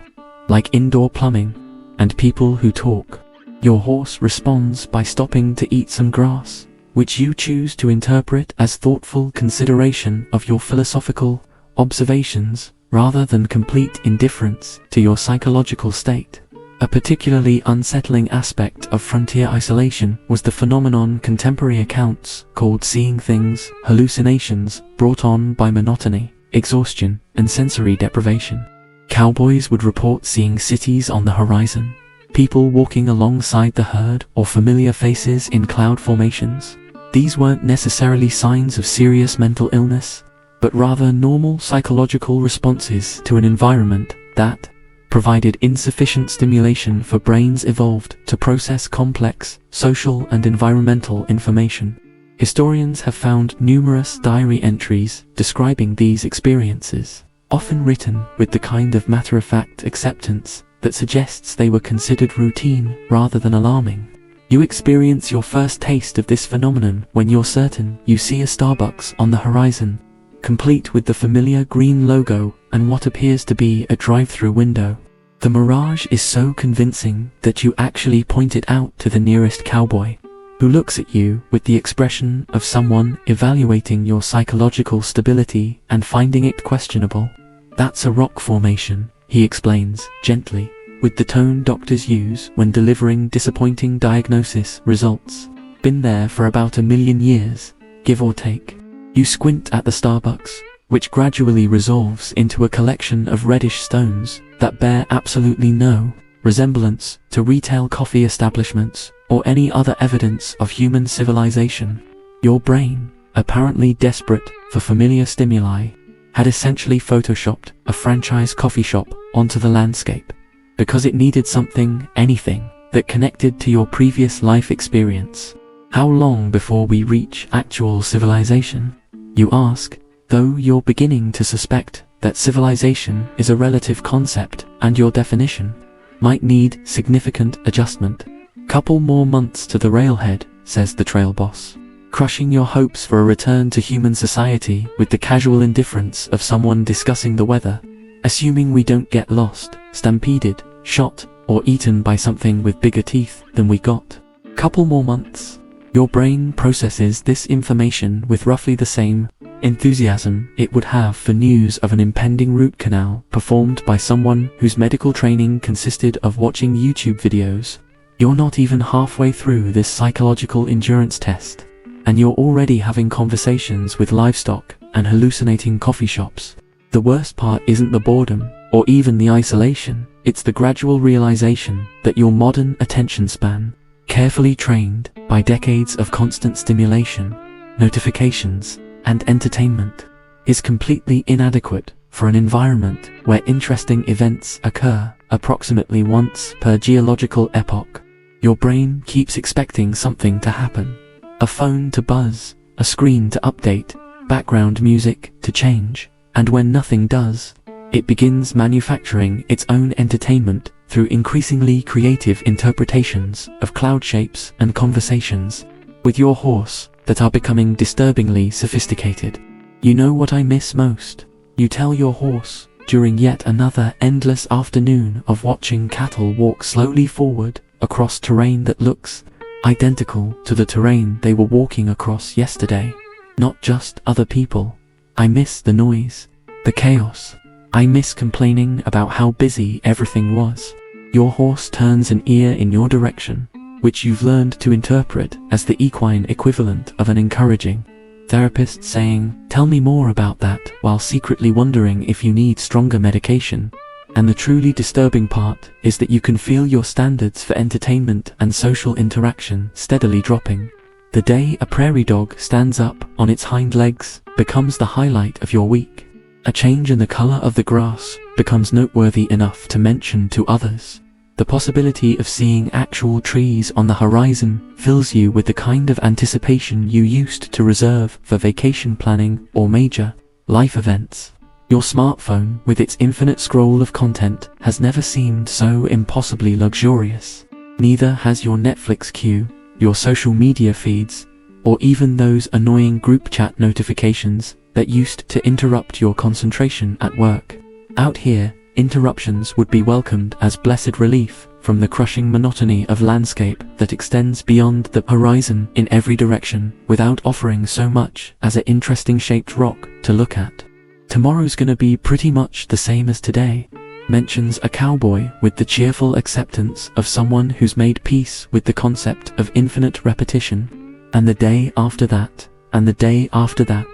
like indoor plumbing and people who talk. Your horse responds by stopping to eat some grass, which you choose to interpret as thoughtful consideration of your philosophical observations rather than complete indifference to your psychological state. A particularly unsettling aspect of frontier isolation was the phenomenon contemporary accounts called seeing things, hallucinations brought on by monotony, exhaustion, and sensory deprivation. Cowboys would report seeing cities on the horizon, people walking alongside the herd, or familiar faces in cloud formations. These weren't necessarily signs of serious mental illness, but rather normal psychological responses to an environment that provided insufficient stimulation for brains evolved to process complex social and environmental information. Historians have found numerous diary entries describing these experiences, often written with the kind of matter-of-fact acceptance that suggests they were considered routine rather than alarming. You experience your first taste of this phenomenon when you're certain you see a Starbucks on the horizon, complete with the familiar green logo and what appears to be a drive-through window. The mirage is so convincing that you actually point it out to the nearest cowboy, who looks at you with the expression of someone evaluating your psychological stability and finding it questionable. That's a rock formation, he explains, gently, with the tone doctors use when delivering disappointing diagnosis results. Been there for about 1 million years, give or take. You squint at the Starbucks, which gradually resolves into a collection of reddish stones that bear absolutely no resemblance to retail coffee establishments or any other evidence of human civilization. Your brain, apparently desperate for familiar stimuli, had essentially photoshopped a franchise coffee shop onto the landscape, because it needed something, anything, that connected to your previous life experience. How long before we reach actual civilization? You ask, though you're beginning to suspect that civilization is a relative concept and your definition might need significant adjustment. Couple more months to the railhead, says the trail boss, crushing your hopes for a return to human society with the casual indifference of someone discussing the weather, assuming we don't get lost, stampeded, shot, or eaten by something with bigger teeth than we got. Couple more months. Your brain processes this information with roughly the same enthusiasm it would have for news of an impending root canal performed by someone whose medical training consisted of watching YouTube videos. You're not even halfway through this psychological endurance test, and you're already having conversations with livestock and hallucinating coffee shops. The worst part isn't the boredom, or even the isolation, it's the gradual realization that your modern attention span, carefully trained by decades of constant stimulation, notifications, and entertainment, is completely inadequate for an environment where interesting events occur approximately once per geological epoch. Your brain keeps expecting something to happen. A phone to buzz, a screen to update, background music to change, and when nothing does, it begins manufacturing its own entertainment through increasingly creative interpretations of cloud shapes and conversations with your horse that are becoming disturbingly sophisticated. You know what I miss most? You tell your horse during yet another endless afternoon of watching cattle walk slowly forward across terrain that looks identical to the terrain they were walking across yesterday. Not just other people. I miss the noise, the chaos. I miss complaining about how busy everything was. Your horse turns an ear in your direction, which you've learned to interpret as the equine equivalent of an encouraging therapist saying, "Tell me more about that," while secretly wondering if you need stronger medication. And the truly disturbing part is that you can feel your standards for entertainment and social interaction steadily dropping. The day a prairie dog stands up on its hind legs becomes the highlight of your week. A change in the color of the grass becomes noteworthy enough to mention to others. The possibility of seeing actual trees on the horizon fills you with the kind of anticipation you used to reserve for vacation planning or major life events. Your smartphone, with its infinite scroll of content, has never seemed so impossibly luxurious. Neither has your Netflix queue, your social media feeds, or even those annoying group chat notifications that used to interrupt your concentration at work. Out here, interruptions would be welcomed as blessed relief from the crushing monotony of landscape that extends beyond the horizon in every direction without offering so much as an interesting shaped rock to look at. Tomorrow's gonna be pretty much the same as today, mentions a cowboy with the cheerful acceptance of someone who's made peace with the concept of infinite repetition. And the day after that, and the day after that,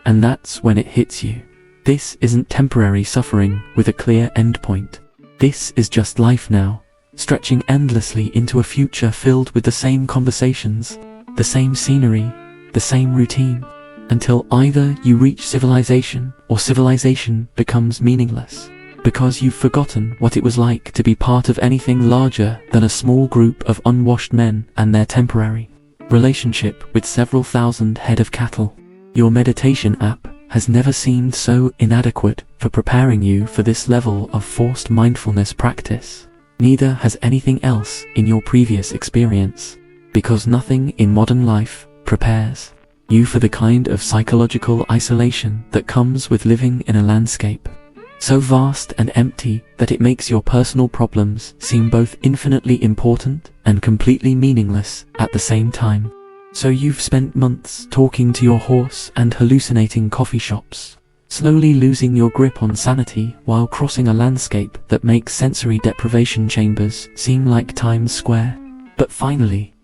and that's when it hits you. This isn't temporary suffering with a clear endpoint. This is just life now, stretching endlessly into a future filled with the same conversations, the same scenery, the same routine, until either you reach civilization or civilization becomes meaningless, because you've forgotten what it was like to be part of anything larger than a small group of unwashed men and their temporary relationship with several thousand head of cattle. Your meditation app has never seemed so inadequate for preparing you for this level of forced mindfulness practice. Neither has anything else in your previous experience, because nothing in modern life prepares you for the kind of psychological isolation that comes with living in a landscape so vast and empty that it makes your personal problems seem both infinitely important and completely meaningless at the same time. So you've spent months talking to your horse and hallucinating coffee shops, slowly losing your grip on sanity while crossing a landscape that makes sensory deprivation chambers seem like Times Square. But finally,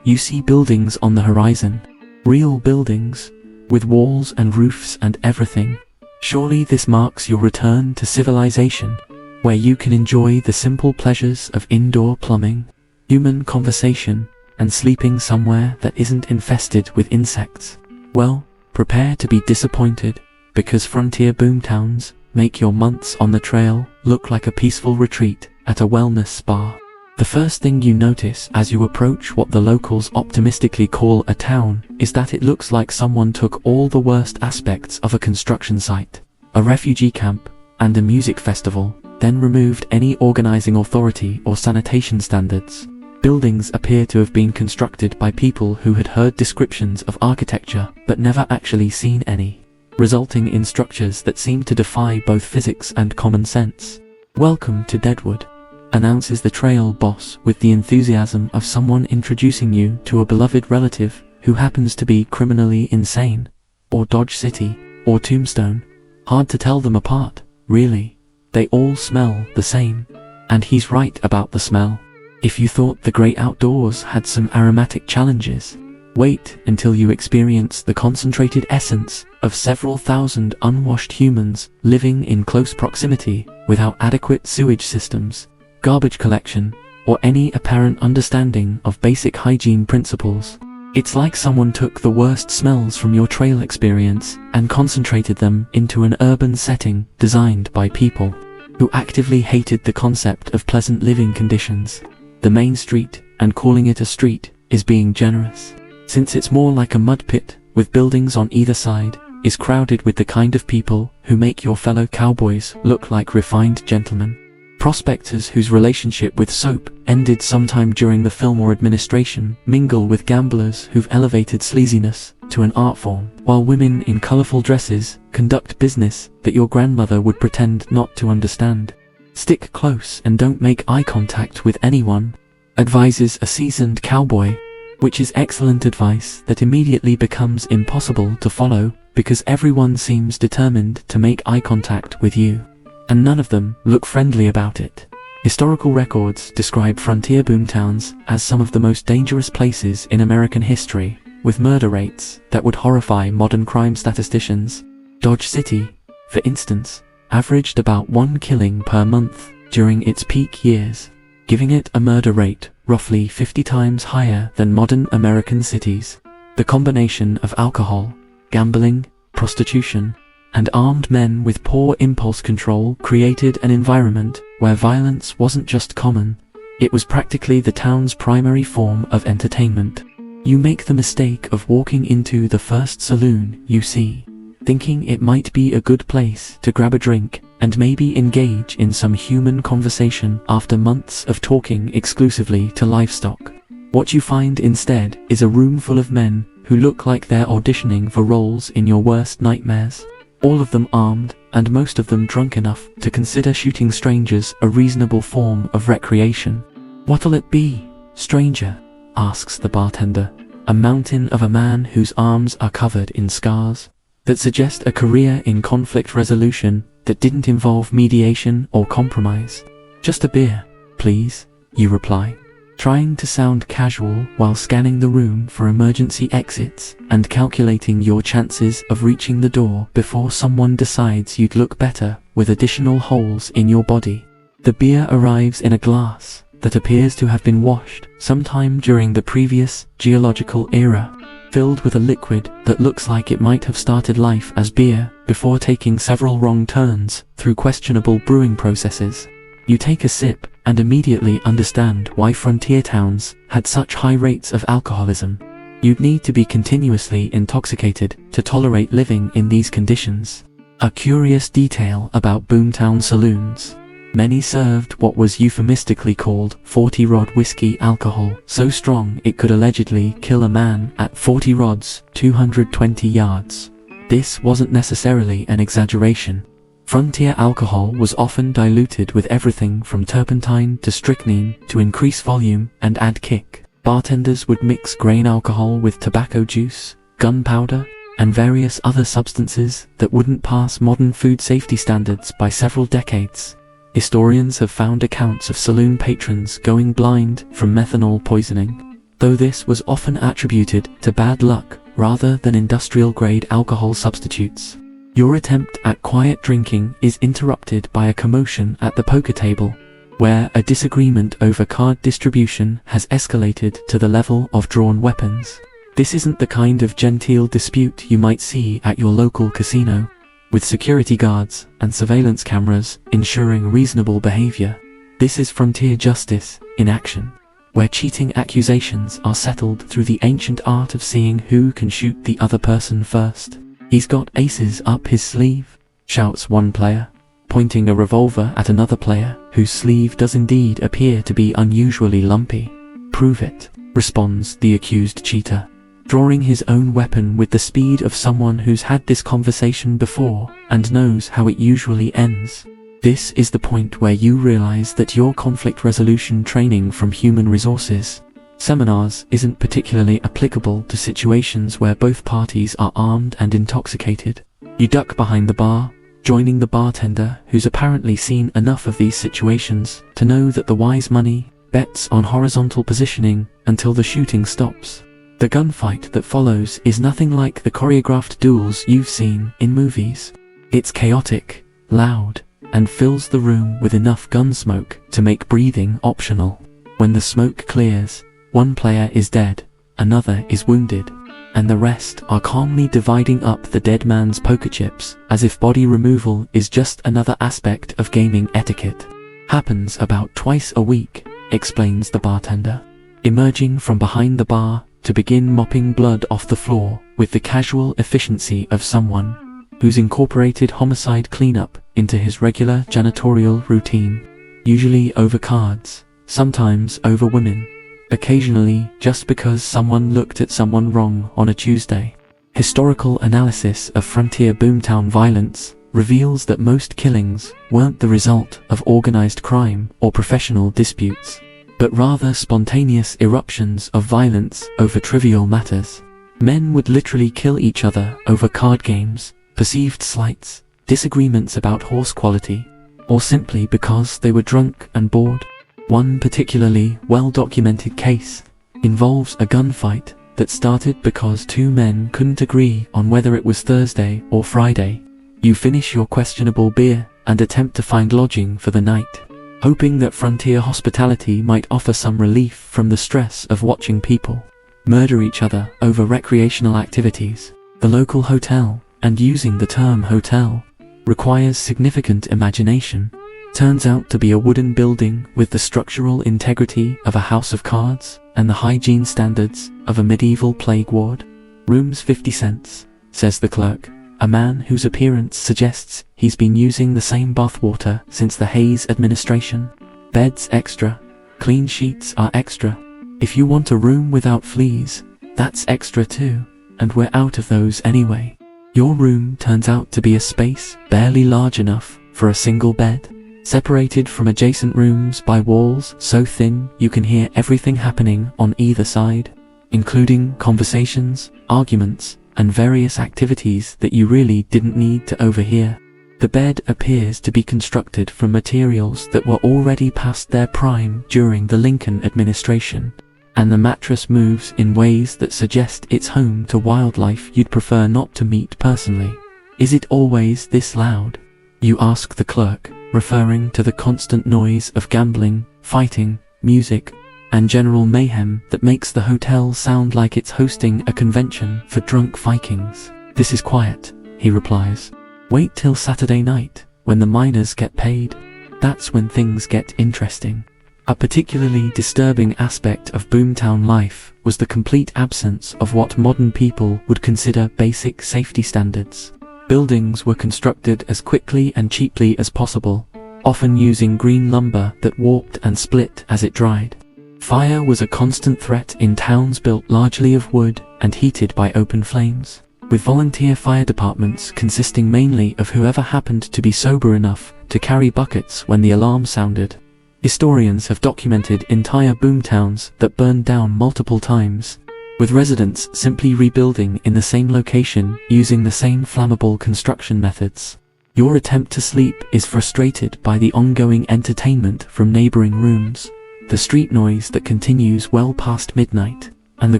you see buildings on the horizon. Real buildings, with walls and roofs and everything. Surely this marks your return to civilization, where you can enjoy the simple pleasures of indoor plumbing, human conversation, and sleeping somewhere that isn't infested with insects. Well, prepare to be disappointed, because frontier boomtowns make your months on the trail look like a peaceful retreat at a wellness spa. The first thing you notice as you approach what the locals optimistically call a town is that it looks like someone took all the worst aspects of a construction site, a refugee camp, and a music festival, then removed any organizing authority or sanitation standards. Buildings appear to have been constructed by people who had heard descriptions of architecture but never actually seen any, resulting in structures that seem to defy both physics and common sense. "Welcome to Deadwood," announces the trail boss with the enthusiasm of someone introducing you to a beloved relative who happens to be criminally insane, or Dodge City, or Tombstone. Hard to tell them apart, really. They all smell the same. And he's right about the smell. If you thought the great outdoors had some aromatic challenges, wait until you experience the concentrated essence of several thousand unwashed humans living in close proximity without adequate sewage systems, garbage collection, or any apparent understanding of basic hygiene principles. It's like someone took the worst smells from your trail experience and concentrated them into an urban setting designed by people who actively hated the concept of pleasant living conditions. The main street, and calling it a street, is being generous, since it's more like a mud pit with buildings on either side, is crowded with the kind of people who make your fellow cowboys look like refined gentlemen. Prospectors whose relationship with soap ended sometime during the Fillmore administration mingle with gamblers who've elevated sleaziness to an art form, while women in colorful dresses conduct business that your grandmother would pretend not to understand. "Stick close and don't make eye contact with anyone," advises a seasoned cowboy, which is excellent advice that immediately becomes impossible to follow because everyone seems determined to make eye contact with you, and none of them look friendly about it. Historical records describe frontier boomtowns as some of the most dangerous places in American history, with murder rates that would horrify modern crime statisticians. Dodge City, for instance, averaged about 1 killing per month during its peak years, giving it a murder rate roughly 50 times higher than modern American cities. The combination of alcohol, gambling, prostitution, and armed men with poor impulse control created an environment where violence wasn't just common, it was practically the town's primary form of entertainment. You make the mistake of walking into the first saloon you see, thinking it might be a good place to grab a drink and maybe engage in some human conversation after months of talking exclusively to livestock. What you find instead is a room full of men who look like they're auditioning for roles in your worst nightmares. All of them armed, and most of them drunk enough to consider shooting strangers a reasonable form of recreation. "What'll it be, stranger?" asks the bartender, a mountain of a man whose arms are covered in scars that suggest a career in conflict resolution that didn't involve mediation or compromise. "Just a beer, please," you reply, trying to sound casual while scanning the room for emergency exits and calculating your chances of reaching the door before someone decides you'd look better with additional holes in your body. The beer arrives in a glass that appears to have been washed sometime during the previous geological era, filled with a liquid that looks like it might have started life as beer before taking several wrong turns through questionable brewing processes. You take a sip and immediately understand why frontier towns had such high rates of alcoholism. You'd need to be continuously intoxicated to tolerate living in these conditions. A curious detail about boomtown saloons: many served what was euphemistically called 40-rod whiskey alcohol, so strong it could allegedly kill a man at 40 rods, 220 yards. This wasn't necessarily an exaggeration. Frontier alcohol was often diluted with everything from turpentine to strychnine to increase volume and add kick. Bartenders would mix grain alcohol with tobacco juice, gunpowder, and various other substances that wouldn't pass modern food safety standards by several decades. Historians have found accounts of saloon patrons going blind from methanol poisoning, though this was often attributed to bad luck rather than industrial-grade alcohol substitutes. Your attempt at quiet drinking is interrupted by a commotion at the poker table, where a disagreement over card distribution has escalated to the level of drawn weapons. This isn't the kind of genteel dispute you might see at your local casino. with security guards and surveillance cameras ensuring reasonable behavior. This is frontier justice in action, where cheating accusations are settled through the ancient art of seeing who can shoot the other person first. "He's got aces up his sleeve," shouts one player, pointing a revolver at another player whose sleeve does indeed appear to be unusually lumpy. "Prove it," responds the accused cheater, drawing his own weapon with the speed of someone who's had this conversation before and knows how it usually ends. This is the point where you realize that your conflict resolution training from human resources seminars isn't particularly applicable to situations where both parties are armed and intoxicated. You duck behind the bar, joining the bartender who's apparently seen enough of these situations to know that the wise money bets on horizontal positioning until the shooting stops. The gunfight that follows is nothing like the choreographed duels you've seen in movies. It's chaotic, loud, and fills the room with enough gun smoke to make breathing optional. When the smoke clears, one player is dead, another is wounded, and the rest are calmly dividing up the dead man's poker chips as if body removal is just another aspect of gaming etiquette. "Happens about twice a week," explains the bartender, emerging from behind the bar to begin mopping blood off the floor with the casual efficiency of someone who's incorporated homicide cleanup into his regular janitorial routine, usually over cards, sometimes over women, occasionally just because someone looked at someone wrong on a Tuesday. Historical analysis of frontier boomtown violence reveals that most killings weren't the result of organized crime or professional disputes, but rather spontaneous eruptions of violence over trivial matters. Men would literally kill each other over card games, perceived slights, disagreements about horse quality, or simply because they were drunk and bored. One particularly well-documented case involves a gunfight that started because two men couldn't agree on whether it was Thursday or Friday. You finish your questionable beer and attempt to find lodging for the night, hoping that frontier hospitality might offer some relief from the stress of watching people murder each other over recreational activities. The local hotel, and using the term hotel requires significant imagination, turns out to be a wooden building with the structural integrity of a house of cards and the hygiene standards of a medieval plague ward. "Room's 50 cents, says the clerk, a man whose appearance suggests he's been using the same bathwater since the Hayes administration. "Beds extra. Clean sheets are extra. If you want a room without fleas, that's extra too, and we're out of those anyway." Your room turns out to be a space barely large enough for a single bed, separated from adjacent rooms by walls so thin you can hear everything happening on either side, including conversations, arguments, and various activities that you really didn't need to overhear. The bed appears to be constructed from materials that were already past their prime during the Lincoln administration, and the mattress moves in ways that suggest it's home to wildlife you'd prefer not to meet personally. "Is it always this loud?" you ask the clerk, referring to the constant noise of gambling, fighting, music, and general mayhem that makes the hotel sound like it's hosting a convention for drunk Vikings. "This is quiet," he replies. "Wait till Saturday night, when the miners get paid. That's when things get interesting." A particularly disturbing aspect of boomtown life was the complete absence of what modern people would consider basic safety standards. Buildings were constructed as quickly and cheaply as possible, often using green lumber that warped and split as it dried. Fire was a constant threat in towns built largely of wood and heated by open flames, with volunteer fire departments consisting mainly of whoever happened to be sober enough to carry buckets when the alarm sounded. Historians have documented entire boomtowns that burned down multiple times, with residents simply rebuilding in the same location using the same flammable construction methods. Your attempt to sleep is frustrated by the ongoing entertainment from neighboring rooms, the street noise that continues well past midnight, and the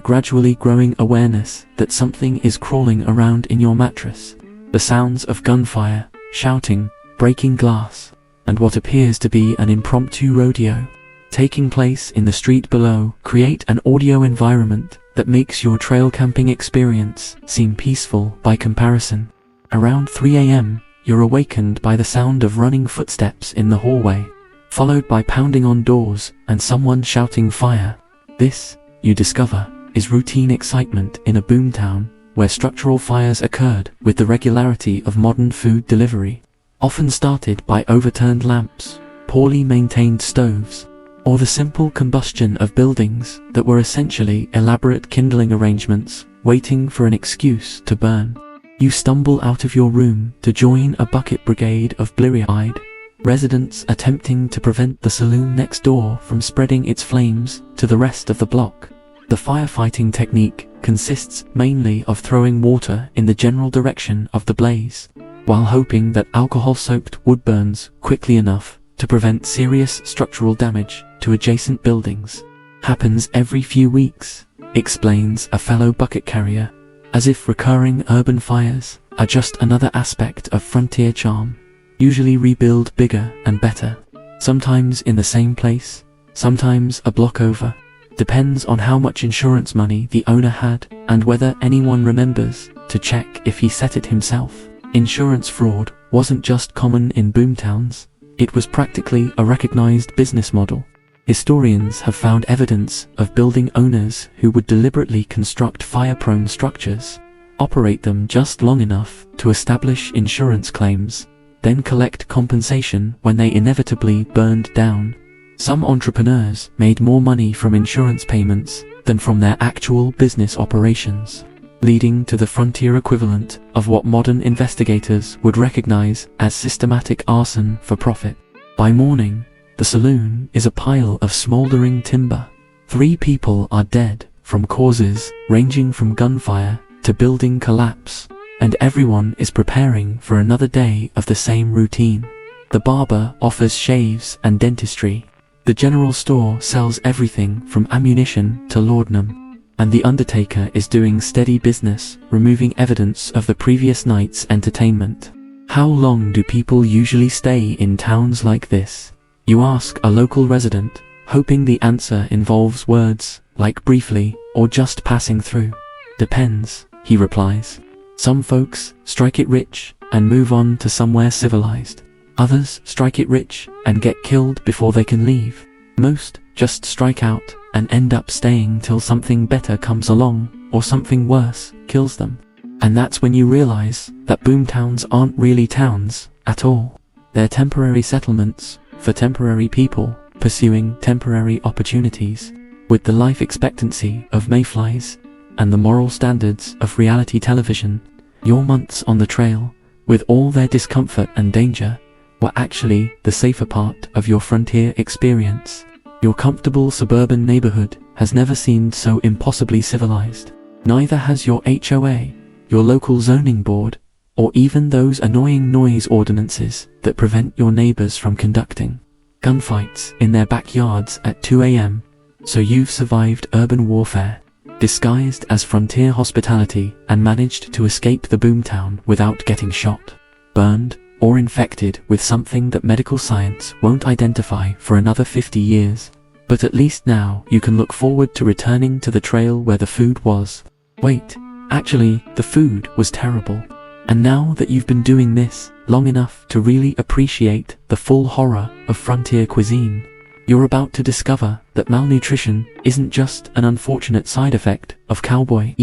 gradually growing awareness that something is crawling around in your mattress. The sounds of gunfire, shouting, breaking glass, and what appears to be an impromptu rodeo taking place in the street below create an audio environment that makes your trail camping experience seem peaceful by comparison. Around 3 a.m., you're awakened by the sound of running footsteps in the hallway, followed by pounding on doors and someone shouting fire. This, you discover, is routine excitement in a boomtown where structural fires occurred with the regularity of modern food delivery, often started by overturned lamps, poorly maintained stoves, or the simple combustion of buildings that were essentially elaborate kindling arrangements waiting for an excuse to burn. You stumble out of your room to join a bucket brigade of bleary-eyed residents attempting to prevent the saloon next door from spreading its flames to the rest of the block. The firefighting technique consists mainly of throwing water in the general direction of the blaze, while hoping that alcohol-soaked wood burns quickly enough to prevent serious structural damage to adjacent buildings. Happens every few weeks, explains a fellow bucket carrier, as if recurring urban fires are just another aspect of frontier charm. Usually rebuild bigger and better, sometimes in the same place, sometimes a block over. Depends on how much insurance money the owner had and whether anyone remembers to check if he set it himself. Insurance fraud wasn't just common in boomtowns, it was practically a recognized business model. Historians have found evidence of building owners who would deliberately construct fire-prone structures, operate them just long enough to establish insurance claims, then collect compensation when they inevitably burned down. Some entrepreneurs made more money from insurance payments than from their actual business operations, leading to the frontier equivalent of what modern investigators would recognize as systematic arson for profit. By morning, the saloon is a pile of smoldering timber. 3 people are dead from causes ranging from gunfire to building collapse, and everyone is preparing for another day of the same routine. The barber offers shaves and dentistry. The general store sells everything from ammunition to laudanum, and the undertaker is doing steady business, removing evidence of the previous night's entertainment. How long do people usually stay in towns like this? You ask a local resident, hoping the answer involves words like briefly or just passing through. Depends, he replies. Some folks strike it rich and move on to somewhere civilized. Others strike it rich and get killed before they can leave. Most just strike out and end up staying till something better comes along, or something worse kills them. And that's when you realize that boomtowns aren't really towns at all. They're temporary settlements for temporary people pursuing temporary opportunities. With the life expectancy of mayflies and the moral standards of reality television, your months on the trail, with all their discomfort and danger, were actually the safer part of your frontier experience. Your comfortable suburban neighborhood has never seemed so impossibly civilized. Neither has your HOA, your local zoning board, or even those annoying noise ordinances that prevent your neighbors from conducting gunfights in their backyards at 2 a.m. So you've survived urban warfare, disguised as frontier hospitality, and managed to escape the boomtown without getting shot, burned, or infected with something that medical science won't identify for another 50 years. But at least now you can look forward to returning to the trail where the food was. Wait, actually, the food was terrible. And now that you've been doing this long enough to really appreciate the full horror of frontier cuisine, you're about to discover that malnutrition isn't just an unfortunate side effect of cowboy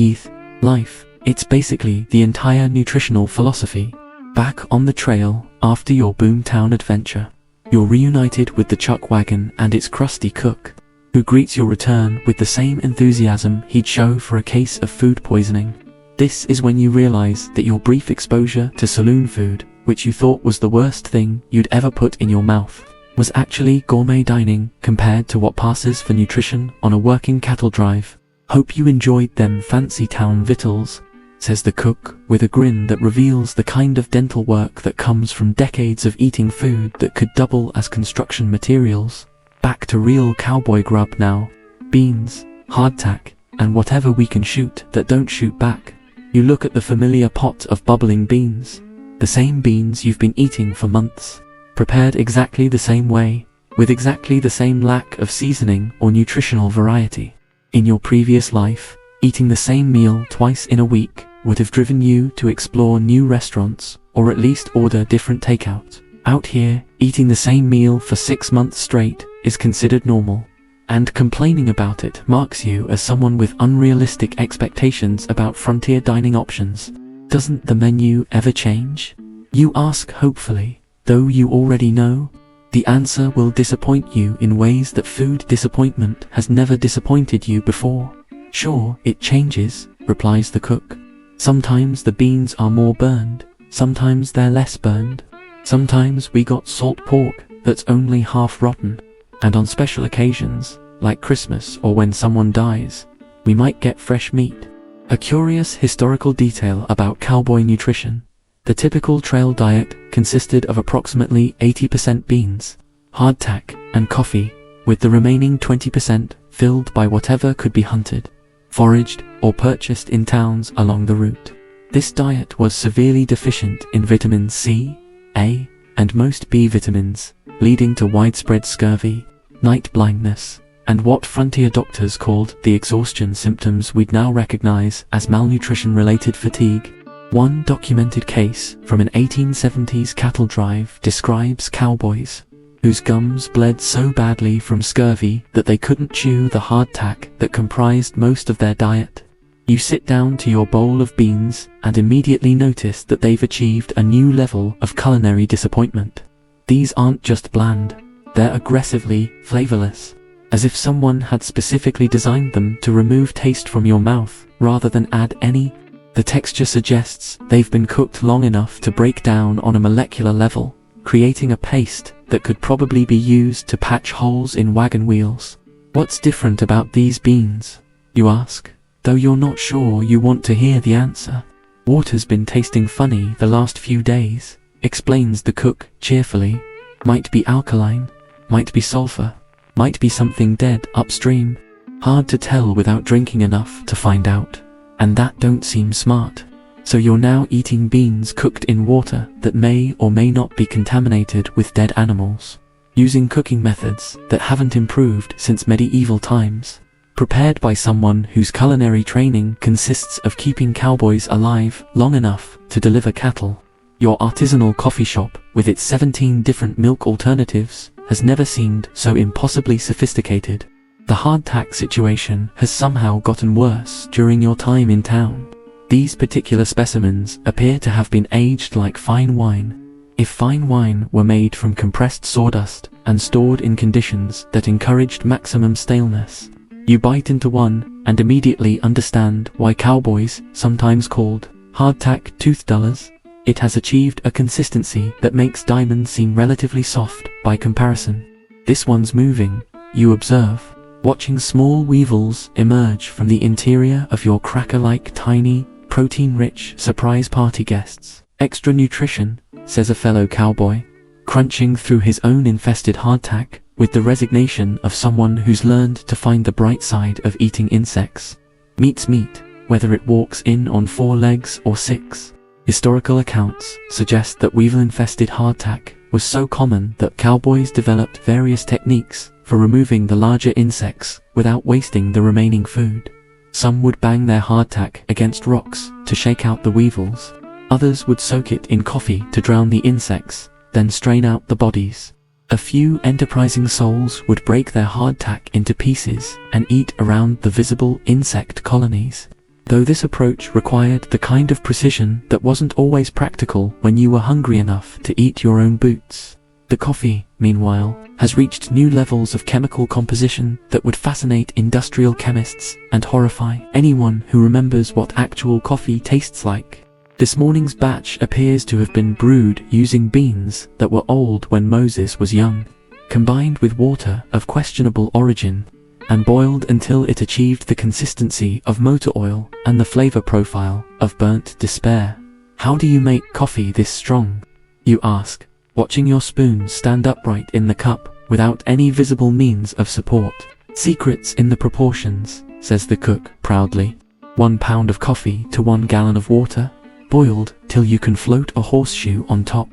life, it's basically the entire nutritional philosophy. Back on the trail after your boomtown adventure, you're reunited with the chuck wagon and its crusty cook, who greets your return with the same enthusiasm he'd show for a case of food poisoning. This is when you realize that your brief exposure to saloon food, which you thought was the worst thing you'd ever put in your mouth, was actually gourmet dining compared to what passes for nutrition on a working cattle drive. Hope you enjoyed them fancy town victuals, says the cook with a grin that reveals the kind of dental work that comes from decades of eating food that could double as construction materials. Back to real cowboy grub now. Beans, hardtack, and whatever we can shoot that don't shoot back. You look at the familiar pot of bubbling beans. The same beans you've been eating for months. Prepared exactly the same way, with exactly the same lack of seasoning or nutritional variety. In your previous life, eating the same meal twice in a week would have driven you to explore new restaurants, or at least order different takeout. Out here, eating the same meal for 6 months straight is considered normal. And complaining about it marks you as someone with unrealistic expectations about frontier dining options. Doesn't the menu ever change? You ask hopefully, though you already know. The answer will disappoint you in ways that food disappointment has never disappointed you before. Sure, it changes, replies the cook. Sometimes the beans are more burned, sometimes they're less burned. Sometimes we got salt pork that's only half rotten. And on special occasions, like Christmas or when someone dies, we might get fresh meat. A curious historical detail about cowboy nutrition. The typical trail diet consisted of approximately 80% beans, hardtack, and coffee, with the remaining 20% filled by whatever could be hunted, foraged, or purchased in towns along the route. This diet was severely deficient in vitamins C, A, and most B vitamins, leading to widespread scurvy, night blindness, and what frontier doctors called the exhaustion symptoms we'd now recognize as malnutrition-related fatigue. One documented case from an 1870s cattle drive describes cowboys whose gums bled so badly from scurvy that they couldn't chew the hardtack that comprised most of their diet. You sit down to your bowl of beans and immediately notice that they've achieved a new level of culinary disappointment. These aren't just bland, they're aggressively flavorless, as if someone had specifically designed them to remove taste from your mouth rather than add any. The texture suggests they've been cooked long enough to break down on a molecular level, creating a paste that could probably be used to patch holes in wagon wheels. What's different about these beans, you ask, though you're not sure you want to hear the answer? Water's been tasting funny the last few days, explains the cook cheerfully. Might be alkaline, might be sulfur, might be something dead upstream. Hard to tell without drinking enough to find out. And that don't seem smart. So you're now eating beans cooked in water that may or may not be contaminated with dead animals, using cooking methods that haven't improved since medieval times, prepared by someone whose culinary training consists of keeping cowboys alive long enough to deliver cattle. Your artisanal coffee shop, with its 17 different milk alternatives, has never seemed so impossibly sophisticated. The hardtack situation has somehow gotten worse during your time in town. These particular specimens appear to have been aged like fine wine. If fine wine were made from compressed sawdust and stored in conditions that encouraged maximum staleness, you bite into one and immediately understand why cowboys, sometimes called hardtack tooth dullers, it has achieved a consistency that makes diamonds seem relatively soft by comparison. This one's moving, you observe, watching small weevils emerge from the interior of your cracker-like tiny, protein-rich surprise party guests. Extra nutrition, says a fellow cowboy, crunching through his own infested hardtack with the resignation of someone who's learned to find the bright side of eating insects. Meat's meat, whether it walks in on 4 legs or 6. Historical accounts suggest that weevil-infested hardtack was so common that cowboys developed various techniques for removing the larger insects without wasting the remaining food. Some would bang their hardtack against rocks to shake out the weevils. Others would soak it in coffee to drown the insects, then strain out the bodies. A few enterprising souls would break their hardtack into pieces and eat around the visible insect colonies. Though this approach required the kind of precision that wasn't always practical when you were hungry enough to eat your own boots. The coffee, meanwhile, has reached new levels of chemical composition that would fascinate industrial chemists and horrify anyone who remembers what actual coffee tastes like. This morning's batch appears to have been brewed using beans that were old when Moses was young, combined with water of questionable origin, and boiled until it achieved the consistency of motor oil and the flavor profile of burnt despair. How do you make coffee this strong? You ask, watching your spoon stand upright in the cup without any visible means of support. Secrets in the proportions, says the cook proudly. 1 pound of coffee to 1 gallon of water, boiled till you can float a horseshoe on top.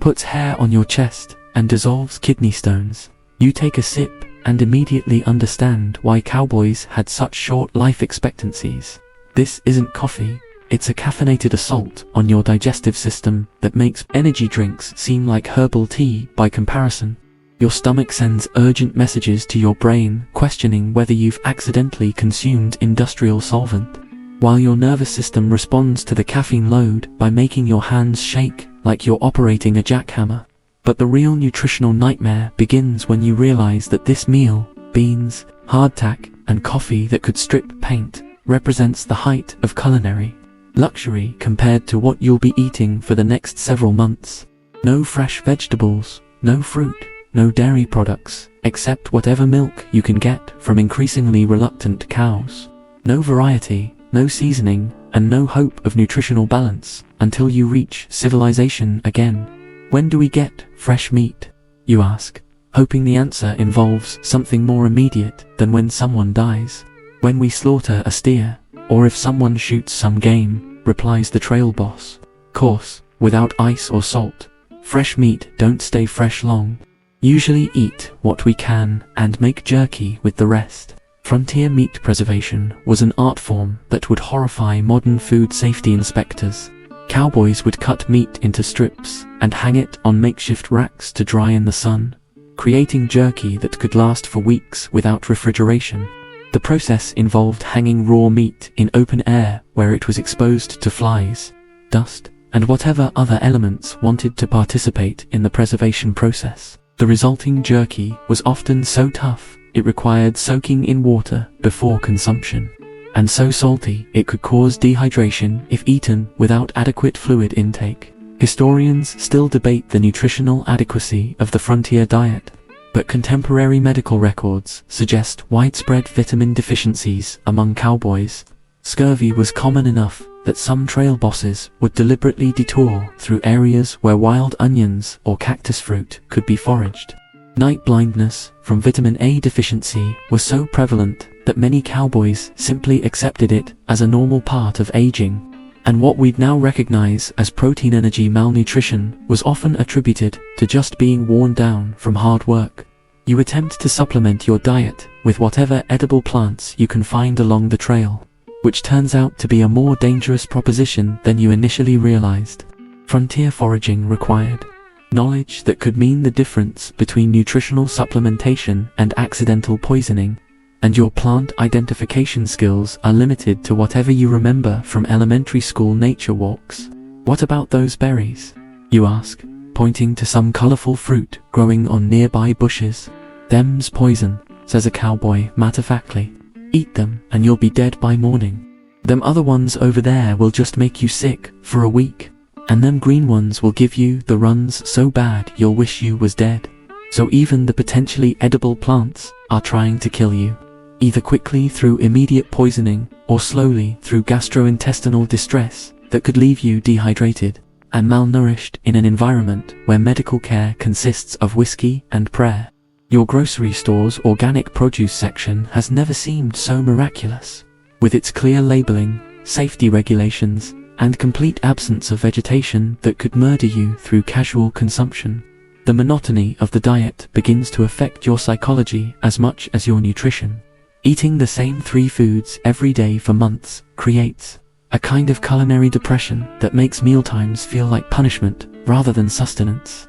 Puts hair on your chest and dissolves kidney stones. You take a sip and immediately understand why cowboys had such short life expectancies. This isn't coffee, It's a caffeinated assault on your digestive system that makes energy drinks seem like herbal tea by comparison. Your stomach sends urgent messages to your brain questioning whether you've accidentally consumed industrial solvent, while your nervous system responds to the caffeine load by making your hands shake like you're operating a jackhammer. But the real nutritional nightmare begins when you realize that this meal, beans, hardtack, and coffee that could strip paint, represents the height of culinary luxury compared to what you'll be eating for the next several months. No fresh vegetables, no fruit, no dairy products, except whatever milk you can get from increasingly reluctant cows. No variety, no seasoning, and no hope of nutritional balance until you reach civilization again. When do we get fresh meat, you ask, hoping the answer involves something more immediate than when someone dies. When we slaughter a steer, or if someone shoots some game, replies the trail boss. Course, without ice or salt, fresh meat don't stay fresh long. Usually eat what we can and make jerky with the rest. Frontier meat preservation was an art form that would horrify modern food safety inspectors. Cowboys would cut meat into strips and hang it on makeshift racks to dry in the sun, creating jerky that could last for weeks without refrigeration. The process involved hanging raw meat in open air where it was exposed to flies, dust, and whatever other elements wanted to participate in the preservation process. The resulting jerky was often so tough it required soaking in water before consumption, and so salty it could cause dehydration if eaten without adequate fluid intake. Historians still debate the nutritional adequacy of the frontier diet, but contemporary medical records suggest widespread vitamin deficiencies among cowboys. Scurvy was common enough that some trail bosses would deliberately detour through areas where wild onions or cactus fruit could be foraged. Night blindness from vitamin A deficiency was so prevalent that many cowboys simply accepted it as a normal part of aging, and what we'd now recognize as protein energy malnutrition was often attributed to just being worn down from hard work. You attempt to supplement your diet with whatever edible plants you can find along the trail, which turns out to be a more dangerous proposition than you initially realized. Frontier foraging required knowledge that could mean the difference between nutritional supplementation and accidental poisoning, and your plant identification skills are limited to whatever you remember from elementary school nature walks. What about those berries, you ask, pointing to some colorful fruit growing on nearby bushes. Them's poison, says a cowboy matter-of-factly. Eat them and you'll be dead by morning. Them other ones over there will just make you sick for a week, and them green ones will give you the runs so bad you'll wish you was dead. So even the potentially edible plants are trying to kill you, either quickly through immediate poisoning or slowly through gastrointestinal distress that could leave you dehydrated and malnourished in an environment where medical care consists of whiskey and prayer. Your grocery store's organic produce section has never seemed so miraculous, with its clear labeling, safety regulations, and complete absence of vegetation that could murder you through casual consumption. The monotony of the diet begins to affect your psychology as much as your nutrition. Eating the same 3 foods every day for months creates a kind of culinary depression that makes mealtimes feel like punishment rather than sustenance.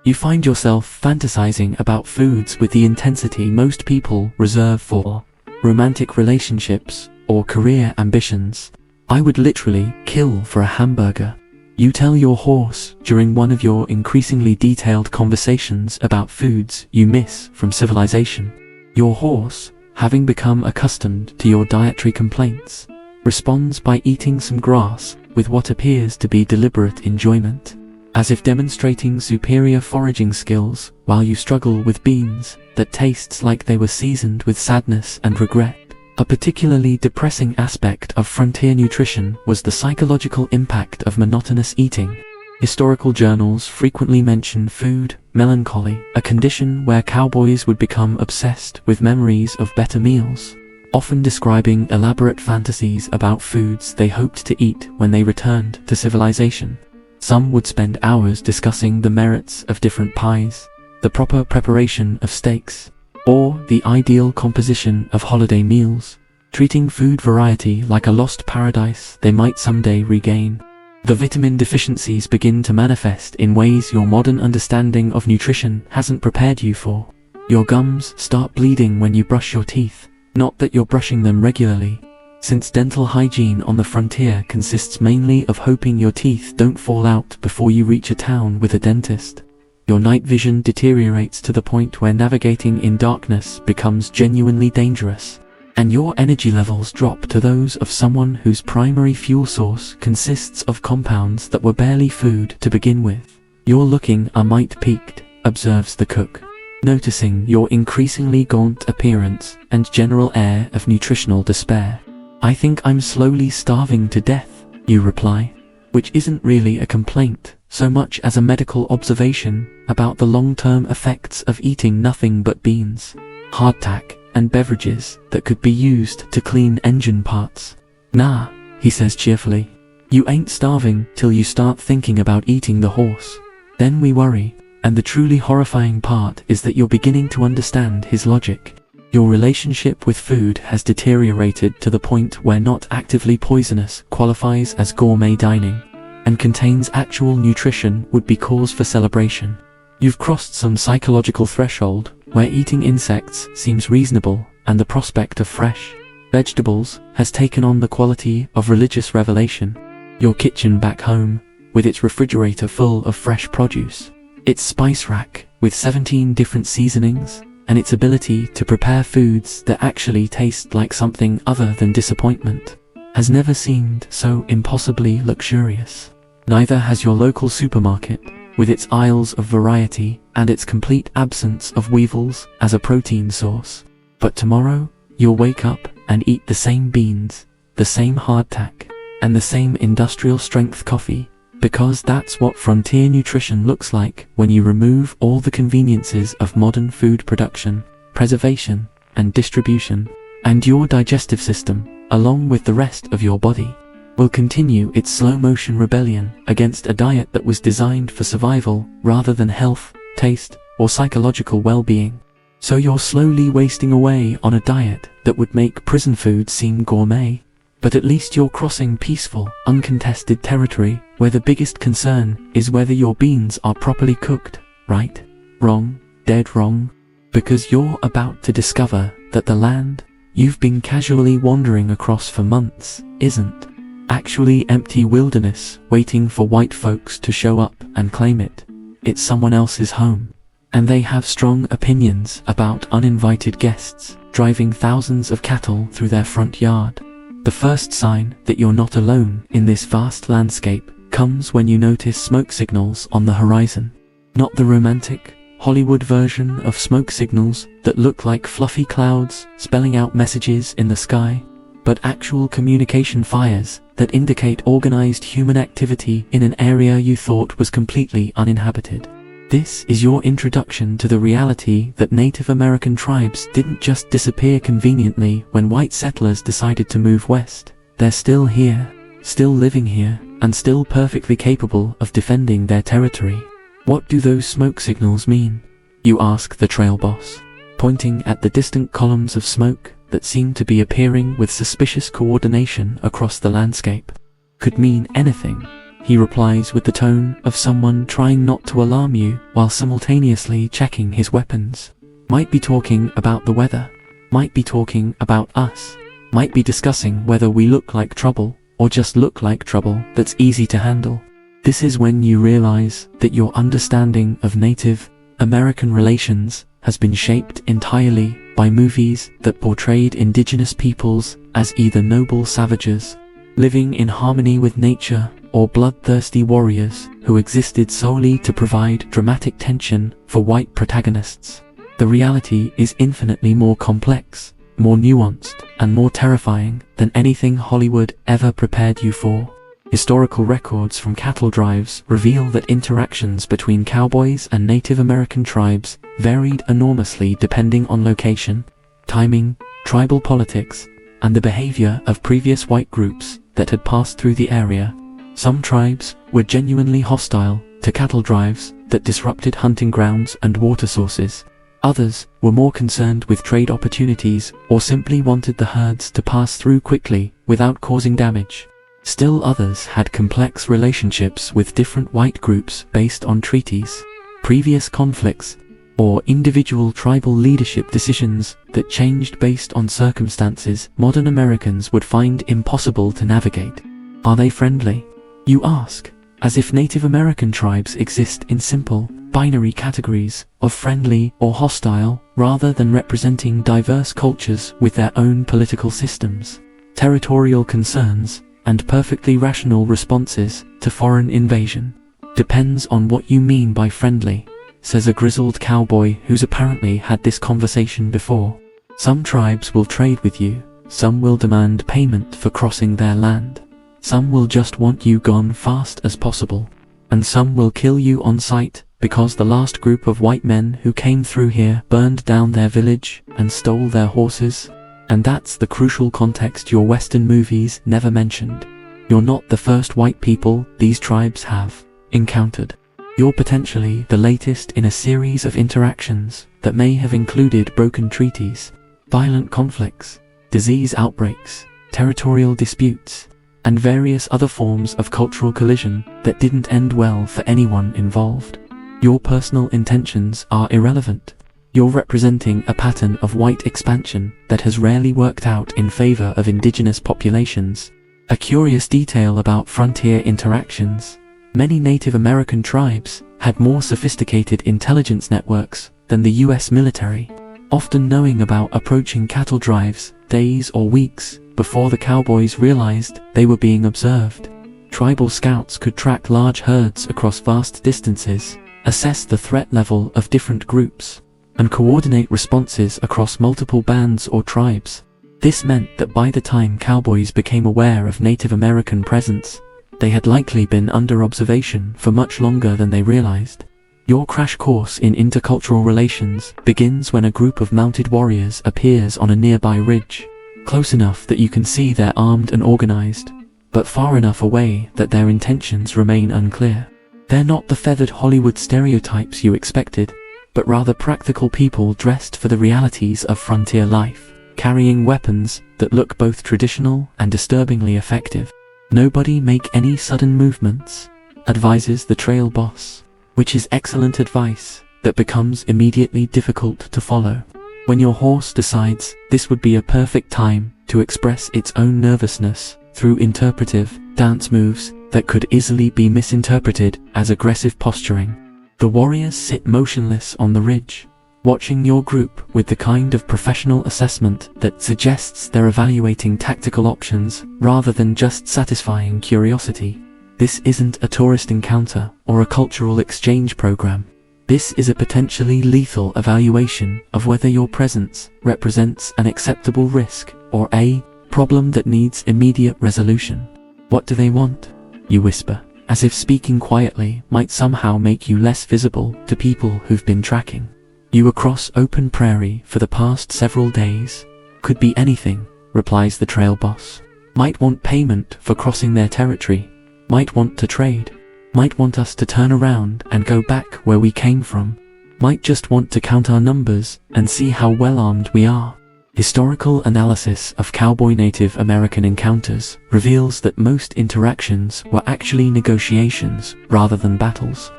You find yourself fantasizing about foods with the intensity most people reserve for romantic relationships or career ambitions. I would literally kill for a hamburger, you tell your horse during one of your increasingly detailed conversations about foods you miss from civilization. Your horse, having become accustomed to your dietary complaints, responds by eating some grass with what appears to be deliberate enjoyment, as if demonstrating superior foraging skills while you struggle with beans that tastes like they were seasoned with sadness and regret. A particularly depressing aspect of frontier nutrition was the psychological impact of monotonous eating. Historical journals frequently mention food melancholy, a condition where cowboys would become obsessed with memories of better meals, often describing elaborate fantasies about foods they hoped to eat when they returned to civilization. Some would spend hours discussing the merits of different pies, the proper preparation of steaks, or the ideal composition of holiday meals. treating food variety like a lost paradise they might someday regain. The vitamin deficiencies begin to manifest in ways your modern understanding of nutrition hasn't prepared you for. Your gums start bleeding when you brush your teeth, not that you're brushing them regularly. Since dental hygiene on the frontier consists mainly of hoping your teeth don't fall out before you reach a town with a dentist, your night vision deteriorates to the point where navigating in darkness becomes genuinely dangerous, and your energy levels drop to those of someone whose primary fuel source consists of compounds that were barely food to begin with. "You're looking a mite peaked," observes the cook, noticing your increasingly gaunt appearance and general air of nutritional despair. "I think I'm slowly starving to death," you reply, which isn't really a complaint so much as a medical observation about the long-term effects of eating nothing but beans, hardtack, and beverages that could be used to clean engine parts. "Nah," he says cheerfully. "You ain't starving till you start thinking about eating the horse. Then we worry." And the truly horrifying part is that you're beginning to understand his logic. Your relationship with food has deteriorated to the point where not actively poisonous qualifies as gourmet dining, and contains actual nutrition would be cause for celebration. You've crossed some psychological threshold where eating insects seems reasonable, and the prospect of fresh vegetables has taken on the quality of religious revelation. Your kitchen back home, with its refrigerator full of fresh produce, its spice rack with 17 different seasonings, and its ability to prepare foods that actually taste like something other than disappointment, has never seemed so impossibly luxurious. Neither has your local supermarket, with its aisles of variety and its complete absence of weevils as a protein source. But tomorrow, you'll wake up and eat the same beans, the same hardtack, and the same industrial strength coffee, because that's what frontier nutrition looks like when you remove all the conveniences of modern food production, preservation, and distribution. And your digestive system, along with the rest of your body, will continue its slow-motion rebellion against a diet that was designed for survival rather than health, taste, or psychological well-being. So you're slowly wasting away on a diet that would make prison food seem gourmet, but at least you're crossing peaceful, uncontested territory where the biggest concern is whether your beans are properly cooked, right, wrong, dead wrong, because you're about to discover that the land you've been casually wandering across for months isn't actually empty wilderness waiting for white folks to show up and claim it. It's someone else's home, and they have strong opinions about uninvited guests driving thousands of cattle through their front yard. The first sign that you're not alone in this vast landscape comes when you notice smoke signals on the horizon. Not the romantic, Hollywood version of smoke signals that look like fluffy clouds spelling out messages in the sky, but actual communication fires that indicate organized human activity in an area you thought was completely uninhabited. This is your introduction to the reality that Native American tribes didn't just disappear conveniently when white settlers decided to move west. They're still here, still living here, and still perfectly capable of defending their territory. "What do those smoke signals mean?" you ask the trail boss, pointing at the distant columns of smoke that seem to be appearing with suspicious coordination across the landscape. "Could mean anything," he replies with the tone of someone trying not to alarm you while simultaneously checking his weapons. "Might be talking about the weather, might be talking about us, might be discussing whether we look like trouble or just look like trouble that's easy to handle." This is when you realize that your understanding of Native American relations has been shaped entirely by movies that portrayed indigenous peoples as either noble savages, living in harmony with nature, or bloodthirsty warriors who existed solely to provide dramatic tension for white protagonists. The reality is infinitely more complex, more nuanced, and more terrifying than anything Hollywood ever prepared you for. Historical records from cattle drives reveal that interactions between cowboys and Native American tribes varied enormously depending on location, timing, tribal politics, and the behavior of previous white groups that had passed through the area. Some tribes were genuinely hostile to cattle drives that disrupted hunting grounds and water sources. Others were more concerned with trade opportunities or simply wanted the herds to pass through quickly without causing damage. Still others had complex relationships with different white groups based on treaties, previous conflicts, or individual tribal leadership decisions that changed based on circumstances modern Americans would find impossible to navigate. Are they friendly? You ask, as if Native American tribes exist in simple, binary categories of friendly or hostile, rather than representing diverse cultures with their own political systems, territorial concerns, and perfectly rational responses to foreign invasion. Depends on what you mean by friendly, says a grizzled cowboy who's apparently had this conversation before. Some tribes will trade with you, some will demand payment for crossing their land, some will just want you gone fast as possible, and some will kill you on sight because the last group of white men who came through here burned down their village and stole their horses. And that's the crucial context your Western movies never mentioned. You're not the first white people these tribes have encountered. You're potentially the latest in a series of interactions that may have included broken treaties, violent conflicts, disease outbreaks, territorial disputes, and various other forms of cultural collision that didn't end well for anyone involved. Your personal intentions are irrelevant. You're representing a pattern of white expansion that has rarely worked out in favor of indigenous populations. A curious detail about frontier interactions: many Native American tribes had more sophisticated intelligence networks than the US military, often knowing about approaching cattle drives days or weeks before the cowboys realized they were being observed. Tribal scouts could track large herds across vast distances, assess the threat level of different groups, and coordinate responses across multiple bands or tribes. This meant that by the time cowboys became aware of Native American presence, they had likely been under observation for much longer than they realized. Your crash course in intercultural relations begins when a group of mounted warriors appears on a nearby ridge, close enough that you can see they're armed and organized, but far enough away that their intentions remain unclear. They're not the feathered Hollywood stereotypes you expected, but rather practical people dressed for the realities of frontier life, carrying weapons that look both traditional and disturbingly effective. Nobody make any sudden movements, advises the trail boss, which is excellent advice that becomes immediately difficult to follow. When your horse decides this would be a perfect time to express its own nervousness through interpretive dance moves that could easily be misinterpreted as aggressive posturing. The warriors sit motionless on the ridge, watching your group with the kind of professional assessment that suggests they're evaluating tactical options rather than just satisfying curiosity. This isn't a tourist encounter or a cultural exchange program. This is a potentially lethal evaluation of whether your presence represents an acceptable risk or a problem that needs immediate resolution. What do they want? You whisper, as if speaking quietly might somehow make you less visible to people who've been tracking you across open prairie for the past several days. Could be anything, replies the trail boss. Might want payment for crossing their territory, might want to trade, might want us to turn around and go back where we came from, might just want to count our numbers and see how well armed we are. Historical analysis of cowboy Native American encounters reveals that most interactions were actually negotiations rather than battles.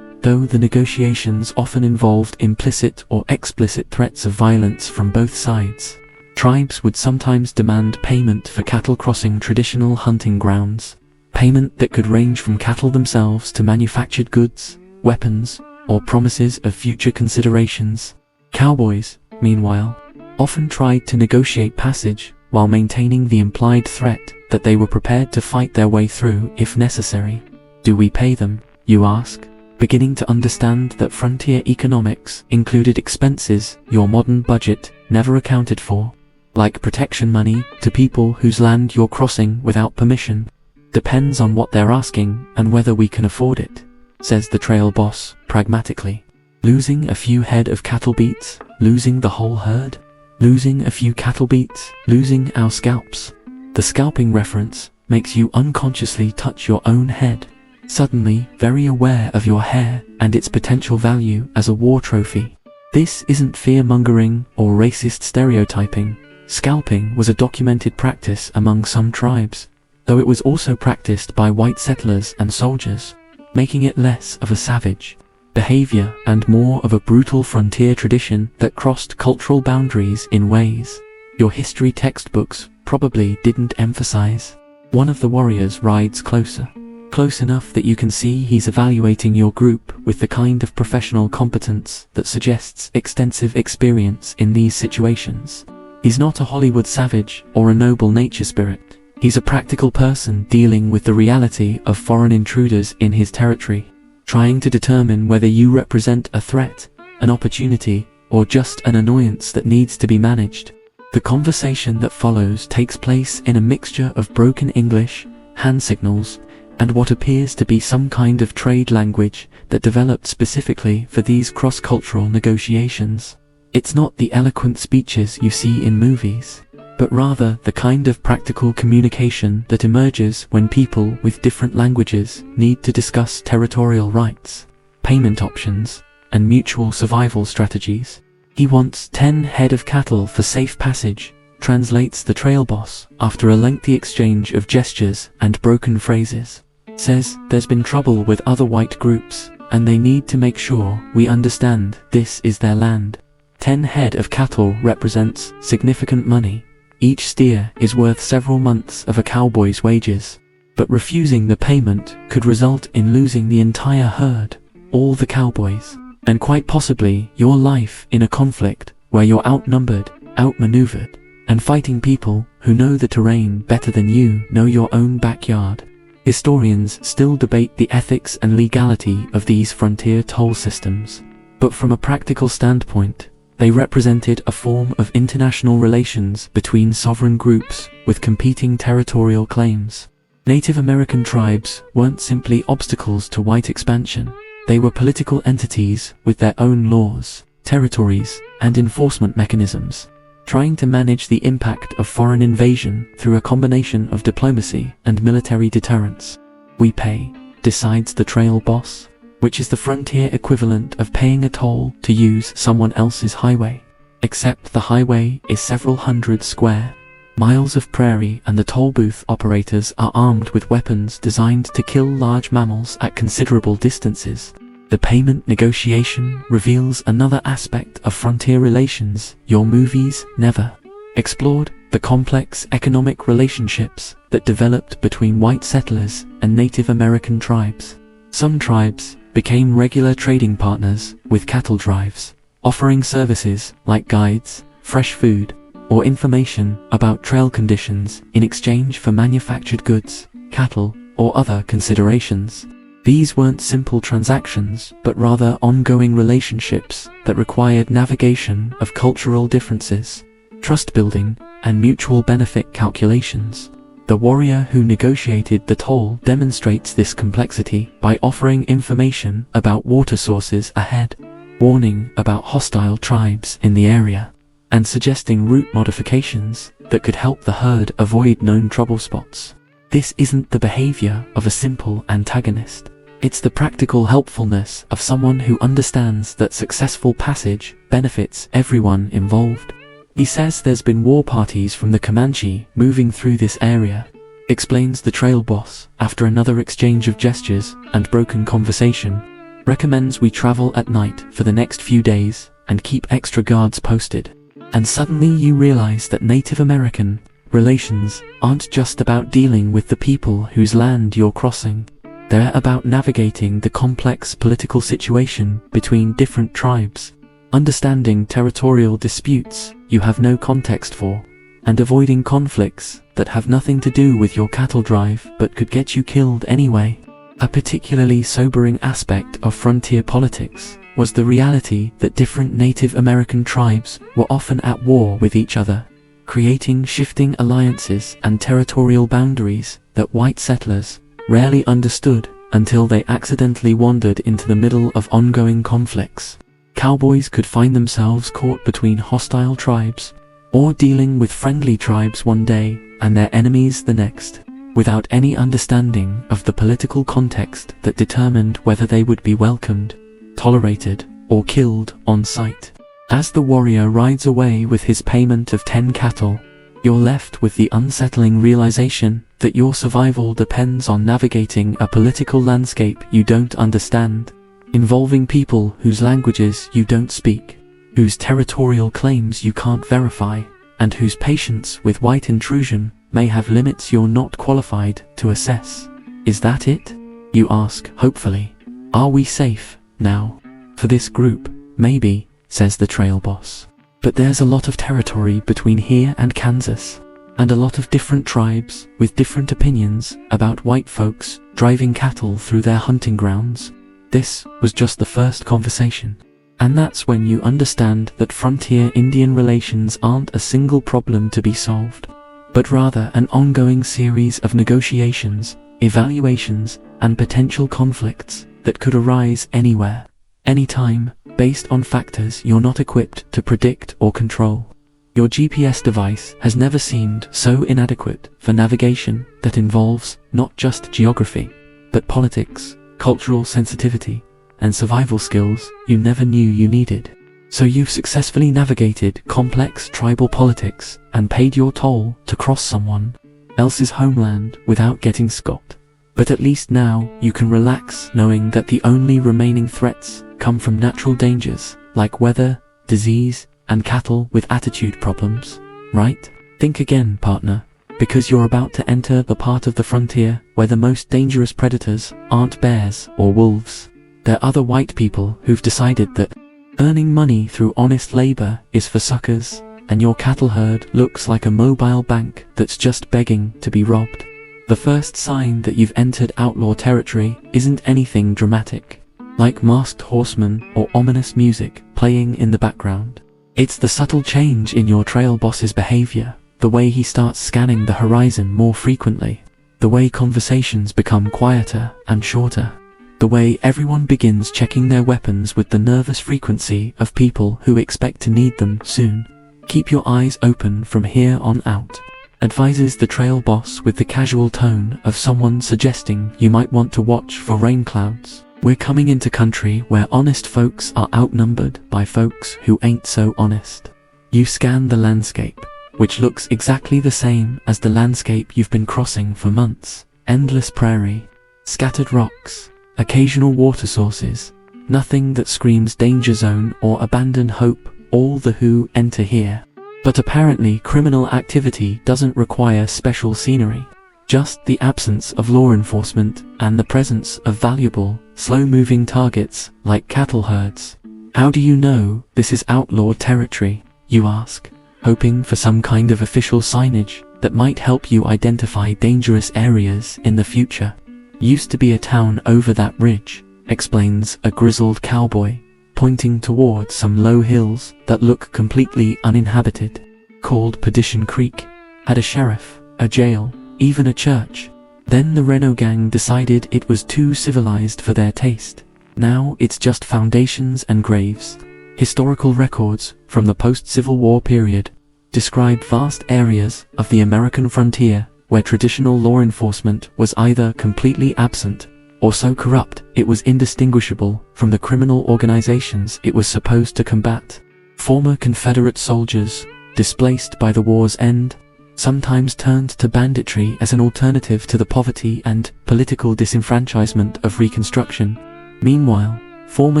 Though the negotiations often involved implicit or explicit threats of violence from both sides, tribes would sometimes demand payment for cattle crossing traditional hunting grounds, payment that could range from cattle themselves to manufactured goods, weapons, or promises of future considerations. Cowboys, meanwhile, often tried to negotiate passage while maintaining the implied threat that they were prepared to fight their way through if necessary. Do we pay them, you ask, beginning to understand that frontier economics included expenses your modern budget never accounted for, like protection money to people whose land you're crossing without permission. Depends on what they're asking and whether we can afford it, says the trail boss pragmatically. Losing a few head of cattle beats, losing the whole herd? Losing a few cattle beats, losing our scalps. The scalping reference makes you unconsciously touch your own head, suddenly very aware of your hair and its potential value as a war trophy. This isn't fear-mongering or racist stereotyping. Scalping was a documented practice among some tribes, though it was also practiced by white settlers and soldiers, making it less of a savage behavior and more of a brutal frontier tradition that crossed cultural boundaries in ways your history textbooks probably didn't emphasize. One of the warriors rides closer, close enough that you can see he's evaluating your group with the kind of professional competence that suggests extensive experience in these situations. He's not a Hollywood savage or a noble nature spirit. He's a practical person dealing with the reality of foreign intruders in his territory, trying to determine whether you represent a threat, an opportunity, or just an annoyance that needs to be managed. The conversation that follows takes place in a mixture of broken English, hand signals, and what appears to be some kind of trade language that developed specifically for these cross-cultural negotiations. It's not the eloquent speeches you see in movies, but rather the kind of practical communication that emerges when people with different languages need to discuss territorial rights, payment options, and mutual survival strategies. He wants 10 head of cattle for safe passage, translates the trail boss after a lengthy exchange of gestures and broken phrases. Says there's been trouble with other white groups, and they need to make sure we understand this is their land. 10 head of cattle represents significant money. Each steer is worth several months of a cowboy's wages, but refusing the payment could result in losing the entire herd, all the cowboys, and quite possibly your life in a conflict where you're outnumbered, outmaneuvered, and fighting people who know the terrain better than you know your own backyard. Historians still debate the ethics and legality of these frontier toll systems, but from a practical standpoint, they represented a form of international relations between sovereign groups with competing territorial claims. Native American tribes weren't simply obstacles to white expansion. They were political entities with their own laws, territories, and enforcement mechanisms, trying to manage the impact of foreign invasion through a combination of diplomacy and military deterrence. We pay, decides the trail boss, which is the frontier equivalent of paying a toll to use someone else's highway, except the highway is several hundred square miles of prairie and the toll booth operators are armed with weapons designed to kill large mammals at considerable distances. The payment negotiation reveals another aspect of frontier relations your movies never explored: the complex economic relationships that developed between white settlers and Native American tribes. Some tribes became regular trading partners with cattle drives, offering services like guides, fresh food, or information about trail conditions in exchange for manufactured goods, cattle, or other considerations. These weren't simple transactions, but rather ongoing relationships that required navigation of cultural differences, trust building, and mutual benefit calculations. The warrior who negotiated the toll demonstrates this complexity by offering information about water sources ahead, warning about hostile tribes in the area, and suggesting route modifications that could help the herd avoid known trouble spots. This isn't the behavior of a simple antagonist. It's the practical helpfulness of someone who understands that successful passage benefits everyone involved. He says there's been war parties from the Comanche moving through this area, explains the trail boss after another exchange of gestures and broken conversation, recommends we travel at night for the next few days and keep extra guards posted. And suddenly you realize that Native American relations aren't just about dealing with the people whose land you're crossing. They're about navigating the complex political situation between different tribes, understanding territorial disputes you have no context for, and avoiding conflicts that have nothing to do with your cattle drive but could get you killed anyway. A particularly sobering aspect of frontier politics was the reality that different Native American tribes were often at war with each other, creating shifting alliances and territorial boundaries that white settlers rarely understood until they accidentally wandered into the middle of ongoing conflicts. Cowboys could find themselves caught between hostile tribes, or dealing with friendly tribes one day and their enemies the next, without any understanding of the political context that determined whether they would be welcomed, tolerated, or killed on sight. As the warrior rides away with his payment of 10 cattle, you're left with the unsettling realization that your survival depends on navigating a political landscape you don't understand, involving people whose languages you don't speak, whose territorial claims you can't verify, and whose patience with white intrusion may have limits you're not qualified to assess. Is that it? You ask, hopefully. Are we safe now? For this group, maybe, says the trail boss. But there's a lot of territory between here and Kansas, and a lot of different tribes with different opinions about white folks driving cattle through their hunting grounds. This was just the first conversation. And that's when you understand that frontier Indian relations aren't a single problem to be solved, but rather an ongoing series of negotiations, evaluations, and potential conflicts that could arise anywhere, anytime, based on factors you're not equipped to predict or control. Your GPS device has never seemed so inadequate for navigation that involves not just geography, but politics, cultural sensitivity, and survival skills you never knew you needed. So you've successfully navigated complex tribal politics and paid your toll to cross someone else's homeland without getting scot. But at least now you can relax knowing that the only remaining threats come from natural dangers like weather, disease, and cattle with attitude problems, right? Think again, partner, because you're about to enter the part of the frontier where the most dangerous predators aren't bears or wolves. They're other white people who've decided that earning money through honest labor is for suckers, and your cattle herd looks like a mobile bank that's just begging to be robbed. The first sign that you've entered outlaw territory isn't anything dramatic, like masked horsemen or ominous music playing in the background. It's the subtle change in your trail boss's behavior, the way he starts scanning the horizon more frequently, the way conversations become quieter and shorter, the way everyone begins checking their weapons with the nervous frequency of people who expect to need them soon. Keep your eyes open from here on out, advises the trail boss with the casual tone of someone suggesting you might want to watch for rain clouds. We're coming into country where honest folks are outnumbered by folks who ain't so honest. You scan the landscape, which looks exactly the same as the landscape you've been crossing for months. Endless prairie, scattered rocks, occasional water sources, nothing that screams danger zone or abandoned hope. All the who enter here. But apparently criminal activity doesn't require special scenery, just the absence of law enforcement and the presence of valuable, slow-moving targets like cattle herds. How do you know this is outlaw territory, you ask, hoping for some kind of official signage that might help you identify dangerous areas in the future. Used to be a town over that ridge, explains a grizzled cowboy, pointing towards some low hills that look completely uninhabited. Called Perdition Creek, had a sheriff, a jail, even a church. Then the Reno gang decided it was too civilized for their taste. Now it's just foundations and graves. Historical records from the post-Civil War period describe vast areas of the American frontier where traditional law enforcement was either completely absent or so corrupt it was indistinguishable from the criminal organizations it was supposed to combat. Former Confederate soldiers, displaced by the war's end, sometimes turned to banditry as an alternative to the poverty and political disenfranchisement of Reconstruction. Meanwhile, former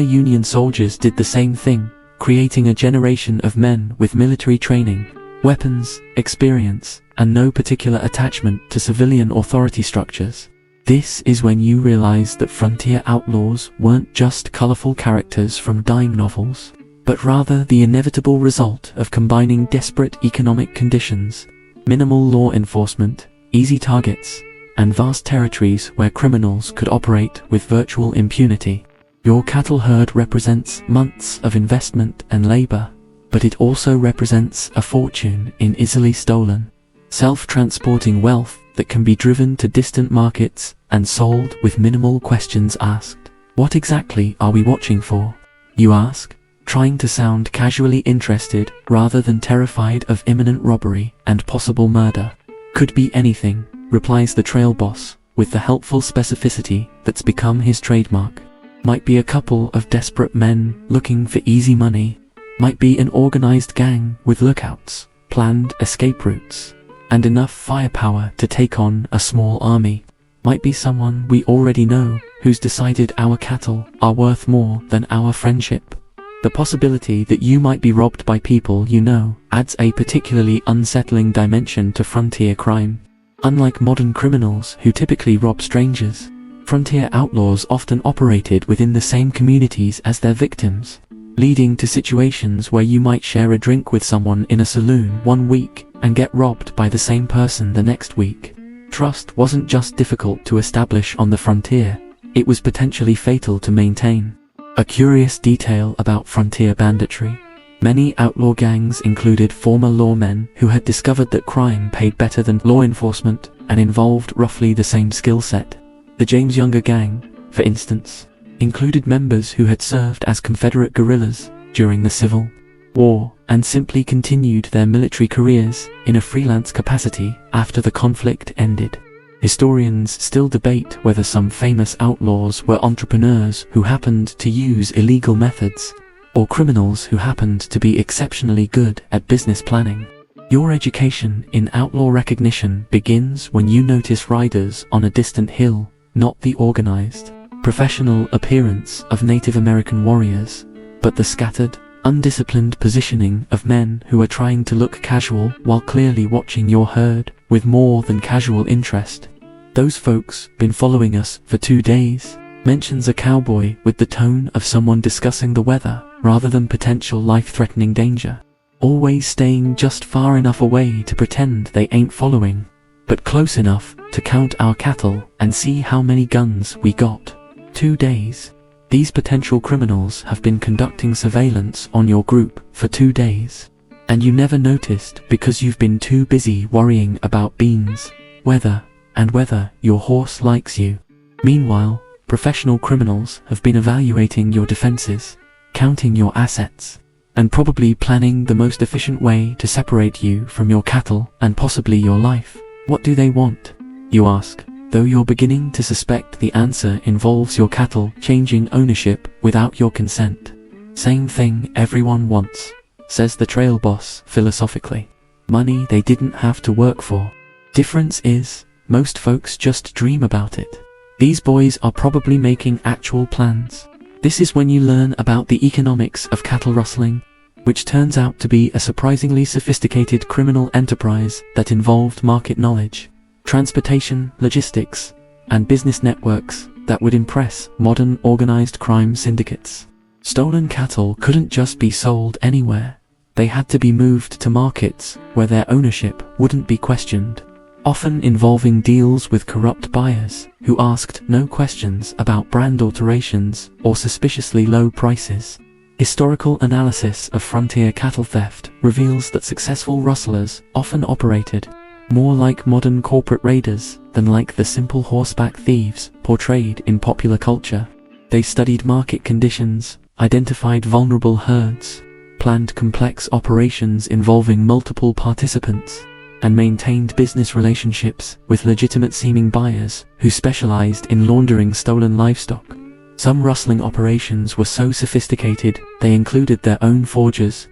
Union soldiers did the same thing, creating a generation of men with military training, weapons, experience, and no particular attachment to civilian authority structures. This is when you realize that frontier outlaws weren't just colorful characters from dime novels, but rather the inevitable result of combining desperate economic conditions, minimal law enforcement, easy targets, and vast territories where criminals could operate with virtual impunity. Your cattle herd represents months of investment and labor, but it also represents a fortune in easily stolen, self-transporting wealth that can be driven to distant markets and sold with minimal questions asked. What exactly are we watching for? You ask, trying to sound casually interested rather than terrified of imminent robbery and possible murder. Could be anything, replies the trail boss, with the helpful specificity that's become his trademark. Might be a couple of desperate men looking for easy money. Might be an organized gang with lookouts, planned escape routes, and enough firepower to take on a small army. Might be someone we already know who's decided our cattle are worth more than our friendship. The possibility that you might be robbed by people you know adds a particularly unsettling dimension to frontier crime. Unlike modern criminals who typically rob strangers, frontier outlaws often operated within the same communities as their victims, leading to situations where you might share a drink with someone in a saloon one week and get robbed by the same person the next week. Trust wasn't just difficult to establish on the frontier, it was potentially fatal to maintain. A curious detail about frontier banditry: many outlaw gangs included former lawmen who had discovered that crime paid better than law enforcement and involved roughly the same skill set. The James Younger gang, for instance, included members who had served as Confederate guerrillas during the Civil War and simply continued their military careers in a freelance capacity after the conflict ended. Historians still debate whether some famous outlaws were entrepreneurs who happened to use illegal methods, or criminals who happened to be exceptionally good at business planning. Your education in outlaw recognition begins when you notice riders on a distant hill, not the organized, professional appearance of Native American warriors, but the scattered, undisciplined positioning of men who are trying to look casual while clearly watching your herd with more than casual interest. "Those folks been following us for 2 days," mentions a cowboy with the tone of someone discussing the weather rather than potential life-threatening danger. Always staying just far enough away to pretend they ain't following, but close enough to count our cattle and see how many guns we got. 2 days. These potential criminals have been conducting surveillance on your group for 2 days. And you never noticed because you've been too busy worrying about beans, weather, and whether your horse likes you. Meanwhile, professional criminals have been evaluating your defenses, counting your assets, and probably planning the most efficient way to separate you from your cattle and possibly your life. What do they want? You ask, though you're beginning to suspect the answer involves your cattle changing ownership without your consent. Same thing everyone wants, says the trail boss philosophically. Money they didn't have to work for. Difference is, most folks just dream about it. These boys are probably making actual plans. This is when you learn about the economics of cattle rustling, which turns out to be a surprisingly sophisticated criminal enterprise that involved market knowledge, transportation, logistics, and business networks that would impress modern organized crime syndicates. Stolen cattle couldn't just be sold anywhere. They had to be moved to markets where their ownership wouldn't be questioned, often involving deals with corrupt buyers who asked no questions about brand alterations or suspiciously low prices. Historical analysis of frontier cattle theft reveals that successful rustlers often operated more like modern corporate raiders than like the simple horseback thieves portrayed in popular culture. They studied market conditions, identified vulnerable herds, planned complex operations involving multiple participants, and maintained business relationships with legitimate-seeming buyers who specialized in laundering stolen livestock. Some rustling operations were so sophisticated they included their own forgers,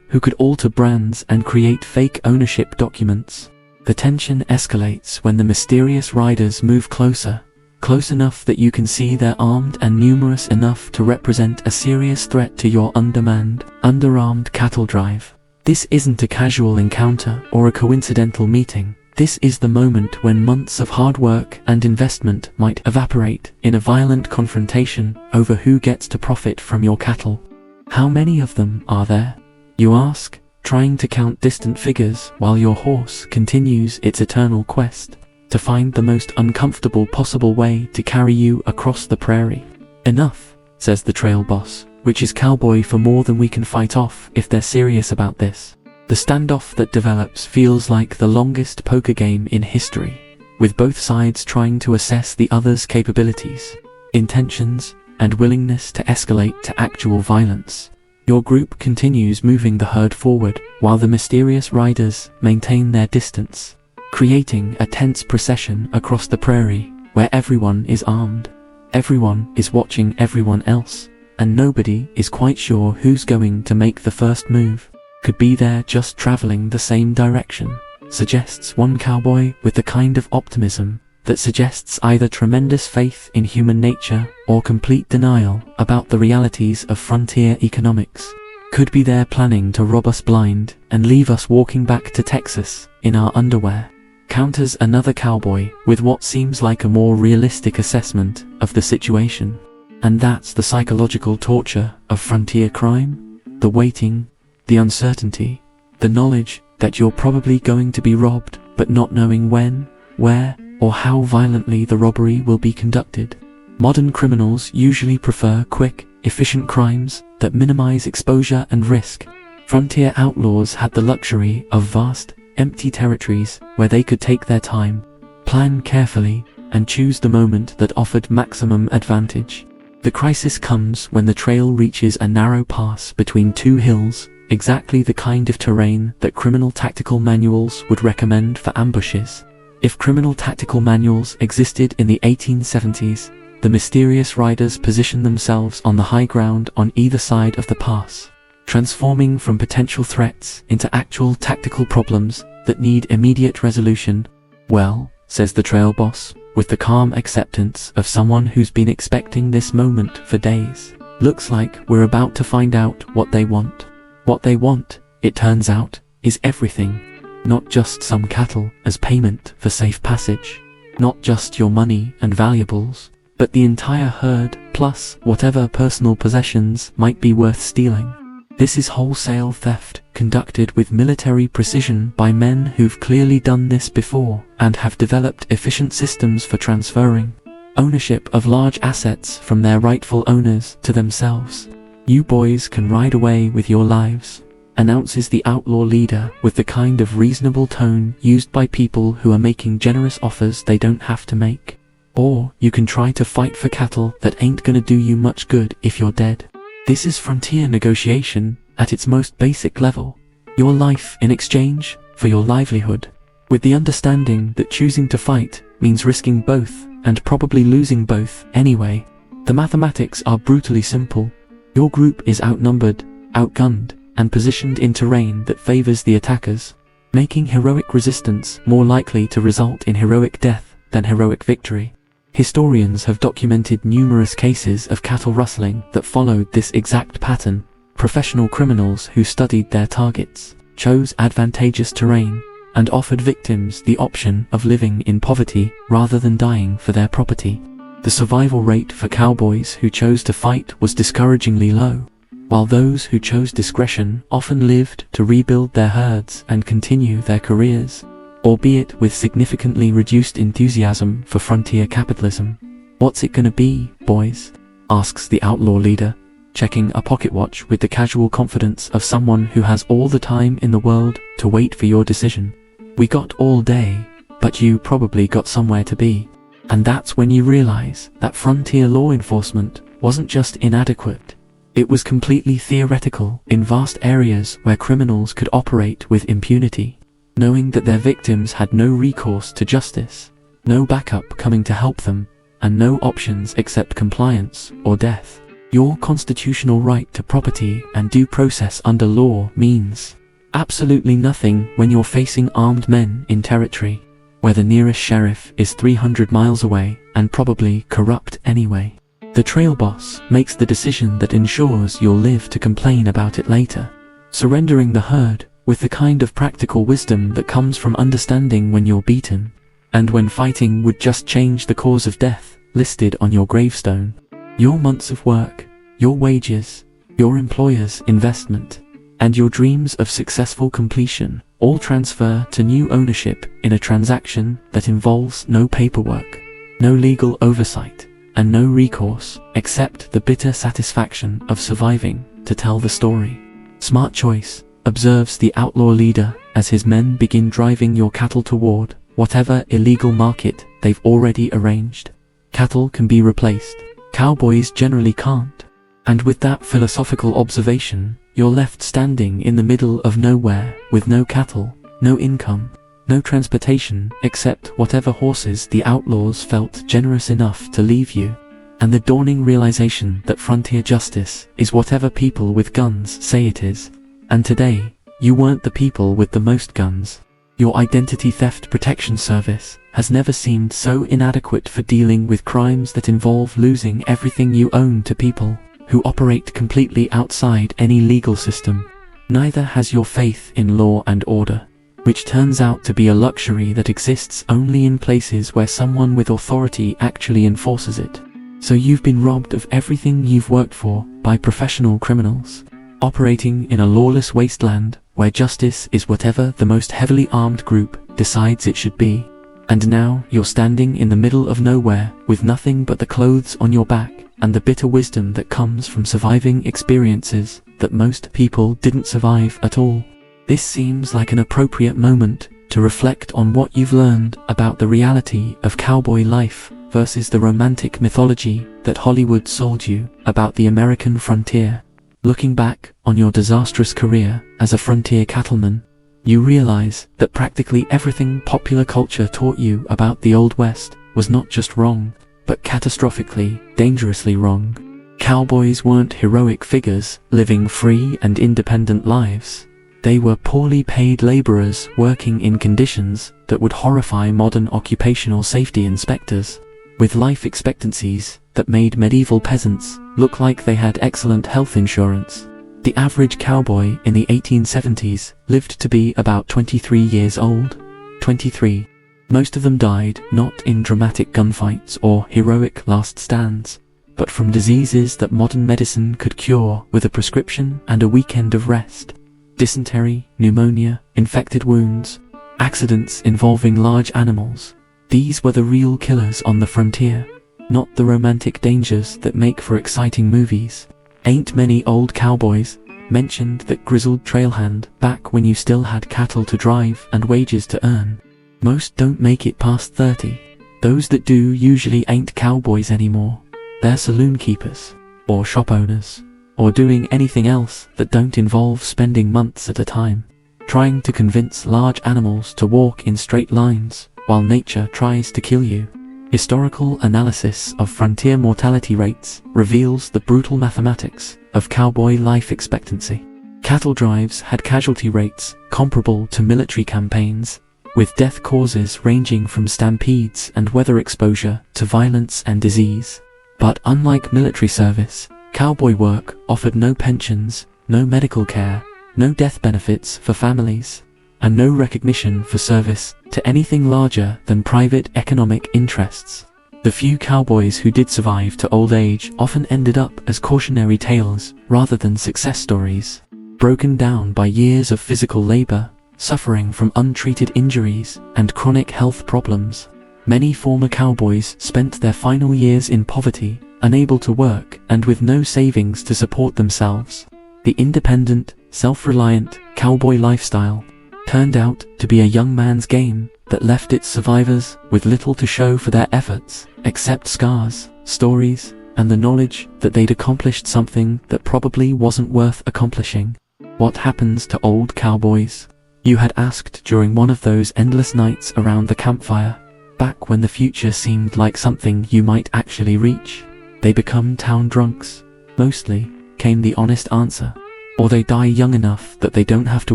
who could alter brands and create fake ownership documents. The tension escalates when the mysterious riders move closer, close enough that you can see they're armed and numerous enough to represent a serious threat to your undermanned, underarmed cattle drive. This isn't a casual encounter or a coincidental meeting. This is the moment when months of hard work and investment might evaporate in a violent confrontation over who gets to profit from your cattle. How many of them are there? You ask, trying to count distant figures while your horse continues its eternal quest to find the most uncomfortable possible way to carry you across the prairie. Enough, says the trail boss, which is cowboy for more than we can fight off if they're serious about this. The standoff that develops feels like the longest poker game in history, with both sides trying to assess the other's capabilities, intentions, and willingness to escalate to actual violence. Your group continues moving the herd forward while the mysterious riders maintain their distance, creating a tense procession across the prairie where everyone is armed. Everyone is watching everyone else, and nobody is quite sure who's going to make the first move. Could be they're just traveling the same direction, suggests one cowboy with the kind of optimism that suggests either tremendous faith in human nature or complete denial about the realities of frontier economics. Could be they're planning to rob us blind and leave us walking back to Texas in our underwear, counters another cowboy with what seems like a more realistic assessment of the situation. And that's the psychological torture of frontier crime. The waiting, the uncertainty, the knowledge that you're probably going to be robbed, but not knowing when, where, or how violently the robbery will be conducted. Modern criminals usually prefer quick, efficient crimes that minimize exposure and risk. Frontier outlaws had the luxury of vast, empty territories where they could take their time, plan carefully, and choose the moment that offered maximum advantage. The crisis comes when the trail reaches a narrow pass between two hills, exactly the kind of terrain that criminal tactical manuals would recommend for ambushes. If criminal tactical manuals existed in the 1870s, the mysterious riders position themselves on the high ground on either side of the pass, transforming from potential threats into actual tactical problems that need immediate resolution. Well, says the trail boss, with the calm acceptance of someone who's been expecting this moment for days, looks like we're about to find out what they want. What they want, it turns out, is everything. Not just some cattle as payment for safe passage. Not just your money and valuables, but the entire herd, plus whatever personal possessions might be worth stealing. This is wholesale theft, conducted with military precision by men who've clearly done this before and have developed efficient systems for transferring ownership of large assets from their rightful owners to themselves. You boys can ride away with your lives, announces the outlaw leader with the kind of reasonable tone used by people who are making generous offers they don't have to make. Or you can try to fight for cattle that ain't gonna do you much good if you're dead. This is frontier negotiation at its most basic level. Your life in exchange for your livelihood, with the understanding that choosing to fight means risking both and probably losing both anyway. The mathematics are brutally simple. Your group is outnumbered, outgunned, and positioned in terrain that favors the attackers, making heroic resistance more likely to result in heroic death than heroic victory. Historians have documented numerous cases of cattle rustling that followed this exact pattern. Professional criminals who studied their targets, chose advantageous terrain, and offered victims the option of living in poverty rather than dying for their property. The survival rate for cowboys who chose to fight was discouragingly low, while those who chose discretion often lived to rebuild their herds and continue their careers, albeit with significantly reduced enthusiasm for frontier capitalism. "What's it gonna be, boys?" asks the outlaw leader, checking a pocket watch with the casual confidence of someone who has all the time in the world to wait for your decision. "We got all day, but you probably got somewhere to be." And that's when you realize that frontier law enforcement wasn't just inadequate. It was completely theoretical in vast areas where criminals could operate with impunity, knowing that their victims had no recourse to justice, no backup coming to help them, and no options except compliance or death. Your constitutional right to property and due process under law means absolutely nothing when you're facing armed men in territory where the nearest sheriff is 300 miles away and probably corrupt anyway. The trail boss makes the decision that ensures you'll live to complain about it later, surrendering the herd with the kind of practical wisdom that comes from understanding when you're beaten, and when fighting would just change the cause of death listed on your gravestone. Your months of work, your wages, your employer's investment, and your dreams of successful completion all transfer to new ownership in a transaction that involves no paperwork, no legal oversight, and no recourse except the bitter satisfaction of surviving to tell the story. Smart choice, observes the outlaw leader as his men begin driving your cattle toward whatever illegal market they've already arranged. Cattle can be replaced, cowboys generally can't. And with that philosophical observation, you're left standing in the middle of nowhere with no cattle, no income, no transportation except whatever horses the outlaws felt generous enough to leave you. and the dawning realization that frontier justice is whatever people with guns say it is. And today, you weren't the people with the most guns. Your identity theft protection service has never seemed so inadequate for dealing with crimes that involve losing everything you own to people who operate completely outside any legal system. Neither has your faith in law and order, which turns out to be a luxury that exists only in places where someone with authority actually enforces it. So you've been robbed of everything you've worked for by professional criminals, operating in a lawless wasteland where justice is whatever the most heavily armed group decides it should be. And now you're standing in the middle of nowhere with nothing but the clothes on your back and the bitter wisdom that comes from surviving experiences that most people didn't survive at all. This seems like an appropriate moment to reflect on what you've learned about the reality of cowboy life versus the romantic mythology that Hollywood sold you about the American frontier. Looking back on your disastrous career as a frontier cattleman, you realize that practically everything popular culture taught you about the Old West was not just wrong, but catastrophically, dangerously wrong. Cowboys weren't heroic figures living free and independent lives. They were poorly paid laborers working in conditions that would horrify modern occupational safety inspectors, with life expectancies that made medieval peasants look like they had excellent health insurance. The average cowboy in the 1870s lived to be about 23 years old. 23. Most of them died not in dramatic gunfights or heroic last stands, but from diseases that modern medicine could cure with a prescription and a weekend of rest. Dysentery, pneumonia, infected wounds, accidents involving large animals. These were the real killers on the frontier, not the romantic dangers that make for exciting movies. Ain't many old cowboys mentioned that grizzled trailhand back when you still had cattle to drive and wages to earn. Most don't make it past 30. Those that do usually ain't cowboys anymore. They're saloon keepers, or shop owners, or doing anything else that don't involve spending months at a time trying to convince large animals to walk in straight lines while nature tries to kill you. Historical analysis of frontier mortality rates reveals the brutal mathematics of cowboy life expectancy. Cattle drives had casualty rates comparable to military campaigns, with death causes ranging from stampedes and weather exposure to violence and disease. But unlike military service, cowboy work offered no pensions, no medical care, no death benefits for families, and no recognition for service to anything larger than private economic interests. The few cowboys who did survive to old age often ended up as cautionary tales rather than success stories, broken down by years of physical labor, suffering from untreated injuries and chronic health problems. Many former cowboys spent their final years in poverty, unable to work and with no savings to support themselves. The independent, self-reliant cowboy lifestyle turned out to be a young man's game that left its survivors with little to show for their efforts, except scars, stories, and the knowledge that they'd accomplished something that probably wasn't worth accomplishing. What happens to old cowboys? You had asked during one of those endless nights around the campfire, back when the future seemed like something you might actually reach. They become town drunks, mostly, came the honest answer. Or they die young enough that they don't have to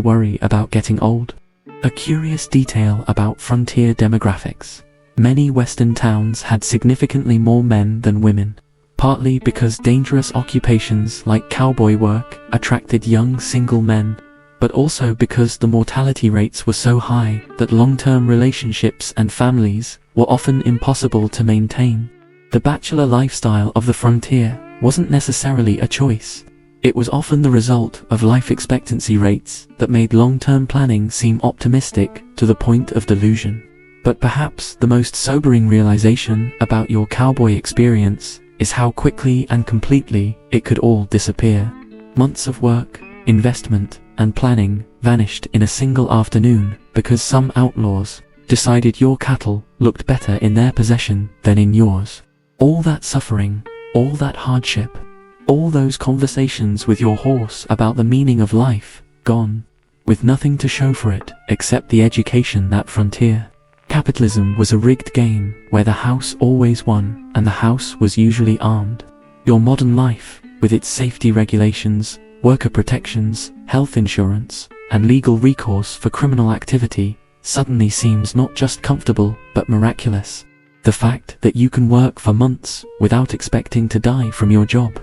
worry about getting old. A curious detail about frontier demographics. Many western towns had significantly more men than women, partly because dangerous occupations like cowboy work attracted young single men, but also because the mortality rates were so high that long-term relationships and families were often impossible to maintain. The bachelor lifestyle of the frontier wasn't necessarily a choice. It was often the result of life expectancy rates that made long-term planning seem optimistic to the point of delusion. But perhaps the most sobering realization about your cowboy experience is how quickly and completely it could all disappear. Months of work, investment, and planning vanished in a single afternoon because some outlaws decided your cattle looked better in their possession than in yours. All that suffering, all that hardship, all those conversations with your horse about the meaning of life, gone, with nothing to show for it except the education that frontier Capitalism was a rigged game where the house always won, and the house was usually armed. Your modern life, with its safety regulations, worker protections, health insurance, and legal recourse for criminal activity, suddenly seems not just comfortable, but miraculous. The fact that you can work for months without expecting to die from your job.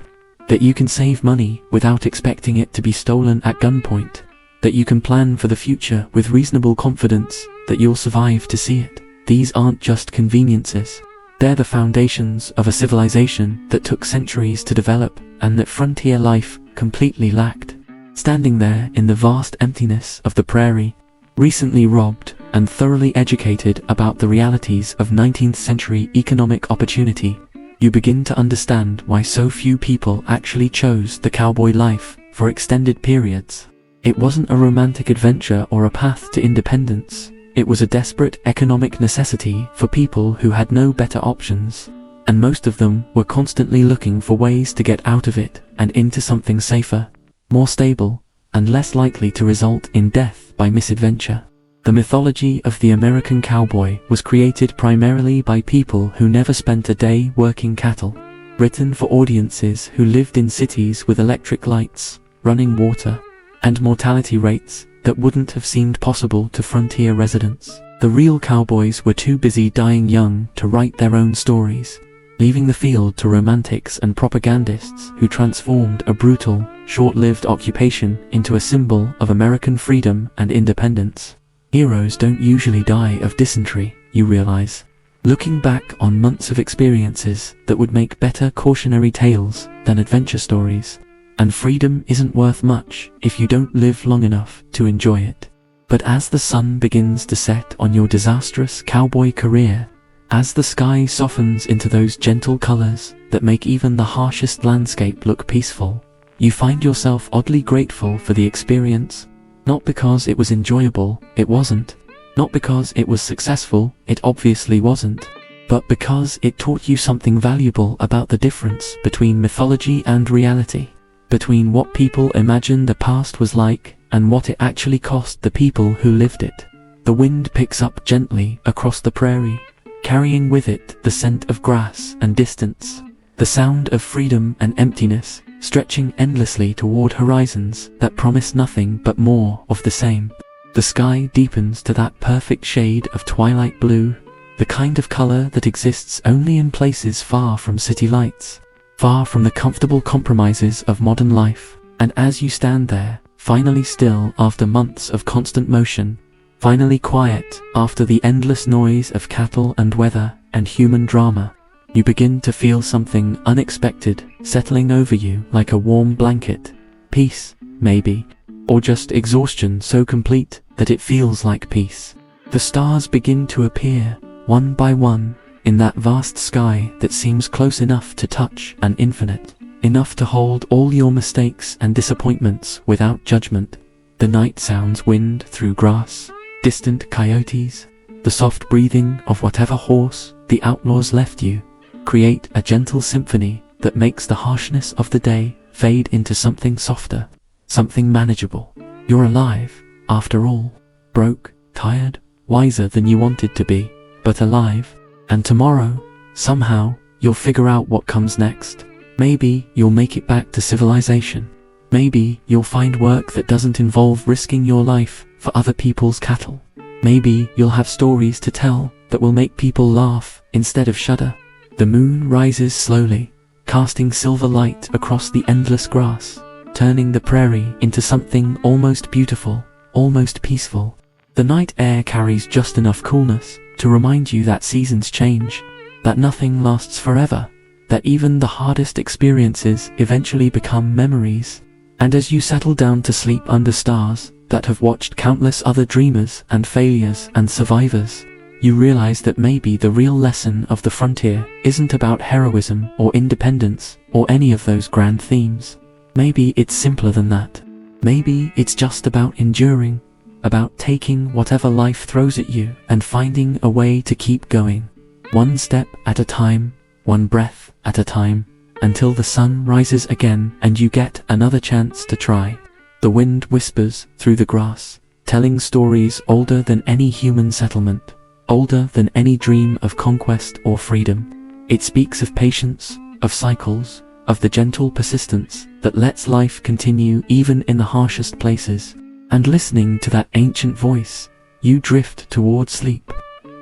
That you can save money without expecting it to be stolen at gunpoint. That you can plan for the future with reasonable confidence that you'll survive to see it. These aren't just conveniences. They're the foundations of a civilization that took centuries to develop and that frontier life completely lacked. Standing there in the vast emptiness of the prairie, recently robbed and thoroughly educated about the realities of 19th century economic opportunity, you begin to understand why so few people actually chose the cowboy life for extended periods. It wasn't a romantic adventure or a path to independence. It was a desperate economic necessity for people who had no better options, and most of them were constantly looking for ways to get out of it and into something safer, more stable, and less likely to result in death by misadventure. The mythology of the American cowboy was created primarily by people who never spent a day working cattle, written for audiences who lived in cities with electric lights, running water, and mortality rates that wouldn't have seemed possible to frontier residents. The real cowboys were too busy dying young to write their own stories, leaving the field to romantics and propagandists who transformed a brutal, short-lived occupation into a symbol of American freedom and independence. Heroes don't usually die of dysentery, you realize, looking back on months of experiences that would make better cautionary tales than adventure stories. And freedom isn't worth much if you don't live long enough to enjoy it. But as the sun begins to set on your disastrous cowboy career, as the sky softens into those gentle colors that make even the harshest landscape look peaceful, you find yourself oddly grateful for the experience. Not because it was enjoyable, it wasn't. Not because it was successful, it obviously wasn't. But because it taught you something valuable about the difference between mythology and reality. Between what people imagined the past was like and what it actually cost the people who lived it. The wind picks up gently across the prairie, carrying with it the scent of grass and distance, the sound of freedom and emptiness, stretching endlessly toward horizons that promise nothing but more of the same. The sky deepens to that perfect shade of twilight blue, the kind of color that exists only in places far from city lights, far from the comfortable compromises of modern life. And as you stand there, finally still after months of constant motion, finally quiet after the endless noise of cattle and weather and human drama, you begin to feel something unexpected settling over you like a warm blanket. Peace, maybe, or just exhaustion so complete that it feels like peace. The stars begin to appear, one by one, in that vast sky that seems close enough to touch and infinite, enough to hold all your mistakes and disappointments without judgment. The night sounds wind through grass, distant coyotes, the soft breathing of whatever horse the outlaws left you, create a gentle symphony that makes the harshness of the day fade into something softer, something manageable. You're alive, after all. Broke, tired, wiser than you wanted to be, but alive. And tomorrow, somehow, you'll figure out what comes next. Maybe you'll make it back to civilization. Maybe you'll find work that doesn't involve risking your life for other people's cattle. Maybe you'll have stories to tell that will make people laugh instead of shudder. The moon rises slowly, casting silver light across the endless grass, turning the prairie into something almost beautiful, almost peaceful. The night air carries just enough coolness to remind you that seasons change, that nothing lasts forever, that even the hardest experiences eventually become memories. And as you settle down to sleep under stars that have watched countless other dreamers and failures and survivors, you realize that maybe the real lesson of the frontier isn't about heroism or independence or any of those grand themes. Maybe it's simpler than that. Maybe it's just about enduring, about taking whatever life throws at you and finding a way to keep going, one step at a time, one breath at a time, until the sun rises again and you get another chance to try. The wind whispers through the grass, telling stories older than any human settlement, older than any dream of conquest or freedom. It speaks of patience, of cycles, of the gentle persistence that lets life continue even in the harshest places. And listening to that ancient voice, you drift toward sleep,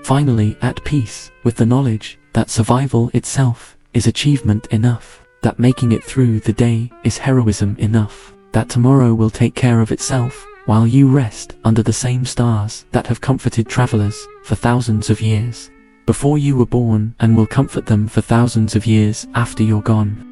finally at peace with the knowledge that survival itself is achievement enough, that making it through the day is heroism enough, that tomorrow will take care of itself while you rest under the same stars that have comforted travelers for thousands of years before you were born and will comfort them for thousands of years after you're gone.